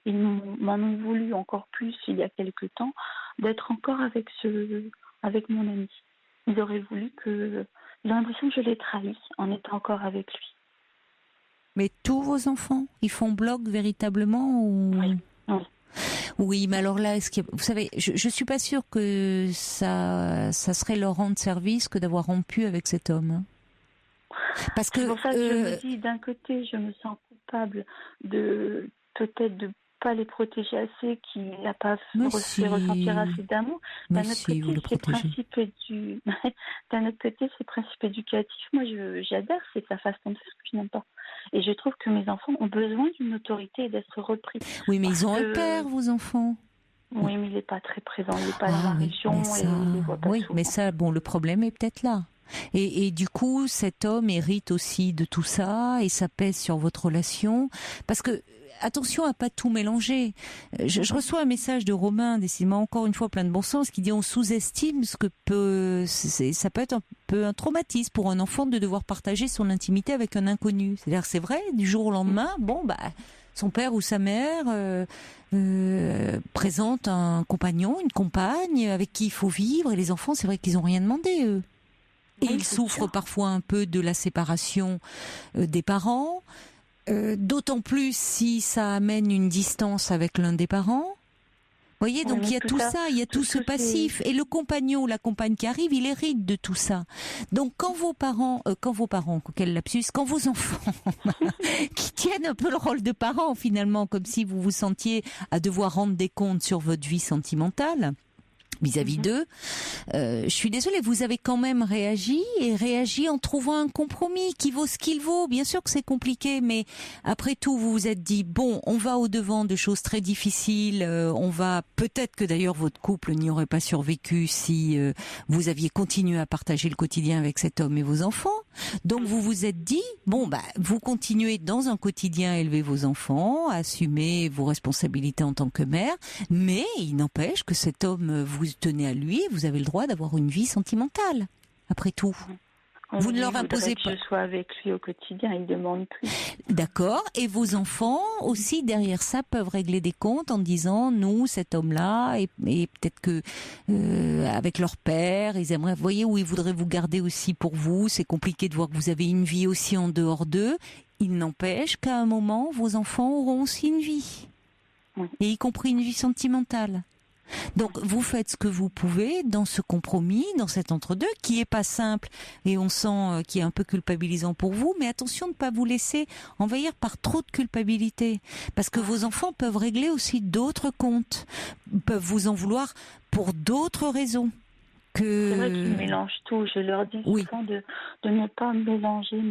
Ils m'en ont voulu encore plus il y a quelque temps d'être encore avec mon ami. Ils auraient voulu que... J'ai l'impression que je l'ai trahi en étant encore avec lui. Mais tous vos enfants, ils font bloc véritablement ou... Oui. Oui, mais alors là, vous savez, je suis pas sûre que ça serait leur rendre service que d'avoir rompu avec cet homme. Parce que c'est pour ça que je me dis, d'un côté, je me sens coupable de peut-être de pas les protéger assez, qu'il n'a pas fait ressentir assez d'amour. D'un autre côté, c'est principe éducatif. Moi, j'adhère, c'est sa façon de faire que je n'aime pas. Et je trouve que mes enfants ont besoin d'une autorité et d'être repris. Oui, mais ils ont un père, vos enfants. Oui, mais il n'est pas très présent, il n'est pas dans la région et il les voit pas souvent. Mais ça, le problème est peut-être là. Et du coup, cet homme hérite aussi de tout ça et ça pèse sur votre relation. Parce que, attention à pas tout mélanger. Je reçois un message de Romain, décidément encore une fois plein de bon sens, qui dit on sous-estime ce que ça peut être un peu un traumatisme pour un enfant de devoir partager son intimité avec un inconnu. C'est-à-dire, c'est vrai, du jour au lendemain, son père ou sa mère présente un compagnon, une compagne avec qui il faut vivre, et les enfants, c'est vrai qu'ils n'ont rien demandé, eux. Et ils souffrent parfois un peu de la séparation des parents, d'autant plus si ça amène une distance avec l'un des parents. Vous voyez, donc il y a tout ça, il y a tout ce passif. Et le compagnon ou la compagne qui arrive, il hérite de tout ça. Donc quand vos enfants, qui tiennent un peu le rôle de parents finalement, comme si vous vous sentiez à devoir rendre des comptes sur votre vie sentimentale, vis-à-vis d'eux. Je suis désolée, vous avez quand même réagi en trouvant un compromis qui vaut ce qu'il vaut. Bien sûr que c'est compliqué, mais après tout, vous vous êtes dit, bon, on va au-devant de choses très difficiles, peut-être que d'ailleurs votre couple n'y aurait pas survécu si vous aviez continué à partager le quotidien avec cet homme et vos enfants. Donc vous vous êtes dit, bon, vous continuez dans un quotidien à élever vos enfants, à assumer vos responsabilités en tant que mère, mais il n'empêche que cet homme, vous tenez à lui, vous avez le droit d'avoir une vie sentimentale, après tout. Vous ne leur imposez pas. Que je sois avec lui au quotidien, il demande plus. D'accord. Et vos enfants aussi derrière ça peuvent régler des comptes en disant nous, cet homme-là, et peut-être que avec leur père, ils aimeraient, vous voyez, où ils voudraient vous garder aussi pour vous. C'est compliqué de voir que vous avez une vie aussi en dehors d'eux. Il n'empêche qu'à un moment, vos enfants auront aussi une vie, et y compris une vie sentimentale. Donc vous faites ce que vous pouvez dans ce compromis, dans cet entre-deux qui est pas simple et on sent qu'il est un peu culpabilisant pour vous, mais attention de ne pas vous laisser envahir par trop de culpabilité, parce que vos enfants peuvent régler aussi d'autres comptes, peuvent vous en vouloir pour d'autres raisons. C'est vrai qu'ils mélangent tout. Je leur dis souvent de ne pas mélanger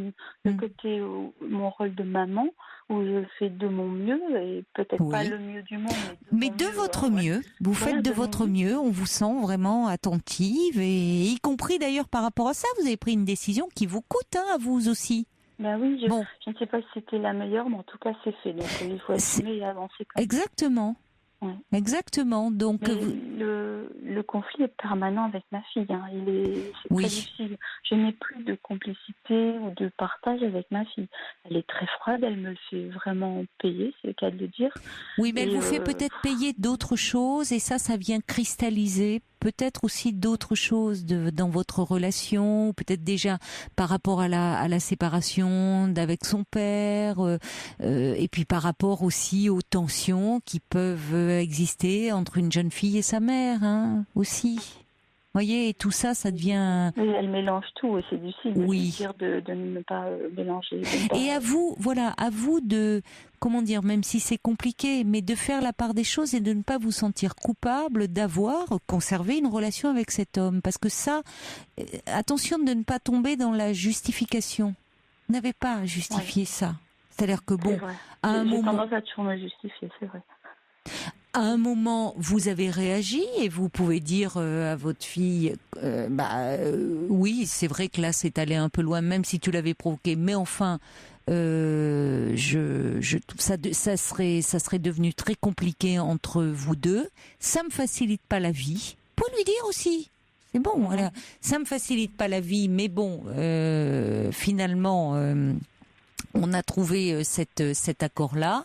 le côté, mon rôle de maman, où je fais de mon mieux, et peut-être pas le mieux du monde. Mais de votre mieux, vous faites de votre mieux, on vous sent vraiment attentive, et y compris d'ailleurs par rapport à ça, vous avez pris une décision qui vous coûte, à vous aussi. Ben oui, je ne sais pas si c'était la meilleure, mais en tout cas c'est fait, donc il faut assumer et avancer. Exactement. Ouais. Exactement. Donc le conflit est permanent avec ma fille. C'est très difficile. Je n'ai plus de complicité ou de partage avec ma fille. Elle est très froide. Elle me le fait vraiment payer, c'est le cas de le dire. Oui, mais elle vous fait peut-être payer d'autres choses, et ça vient cristalliser peut-être aussi d'autres choses dans votre relation, peut-être déjà par rapport à la séparation d'avec son père, et puis par rapport aussi aux tensions qui peuvent exister entre une jeune fille et sa mère, aussi. Vous voyez, et tout ça, ça devient... Oui, elle mélange tout, et c'est difficile de ne pas mélanger. Et à vous de, comment dire, même si c'est compliqué, mais de faire la part des choses et de ne pas vous sentir coupable d'avoir conservé une relation avec cet homme. Parce que ça, attention de ne pas tomber dans la justification. Vous n'avez pas à justifier ça. C'est-à-dire que à un moment... J'ai tendance à toujours me justifier, c'est vrai. À un moment, vous avez réagi et vous pouvez dire à votre fille, oui, c'est vrai que là, c'est allé un peu loin, même si tu l'avais provoqué. Mais enfin, ça serait devenu très compliqué entre vous deux. Ça me facilite pas la vie. Vous pouvez lui dire aussi. C'est bon, voilà. Ça me facilite pas la vie, mais bon, finalement, on a trouvé cet accord-là.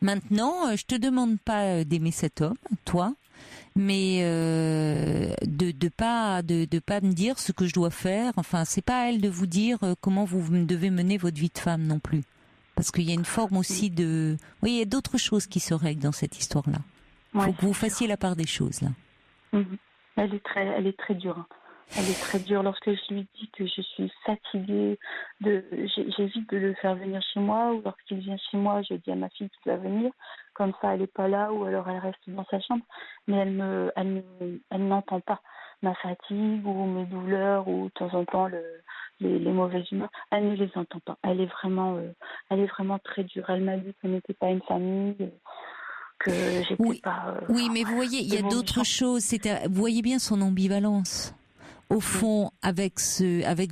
Maintenant, je te demande pas d'aimer cet homme, toi, mais de pas me dire ce que je dois faire. Enfin, c'est pas à elle de vous dire comment vous devez mener votre vie de femme non plus, parce qu'il y a une forme aussi de, oui, il y a d'autres choses qui se règlent dans cette histoire-là. Il faut que vous fassiez la part des choses là. Elle est très dure. Elle est très dure. Lorsque je lui dis que je suis fatiguée, j'évite de le faire venir chez moi, ou lorsqu'il vient chez moi, je dis à ma fille qu'il va venir. Comme ça, elle n'est pas là, ou alors elle reste dans sa chambre. Mais elle n'entend pas ma fatigue ou mes douleurs, ou de temps en temps les mauvaises humeurs. Elle ne les entend pas. Elle est vraiment très dure. Elle m'a dit qu'on n'était pas une famille. Que j'étais pas. Oui, mais vous voyez, il y a d'autres choses. Vous voyez bien son ambivalence. Au fond, avec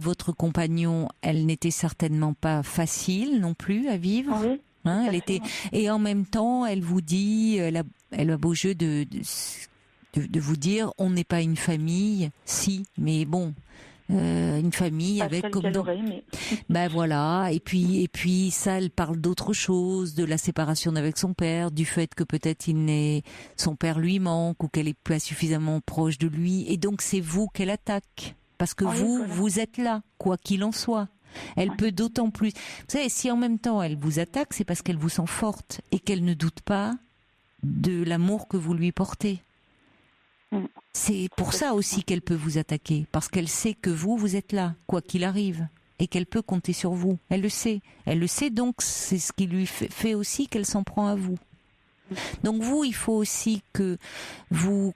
votre compagnon, elle n'était certainement pas facile non plus à vivre. Oui. Elle était, et en même temps, elle vous dit, elle a beau jeu de vous dire, on n'est pas une famille, si, mais bon, une famille avec comme voilà, et puis ça, elle parle d'autre chose, de la séparation d'avec son père, du fait que peut-être son père lui manque, ou qu'elle est pas suffisamment proche de lui, et donc c'est vous qu'elle attaque, parce que vous êtes là, quoi qu'il en soit. Elle peut d'autant plus. Vous savez, si en même temps elle vous attaque, c'est parce qu'elle vous sent forte et qu'elle ne doute pas de l'amour que vous lui portez. C'est pour ça aussi qu'elle peut vous attaquer, parce qu'elle sait que vous êtes là, quoi qu'il arrive, et qu'elle peut compter sur vous. Elle le sait. Donc c'est ce qui lui fait aussi qu'elle s'en prend à vous. Donc vous, il faut aussi que vous,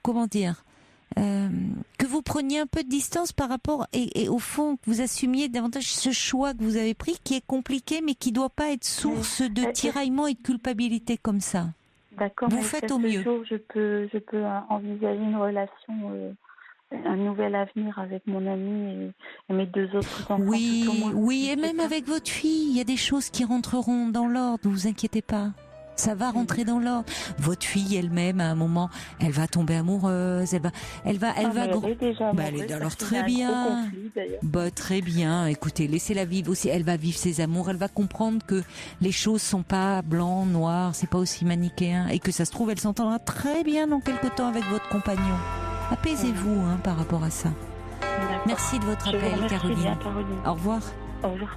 que vous preniez un peu de distance par rapport, et au fond, que vous assumiez davantage ce choix que vous avez pris, qui est compliqué, mais qui ne doit pas être source de tiraillement et de culpabilité comme ça. D'accord. Vous faites au mieux. Jour, je peux envisager une relation, un nouvel avenir avec mon ami et mes 2 autres enfants. Oui, et même avec votre fille, il y a des choses qui rentreront dans l'ordre, ne vous inquiétez pas. Ça va rentrer dans l'ordre. Votre fille elle-même, à un moment, elle va tomber amoureuse. Elle va. Alors très bien. Très bien. Écoutez, laissez-la vivre aussi. Elle va vivre ses amours. Elle va comprendre que les choses sont pas blanc, noir. C'est pas aussi manichéen. Et que ça se trouve, elle s'entendra très bien dans quelque temps avec votre compagnon. Apaisez-vous par rapport à ça. Merci de votre appel, Caroline. Caroline. Au revoir. Au revoir.